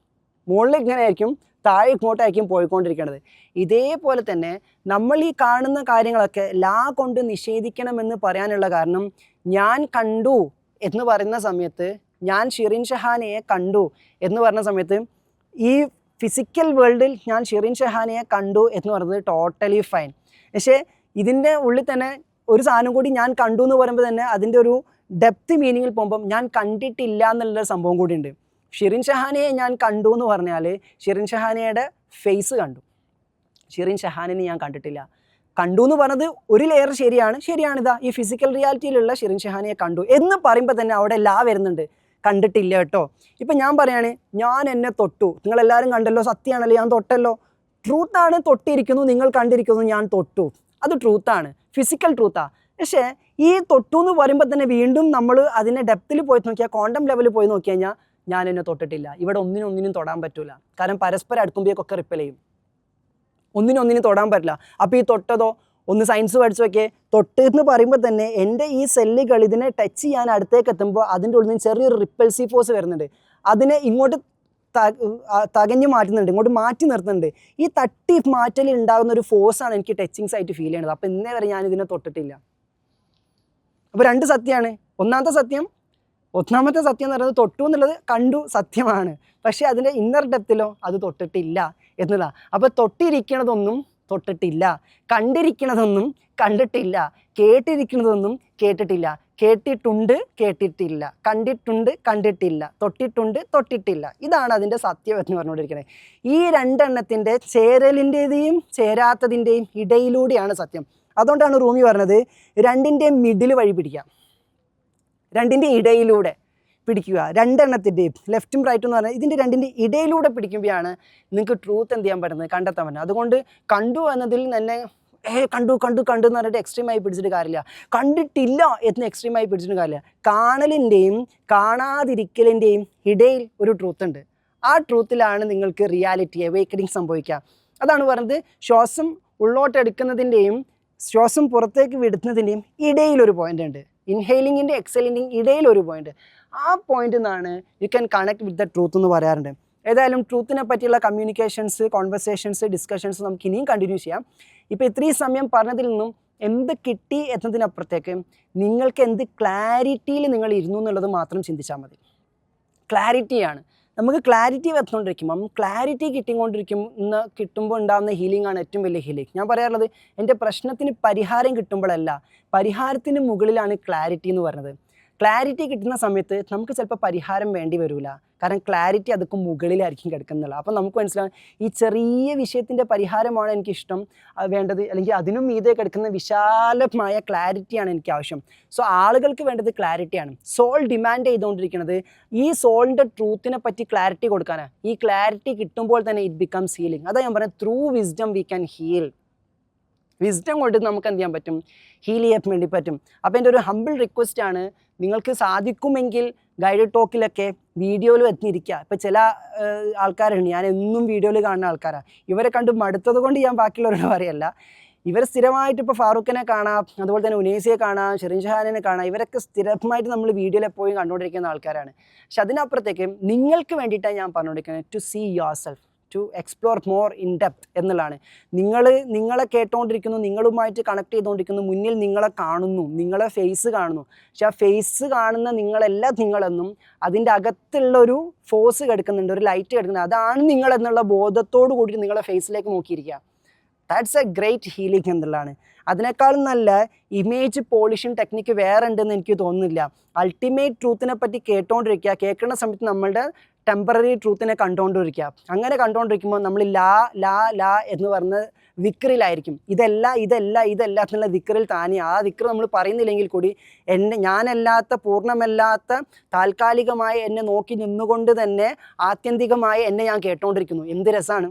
മുകളിൽ ഇങ്ങനെ ആയിരിക്കും, താഴെ ഇങ്ങോട്ടായിരിക്കും പോയിക്കൊണ്ടിരിക്കുന്നത്. ഇതേപോലെ തന്നെ നമ്മൾ ഈ കാണുന്ന കാര്യങ്ങളൊക്കെ ലാ കൊണ്ട് നിഷേധിക്കണമെന്ന് പറയാനുള്ള കാരണം, ഞാൻ കണ്ടു എന്ന് പറയുന്ന സമയത്ത്, ഞാൻ ഷിറിൻ ഷഹാനയെ കണ്ടു എന്ന് പറഞ്ഞ സമയത്ത്, ഈ ഫിസിക്കൽ വേൾഡിൽ ഞാൻ ഷിറിൻ ഷഹാനയെ കണ്ടു എന്ന് പറയുന്നത് ടോട്ടലി ഫൈൻ. പക്ഷേ ഇതിൻ്റെ ഉള്ളിൽ തന്നെ ഒരു സാധനം കൂടി ഞാൻ കണ്ടു എന്ന് പറയുമ്പോൾ തന്നെ അതിൻ്റെ ഒരു ഡെപ്ത് മീനിങ്ങിൽ പോകുമ്പം ഞാൻ കണ്ടിട്ടില്ല എന്നുള്ളൊരു സംഭവം കൂടി ഉണ്ട്. ഷിറിൻ ഷഹാനയെ ഞാൻ കണ്ടു എന്ന് പറഞ്ഞാൽ ഷിറിൻ ഷഹാനയുടെ ഫേസ് കണ്ടു, ഷിറിൻ ഷഹാനിനെ ഞാൻ കണ്ടിട്ടില്ല. കണ്ടു എന്ന് പറഞ്ഞത് ഒരു ലെയർ ശരിയാണിതാ ഈ ഫിസിക്കൽ റിയാലിറ്റിയിലുള്ള ഷിറിൻ ഷഹാനയെ കണ്ടു എന്ന് പറയുമ്പോൾ തന്നെ അവിടെ ലാ വരുന്നുണ്ട്, കണ്ടിട്ടില്ല കേട്ടോ. ഇപ്പം ഞാൻ പറയാണ്, ഞാൻ എന്നെ തൊട്ടു, നിങ്ങളെല്ലാവരും കണ്ടല്ലോ, സത്യമാണല്ലോ, ഞാൻ തൊട്ടല്ലോ. ട്രൂത്താണ്, തൊട്ടിരിക്കുന്നു, നിങ്ങൾ കണ്ടിരിക്കുന്നു, ഞാൻ തൊട്ടു, അത് ട്രൂത്താണ്, ഫിസിക്കൽ ട്രൂത്താണ്. പക്ഷേ ഈ തൊട്ടു എന്ന് പറയുമ്പോൾ തന്നെ വീണ്ടും നമ്മൾ അതിനെ ഡെപ്തിൽ പോയി നോക്കിയാൽ, ക്വാണ്ടം ലെവലിൽ പോയി നോക്കി കഴിഞ്ഞാൽ ഞാൻ എന്നെ തൊട്ടിട്ടില്ല. ഇവിടെ ഒന്നിനൊന്നിനും തൊടാൻ പറ്റില്ല, കാരണം പരസ്പരം അടുക്കുമ്പോഴേക്കൊക്കെ റിപ്പൽ ചെയ്യും, ഒന്നിനൊന്നിനും തൊടാൻ പറ്റില്ല. അപ്പോൾ ഈ തൊട്ടതോ, ഒന്ന് സയൻസ് പഠിച്ചു നോക്കിയേ, തൊട്ട് എന്ന് പറയുമ്പോൾ തന്നെ എൻ്റെ ഈ സെല്ലുകൾ ഇതിനെ ടച്ച് ചെയ്യാൻ അടുത്തേക്ക് എത്തുമ്പോൾ അതിൻ്റെ ഉള്ളിൽ നിന്ന് ചെറിയൊരു റിപ്പൽസീവ് ഫോഴ്സ് വരുന്നുണ്ട്, അതിനെ ഇങ്ങോട്ട് തകഞ്ഞ് മാറ്റുന്നുണ്ട്, ഇങ്ങോട്ട് മാറ്റി നിർത്തുന്നുണ്ട്. ഈ തട്ടി മാറ്റലിൽ ഉണ്ടാകുന്ന ഒരു ഫോഴ്സാണ് എനിക്ക് ടച്ചിങ് സൈറ്റ് ഫീൽ ചെയ്യുന്നത്. അപ്പോൾ ഇന്നേ വരെ ഞാനിതിനെ തൊട്ടിട്ടില്ല. അപ്പോൾ രണ്ട് സത്യമാണ്. ഒന്നാമത്തെ സത്യം എന്ന് പറയുന്നത് തൊട്ടു എന്നുള്ളത് കണ്ടു സത്യമാണ്, പക്ഷേ അതിൻ്റെ ഇന്നർ ഡെപ്തിലോ അത് തൊട്ടിട്ടില്ല എന്നതാണ്. അപ്പോൾ തൊട്ടിരിക്കണതൊന്നും തൊട്ടിട്ടില്ല, കണ്ടിരിക്കണതൊന്നും കണ്ടിട്ടില്ല, കേട്ടിരിക്കുന്നതൊന്നും കേട്ടിട്ടില്ല, കേട്ടിട്ടുണ്ട് കേട്ടിട്ടില്ല, കണ്ടിട്ടുണ്ട് കണ്ടിട്ടില്ല, തൊട്ടിട്ടുണ്ട് തൊട്ടിട്ടില്ല. ഇതാണ് അതിൻ്റെ സത്യം എന്ന് പറഞ്ഞുകൊണ്ടിരിക്കുന്നത്. ഈ രണ്ടെണ്ണത്തിൻ്റെ ചേരലിൻ്റെയും ചേരാത്തതിൻ്റെയും ഇടയിലൂടെയാണ് സത്യം. അതുകൊണ്ടാണ് റൂമി പറഞ്ഞത് രണ്ടിൻ്റെയും മിഡിൽ വഴി പിടിക്കാം, രണ്ടിൻ്റെ ഇടയിലൂടെ പിടിക്കുക. രണ്ടെണ്ണത്തിൻ്റെയും ലെഫ്റ്റും റൈറ്റും എന്ന് പറഞ്ഞാൽ ഇതിൻ്റെ രണ്ടിൻ്റെ ഇടയിലൂടെ പിടിക്കുമ്പോഴാണ് നിങ്ങൾക്ക് ട്രൂത്ത് എന്ത് ചെയ്യാൻ പറ്റുന്നത്, കണ്ടെത്താൻ പറ്റുന്നത്. അതുകൊണ്ട് കണ്ടു എന്നതിൽ തന്നെ കണ്ടു കണ്ടു കണ്ടു എന്ന് പറഞ്ഞിട്ട് എക്സ്ട്രീമായി പിടിച്ചിട്ട് കാര്യമില്ല, കണ്ടിട്ടില്ല എന്ന് എക്സ്ട്രീമായി പിടിച്ചിട്ട് കാര്യമില്ല. കാണലിൻ്റെയും കാണാതിരിക്കലിൻ്റെയും ഇടയിൽ ഒരു ട്രൂത്ത് ഉണ്ട്. ആ ട്രൂത്തിലാണ് നിങ്ങൾക്ക് റിയാലിറ്റി അവേക്കനിങ് സംഭവിക്കുക. അതാണ് പറഞ്ഞത്, ശ്വാസം ഉള്ളോട്ടെടുക്കുന്നതിൻ്റെയും ശ്വാസം പുറത്തേക്ക് വിടുന്നതിൻ്റെയും ഇടയിലൊരു പോയിൻ്റ് ഉണ്ട്. ഇൻഹെയിലിങ്ങിൻ്റെ എക്സെലിൻ്റെയും ഇടയിലൊരു പോയിന്റ്. ആ പോയിന്റിൽ നിന്നാണ് you can connect with the truth എന്ന് പറയാറുണ്ട്. ഏതായാലും ട്രൂത്തിനെ പറ്റിയുള്ള കമ്മ്യൂണിക്കേഷൻസ്, കോൺവെർസേഷൻസ്, ഡിസ്കഷൻസ് നമുക്ക് ഇനിയും കണ്ടിന്യൂ ചെയ്യാം. ഇപ്പോൾ ഇത്രയും സമയം പറഞ്ഞതിൽ നിന്നും എന്ത് കിട്ടി എന്നതിനപ്പുറത്തേക്ക് നിങ്ങൾക്ക് എന്ത് ക്ലാരിറ്റിയിൽ നിങ്ങൾ ഇരുന്നു എന്നുള്ളത് മാത്രം ചിന്തിച്ചാൽ മതി. ക്ലാരിറ്റിയാണ്. നമുക്ക് ക്ലാരിറ്റി വന്നുകൊണ്ടിരിക്കുമ്പം ക്ലാരിറ്റി കിട്ടുമ്പോൾ ഉണ്ടാകുന്ന ഹീലിംഗ് ആണ് ഏറ്റവും വലിയ ഹീലിംഗ്. ഞാൻ പറയാറുള്ളത് എൻ്റെ പ്രശ്നത്തിന് പരിഹാരം കിട്ടുമ്പോഴല്ല, പരിഹാരത്തിന് മുകളിലാണ് ക്ലാരിറ്റി എന്ന് പറയുന്നത്. ക്ലാരിറ്റി കിട്ടുന്ന സമയത്ത് നമുക്ക് ചിലപ്പോൾ പരിഹാരം വേണ്ടി വരില്ല, കാരണം ക്ലാരിറ്റി അതൊക്കെ മുകളിലായിരിക്കും കിടക്കുന്നില്ല. അപ്പം നമുക്ക് മനസ്സിലാവും ഈ ചെറിയ വിഷയത്തിൻ്റെ പരിഹാരമാണ് എനിക്കിഷ്ടം വേണ്ടത്, അല്ലെങ്കിൽ അതിനും മീതെ കിടക്കുന്ന വിശാലമായ ക്ലാരിറ്റിയാണ് എനിക്ക് ആവശ്യം. സോ ആളുകൾക്ക് വേണ്ടത് ക്ലാരിറ്റിയാണ്. സോൾ ഡിമാൻഡ് ചെയ്തുകൊണ്ടിരിക്കുന്നത് ഈ സോളിൻ്റെ ട്രൂത്തിനെ പറ്റി ക്ലാരിറ്റി കൊടുക്കാനാണ്. ഈ ക്ലാരിറ്റി കിട്ടുമ്പോൾ തന്നെ ഇറ്റ് ബിക്കംസ് ഹീലിംഗ്. അതാ ഞാൻ പറഞ്ഞത്, through wisdom we can heal. Wisdom കൊണ്ട് നമുക്ക് എന്ത് ചെയ്യാൻ പറ്റും? ഹീൽ ചെയ്യാൻ വേണ്ടി പറ്റും. അപ്പോൾ എൻ്റെ ഒരു ഹമ്പിൾ റിക്വസ്റ്റാണ്, നിങ്ങൾക്ക് സാധിക്കുമെങ്കിൽ ഗൈഡഡ് ടോക്കിലൊക്കെ വീഡിയോയിൽ എത്തിയിരിക്കുക. ഇപ്പോൾ ചില ആൾക്കാരുണ്ട്, ഞാൻ എന്നും വീഡിയോയിൽ കാണുന്ന ആൾക്കാരാണ്, ഇവരെ കണ്ട് മടുത്തത് കൊണ്ട് ഞാൻ ബാക്കിയുള്ളവരോട് പറയല്ല. ഇവർ സ്ഥിരമായിട്ട് ഇപ്പോൾ ഫാറൂഖിനെ കാണാം, അതുപോലെ തന്നെ ഉനൈസിയെ കാണാം, ഷെറിൻ ഷഹാനെ കാണാം. ഇവരൊക്കെ സ്ഥിരമായിട്ട് നമ്മൾ വീഡിയോയിൽ എപ്പോഴും കണ്ടുകൊണ്ടിരിക്കുന്ന ആൾക്കാരാണ്. പക്ഷെ അതിനപ്പുറത്തേക്ക് നിങ്ങൾക്ക് വേണ്ടിയിട്ടാണ് ഞാൻ പറഞ്ഞുകൊണ്ടിരിക്കുന്നത്, to see yourself, to explore more in depth എന്നുള്ളതാണ്. നിങ്ങളെ കേട്ടുകൊണ്ടിരിക്കുന്നു, നിങ്ങളുമായിട്ട് കണക്ട് ചെയ്തുകൊണ്ടിരിക്കുന്നു, മുന്നിൽ നിങ്ങളെ കാണുന്നു, നിങ്ങളെ ഫേസ് കാണുന്നു. പക്ഷെ ആ ഫേസ് കാണുന്ന നിങ്ങളല്ല നിങ്ങളെന്നും അതിൻ്റെ അകത്തുള്ളൊരു ഫോഴ്സ് കിടക്കുന്നുണ്ട്, ഒരു ലൈറ്റ് കിടക്കുന്നുണ്ട്, അതാണ് നിങ്ങളെന്നുള്ള ബോധത്തോടു കൂടി നിങ്ങളെ ഫേസിലേക്ക് നോക്കിയിരിക്കുക. ദാറ്റ്സ് എ ഗ്രേറ്റ് ഹീലിംഗ് എന്നുള്ളതാണ്. അതിനേക്കാളും നല്ല ഇമേജ് പോളിഷിങ് ടെക്നിക്ക് വേറെ ഉണ്ടെന്ന് എനിക്ക് തോന്നുന്നില്ല. അൾട്ടിമേറ്റ് ട്രൂത്തിനെ പറ്റി കേട്ടുകൊണ്ടിരിക്കുക, കേൾക്കുന്ന സമയത്ത് നമ്മളുടെ ടെമ്പററി ട്രൂത്തിനെ കണ്ടുകൊണ്ടിരിക്കുക. അങ്ങനെ കണ്ടുകൊണ്ടിരിക്കുമ്പോൾ നമ്മൾ ലാ ലാ ലാ എന്ന് പറഞ്ഞ വിക്റിലായിരിക്കും. ഇതല്ല എന്നുള്ള വിക്റിൽ താനെ. ആ വിക്ർ നമ്മൾ പറയുന്നില്ലെങ്കിൽ കൂടി ഞാനല്ലാത്ത, പൂർണ്ണമല്ലാത്ത, താൽക്കാലികമായി എന്നെ നോക്കി നിന്നുകൊണ്ട് തന്നെ ആത്യന്തികമായി എന്നെ ഞാൻ കേട്ടുകൊണ്ടിരിക്കുന്നു. എന്ത് രസമാണ്,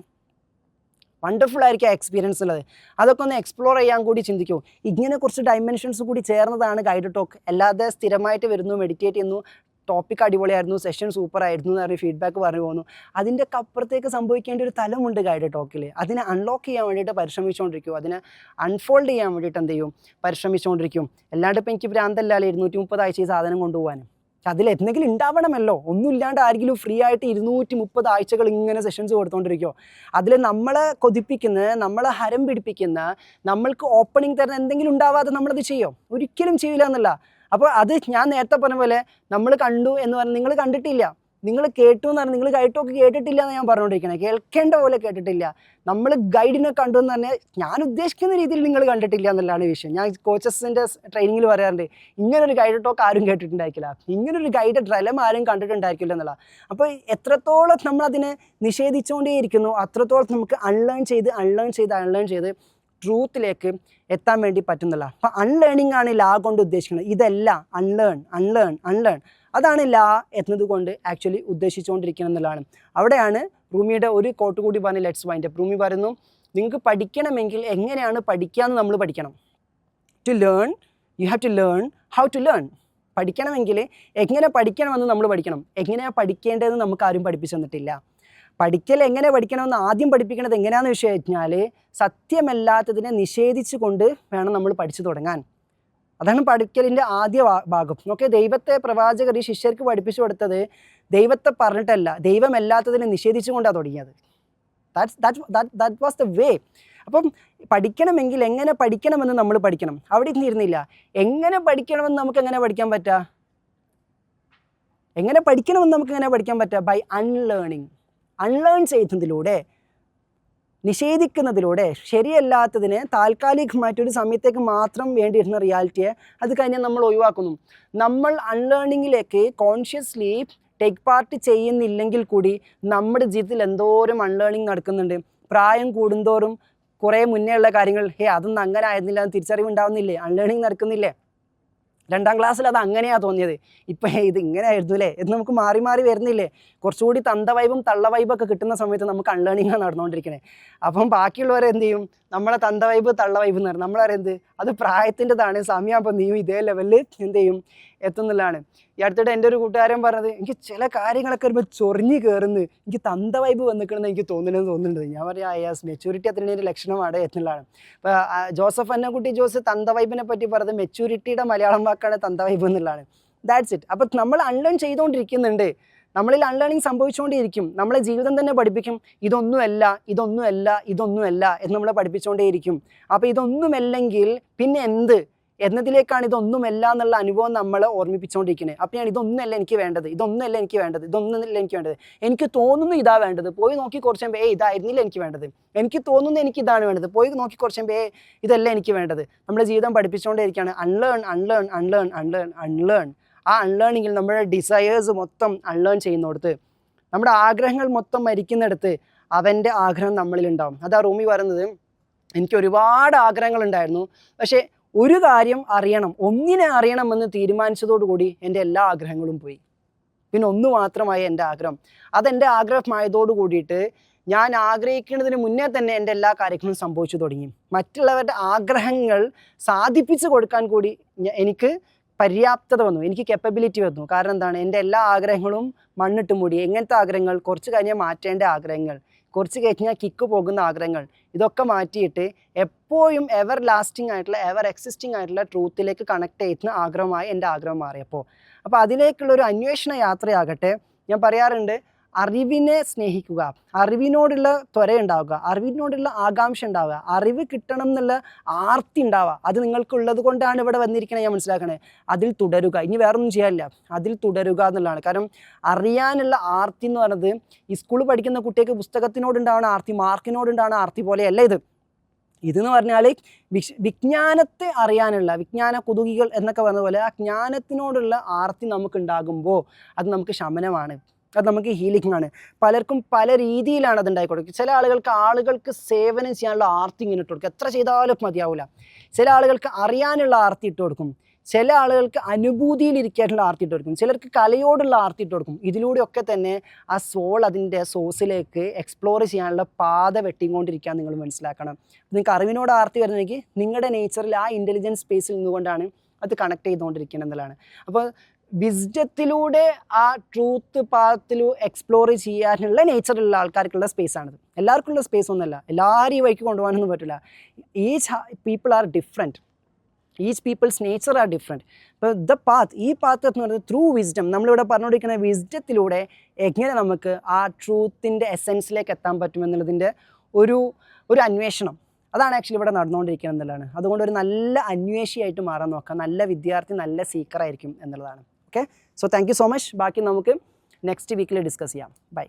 വണ്ടർഫുൾ ആയിരിക്കും ആ എക്സ്പീരിയൻസ് ഉള്ളത്. അതൊക്കെ ഒന്ന് എക്സ്പ്ലോർ ചെയ്യാൻ കൂടി ചിന്തിക്കൂ. ഇങ്ങനെ കുറച്ച് ഡൈമെൻഷൻസ് കൂടി ചേർന്നതാണ് ഗൈഡഡ് ടോക്ക്. അല്ലാതെ സ്ഥിരമായിട്ട് വരുന്നു, മെഡിറ്റേറ്റ് ചെയ്യുന്നു, ടോപ്പിക് അടിപൊളിയായിരുന്നു, സെഷൻ സൂപ്പറായിരുന്നു എന്ന് പറഞ്ഞ് ഫീഡ്ബാക്ക് പറഞ്ഞു പോകുന്നു. അതിൻ്റെ അപ്പുറത്തേക്ക് സംഭവിക്കേണ്ട ഒരു തലമുണ്ട് ഗൈഡഡ് ടോക്കിൽ. അതിനെ അൺലോക്ക് ചെയ്യാൻ വേണ്ടിയിട്ട് പരിശ്രമിച്ചുകൊണ്ടിരിക്കും, അതിനെ അൺഫോൾഡ് ചെയ്യാൻ വേണ്ടിയിട്ട് എന്ത് ചെയ്യും, പരിശ്രമിച്ചുകൊണ്ടിരിക്കും. അല്ലാണ്ട് ഇപ്പം എനിക്ക് ഭ്രാന്തല്ലാല്ലേ 230 ആഴ്ച ഈ സാധനം കൊണ്ടുപോകാനും. അതിൽ എന്തെങ്കിലും ഉണ്ടാവണമല്ലോ. ഒന്നുമില്ലാണ്ട് ആരെങ്കിലും ഫ്രീ ആയിട്ട് 230 ആഴ്ചകൾ ഇങ്ങനെ സെഷൻസ് കൊടുത്തുകൊണ്ടിരിക്കുമോ? അതിൽ നമ്മളെ കൊതിപ്പിക്കുന്ന, നമ്മളെ ഹരം പിടിപ്പിക്കുന്ന, നമ്മൾക്ക് ഓപ്പണിംഗ് തരുന്ന എന്തെങ്കിലും ഉണ്ടാവാതെ നമ്മളത് ചെയ്യോ? ഒരിക്കലും ചെയ്യില്ല എന്നല്ല. അപ്പോൾ അത് ഞാൻ നേരത്തെ പറഞ്ഞ പോലെ നമ്മൾ കണ്ടു എന്ന് പറഞ്ഞാൽ നിങ്ങൾ കണ്ടിട്ടില്ല, നിങ്ങൾ കേട്ടു എന്ന് പറഞ്ഞാൽ നിങ്ങൾ ഗൈഡൊക്കെ കേട്ടിട്ടില്ല എന്ന് ഞാൻ പറഞ്ഞുകൊണ്ടിരിക്കണേ. കേൾക്കേണ്ട പോലെ കേട്ടിട്ടില്ല. നമ്മൾ ഗൈഡിനെ കണ്ടു എന്ന് പറഞ്ഞാൽ ഞാൻ ഉദ്ദേശിക്കുന്ന രീതിയിൽ നിങ്ങൾ കണ്ടിട്ടില്ല എന്നുള്ളതാണ് വിഷയം. ഞാൻ കോച്ചസിൻ്റെ ട്രെയിനിങ്ങിൽ പറയാറുണ്ട്, ഇങ്ങനൊരു ഗൈഡ് ടോക്ക് ആരും കേട്ടിട്ടുണ്ടായിരിക്കില്ല, ഇങ്ങനൊരു ഗൈഡ് ഡ്രലം ആരും കണ്ടിട്ടുണ്ടായിരിക്കില്ല എന്നുള്ള. അപ്പോൾ എത്രത്തോളം നമ്മളതിനെ നിഷേധിച്ചുകൊണ്ടേയിരിക്കുന്നു, അത്രത്തോളം നമുക്ക് അൺലേൺ ചെയ്ത് ട്രൂത്തിലേക്ക് എത്താൻ വേണ്ടി പറ്റുന്നില്ല. അപ്പോൾ അൺലേണിംഗ് ആണ് ലാ കൊണ്ട് ഉദ്ദേശിക്കുന്നത്. ഇതല്ല അൺലേൺ അതാണ് ലാ എന്നതുകൊണ്ട് ആക്ച്വലി ഉദ്ദേശിച്ചുകൊണ്ടിരിക്കുന്നത് എന്നുള്ളതാണ്. അവിടെയാണ് റൂമിയുടെ ഒരു കോട്ട് കൂടി പറഞ്ഞ് ലെറ്റ്സ് വൈൻഡ് അപ്പ്. റൂമി പറയുന്നു, നിങ്ങൾക്ക് പഠിക്കണമെങ്കിൽ എങ്ങനെയാണ് പഠിക്കാമെന്ന് നമ്മൾ പഠിക്കണം. To learn you have to learn how to learn. പഠിക്കണമെങ്കിൽ എങ്ങനെ പഠിക്കണമെന്ന് നമ്മൾ പഠിക്കണം. എങ്ങനെയാണ് പഠിക്കേണ്ടതെന്ന് നമുക്ക് ആരും പഠിപ്പിച്ചു തന്നിട്ടില്ല. പഠിക്കൽ എങ്ങനെ പഠിക്കണമെന്ന് ആദ്യം പഠിപ്പിക്കുന്നത് എങ്ങനെയാണെന്ന് വെച്ച് കഴിഞ്ഞാൽ സത്യമല്ലാത്തതിനെ നിഷേധിച്ചു കൊണ്ട് വേണം നമ്മൾ പഠിച്ചു തുടങ്ങാൻ. അതാണ് പഠിക്കലിൻ്റെ ആദ്യ ഭാഗം. ഓക്കെ, ദൈവത്തെ പ്രവാചകർ ഈ ശിഷ്യർക്ക് പഠിപ്പിച്ചു കൊടുത്തത് ദൈവത്തെ പറഞ്ഞിട്ടല്ല, ദൈവമല്ലാത്തതിനെ നിഷേധിച്ചുകൊണ്ടാണ് തുടങ്ങിയത്. That was the way. അപ്പം പഠിക്കണമെങ്കിൽ എങ്ങനെ പഠിക്കണമെന്ന് നമ്മൾ പഠിക്കണം. അവിടെ ഇരുന്നില്ല എങ്ങനെ പഠിക്കണമെന്ന് നമുക്ക് എങ്ങനെ പഠിക്കാൻ പറ്റുക? എങ്ങനെ പഠിക്കണമെന്ന് നമുക്ക് എങ്ങനെ പഠിക്കാൻ പറ്റുക? By unlearning. അൺലേൺ ചെയ്യുന്നതിലൂടെ, നിഷേധിക്കുന്നതിലൂടെ, ശരിയല്ലാത്തതിനെ താൽക്കാലികമായിട്ടൊരു സമയത്തേക്ക് മാത്രം വേണ്ടിയിരുന്ന റിയാലിറ്റിയെ അത് കഴിഞ്ഞാൽ നമ്മൾ ഒഴിവാക്കുന്നു. നമ്മൾ അൺലേണിങ്ങിലേക്ക് കോൺഷ്യസ്ലി ടേക്ക് പാർട്ട് ചെയ്യുന്നില്ലെങ്കിൽ കൂടി നമ്മുടെ ജീവിതത്തിൽ എന്തോരം അൺലേണിങ് നടക്കുന്നുണ്ട്. പ്രായം കൂടുന്തോറും കുറേ മുന്നേ ഉള്ള കാര്യങ്ങൾ അതൊന്നും അങ്ങനെ ആയിരുന്നില്ല എന്ന് തിരിച്ചറിവ് ഉണ്ടാവുന്നില്ലേ? അൺലേണിങ് നടക്കുന്നില്ലേ? 2ാം ക്ലാസ്സിൽ അത് അങ്ങനെയാണ് തോന്നിയത്, ഇപ്പം ഇത് ഇങ്ങനെ ആയിരുന്നു അല്ലേ എന്ന് നമുക്ക് മാറി മാറി വരുന്നില്ലേ? കുറച്ചുകൂടി തന്ത വൈബും തള്ള വൈബൊക്കെ കിട്ടുന്ന സമയത്ത് നമുക്ക് അൺലേണിങ്ങാണ് നടന്നുകൊണ്ടിരിക്കണേ. അപ്പം ബാക്കിയുള്ളവരെ എന്ത് ചെയ്യും? നമ്മളെ തന്ത വൈബ് തള്ള വൈബ് എന്ന് പറയും. നമ്മളറിയത് അത് പ്രായത്തിൻ്റെതാണ്, സമയമാകുമ്പോൾ നീയും ഇതേ ലെവലിൽ എന്ത് ചെയ്യും എത്തുന്നുള്ളതാണ്. ഈ അടുത്തിടെ എൻ്റെ ഒരു കൂട്ടുകാരൻ പറഞ്ഞത്, എനിക്ക് ചില കാര്യങ്ങളൊക്കെ വരുമ്പോൾ ചൊറിഞ്ഞ് കയറുന്നു, എനിക്ക് തന്ത വൈബ് വന്നിക്കണമെന്ന് എനിക്ക് തോന്നുന്നുണ്ട്. ഞാൻ പറയാം യെസ്, മെച്യൂരിറ്റി അത്രേൻ്റെ ലക്ഷണമാണ് എന്നുള്ളതാണ്. ഇപ്പോൾ ജോസഫ് അന്നക്കുട്ടി ജോസ് തന്ത വൈബിനെ പറ്റി പറഞ്ഞത് മെച്യൂരിറ്റിയുടെ മലയാളം വാക്കാണ് വാക്കാണ് തന്ത വൈബ് എന്നുള്ളതാണ്. That's it. അപ്പോൾ നമ്മൾ അൺലേൺ ചെയ്തുകൊണ്ടിരിക്കുന്നുണ്ട്, നമ്മളിൽ അൺലേണിങ് സംഭവിച്ചുകൊണ്ടേയിരിക്കും. നമ്മളെ ജീവിതം തന്നെ പഠിപ്പിക്കും ഇതൊന്നുമല്ല എന്ന് നമ്മളെ പഠിപ്പിച്ചുകൊണ്ടേയിരിക്കും. അപ്പോൾ ഇതൊന്നുമല്ലെങ്കിൽ പിന്നെ എന്ത് എന്നതിലേക്കാണ് ഇതൊന്നുമല്ല എന്നുള്ള അനുഭവം നമ്മളെ ഓർമ്മിപ്പിച്ചുകൊണ്ടിരിക്കുന്നത്. അപ്പോൾ ഞാൻ ഇതൊന്നുമല്ല എനിക്ക് വേണ്ടത്, എനിക്ക് തോന്നുന്നു ഇതാ വേണ്ടത്, പോയി നോക്കി കുറച്ച് കഴിയുമ്പോൾ ഇതായിരുന്നില്ല എനിക്ക് വേണ്ടത്, എനിക്ക് തോന്നുന്നു എനിക്ക് ഇതാണ് വേണ്ടത്, പോയി നോക്കി കുറച്ച് കഴിയുമ്പോൾ ഇതല്ല എനിക്ക് വേണ്ടത്. നമ്മുടെ ജീവിതം പഠിപ്പിച്ചുകൊണ്ടേയിരിക്കുകയാണ് അൺലേൺ. ആ അൺലേണിങ്ങിൽ നമ്മുടെ ഡിസയേഴ്സ് മൊത്തം അൺലേൺ ചെയ്യുന്നിടത്ത്, നമ്മുടെ ആഗ്രഹങ്ങൾ മൊത്തം മരിക്കുന്നിടത്ത് അവൻ്റെ ആഗ്രഹം നമ്മളിലുണ്ടാവും. അതാ റൂമി പറയുന്നത്, എനിക്ക് ഒരുപാട് ആഗ്രഹങ്ങളുണ്ടായിരുന്നു, പക്ഷേ ഒരു കാര്യം ഒന്നിനെ അറിയണമെന്ന് തീരുമാനിച്ചതോടുകൂടി എൻ്റെ എല്ലാ ആഗ്രഹങ്ങളും പോയി. പിന്നെ ഒന്ന് മാത്രമായി എൻ്റെ ആഗ്രഹം. അതെൻ്റെ ആഗ്രഹമായതോടു കൂടിയിട്ട് ഞാൻ ആഗ്രഹിക്കുന്നതിന് മുന്നേ തന്നെ എൻ്റെ എല്ലാ കാര്യങ്ങളും സംഭവിച്ചു തുടങ്ങി. മറ്റുള്ളവരുടെ ആഗ്രഹങ്ങൾ സാധിപ്പിച്ചു കൊടുക്കാൻ കൂടി എനിക്ക് പര്യാപ്തത വന്നു, എനിക്ക് കെപ്പബിലിറ്റി വന്നു. കാരണം എന്താണ്, എൻ്റെ എല്ലാ ആഗ്രഹങ്ങളും മണ്ണിട്ട് മൂടി. എങ്ങനത്തെ ആഗ്രഹങ്ങൾ? കുറച്ച് കഴിഞ്ഞാൽ മാറ്റേണ്ട ആഗ്രഹങ്ങൾ, കുറച്ച് കഴിഞ്ഞാൽ കിക്ക് പോകുന്ന ആഗ്രഹങ്ങൾ, ഇതൊക്കെ മാറ്റിയിട്ട് എപ്പോഴും എവർ ലാസ്റ്റിംഗ് ആയിട്ടുള്ള എവർ എക്സിസ്റ്റിംഗ് ആയിട്ടുള്ള ട്രൂത്തിലേക്ക് കണക്ട് ചെയ്യുന്ന ആഗ്രഹമായി എൻ്റെ ആഗ്രഹം മാറിയപ്പോൾ. അപ്പോൾ അതിലേക്കുള്ളൊരു അന്വേഷണ യാത്രയാകട്ടെ. ഞാൻ പറയാറുണ്ട്, അറിവിനെ സ്നേഹിക്കുക, അറിവിനോടുള്ള ത്വര ഉണ്ടാവുക, അറിവിനോടുള്ള ആകാംക്ഷ ഉണ്ടാവുക, അറിവ് കിട്ടണം എന്നുള്ള ആർത്തി ഉണ്ടാവുക. അത് നിങ്ങൾക്കുള്ളത് കൊണ്ടാണ് ഇവിടെ വന്നിരിക്കണത്, ഞാൻ മനസ്സിലാക്കണേ. അതിൽ തുടരുക, ഇനി വേറൊന്നും ചെയ്യാനില്ല, അതിൽ തുടരുക എന്നുള്ളതാണ്. കാരണം അറിയാനുള്ള ആർത്തി എന്ന് പറയുന്നത് ഈ സ്കൂളിൽ പഠിക്കുന്ന കുട്ടിക്ക് പുസ്തകത്തിനോടുണ്ടാവുന്ന ആർത്തി, മാർക്കിനോടുണ്ടാവുന്ന ആർത്തി പോലെയല്ല ഇതെന്ന് പറഞ്ഞാൽ വിജ്ഞാനത്തെ അറിയാനുള്ള, വിജ്ഞാന കുതുകികൾ എന്നൊക്കെ പറഞ്ഞ പോലെ ആ ജ്ഞാനത്തിനോടുള്ള ആർത്തി നമുക്കുണ്ടാകുമ്പോൾ അത് നമുക്ക് ശമനമാണ്, അത് നമുക്ക് ഹീലിംഗ് ആണ്. പലർക്കും പല രീതിയിലാണ് അത് ഉണ്ടായിക്കൊടുക്കുക. ചില ആളുകൾക്ക് സേവനം ചെയ്യാനുള്ള ആർത്തി ഇങ്ങനെ ഇട്ട് കൊടുക്കും, എത്ര ചെയ്താലും മതിയാവില്ല. ചില ആളുകൾക്ക് അറിയാനുള്ള ആർത്തി ഇട്ട് കൊടുക്കും, ചില ആളുകൾക്ക് അനുഭൂതിയിലിരിക്കാനുള്ള ആർത്തി ഇട്ട് കൊടുക്കും, ചിലർക്ക് കലയോടുള്ള ആർത്തി ഇട്ട് കൊടുക്കും. ഇതിലൂടെയൊക്കെ തന്നെ ആ സോൾ അതിൻ്റെ സോഴ്സിലേക്ക് എക്സ്പ്ലോർ ചെയ്യാനുള്ള പാത വെട്ടിക്കൊണ്ടിരിക്കാൻ നിങ്ങൾ മനസ്സിലാക്കണം. നിങ്ങൾക്ക് അറിവിനോട് ആർത്തി വരുന്നെങ്കിൽ നിങ്ങളുടെ നേച്ചറിൽ ആ ഇൻ്റലിജൻസ് സ്പേസിൽ നിന്നുകൊണ്ടാണ് അത് കണക്ട് ചെയ്തുകൊണ്ടിരിക്കുന്നത് എന്നുള്ളതാണ്. അപ്പോൾ വിസ്ഡത്തിലൂടെ ആ ട്രൂത്ത് പാത്തിലൂ എക്സ്പ്ലോർ ചെയ്യാനുള്ള നേച്ചറുള്ള ആൾക്കാർക്കുള്ള സ്പേസാണിത്. എല്ലാവർക്കുള്ള സ്പേസ് ഒന്നുമല്ല, എല്ലാവരും ഈ വഴിക്ക് കൊണ്ടുപോകാനൊന്നും പറ്റില്ല. Each people are different, each people's nature are different. അപ്പോൾ ഈ പാത്ത് എന്ന് പറയുന്നത് ത്രൂ വിസ്ഡം, നമ്മളിവിടെ പറഞ്ഞുകൊണ്ടിരിക്കുന്ന വിസ്ഡത്തിലൂടെ എങ്ങനെ നമുക്ക് ആ ട്രൂത്തിൻ്റെ എസെൻസിലേക്ക് എത്താൻ പറ്റുമെന്നുള്ളതിൻ്റെ ഒരു അന്വേഷണം, അതാണ് ആക്ച്വലി ഇവിടെ നടന്നുകൊണ്ടിരിക്കുന്നത് എന്നുള്ളതാണ്. അതുകൊണ്ട് ഒരു നല്ല അന്വേഷിയായിട്ട് മാറാൻ നോക്കാം, നല്ല വിദ്യാർത്ഥി നല്ല സീക്കറായിരിക്കും എന്നുള്ളതാണ്. Okay, so thank you so much. ബാക്കി നമുക്ക് നെക്സ്റ്റ് വീക്കിൽ ഡിസ്കസ് ചെയ്യാം. ബൈ.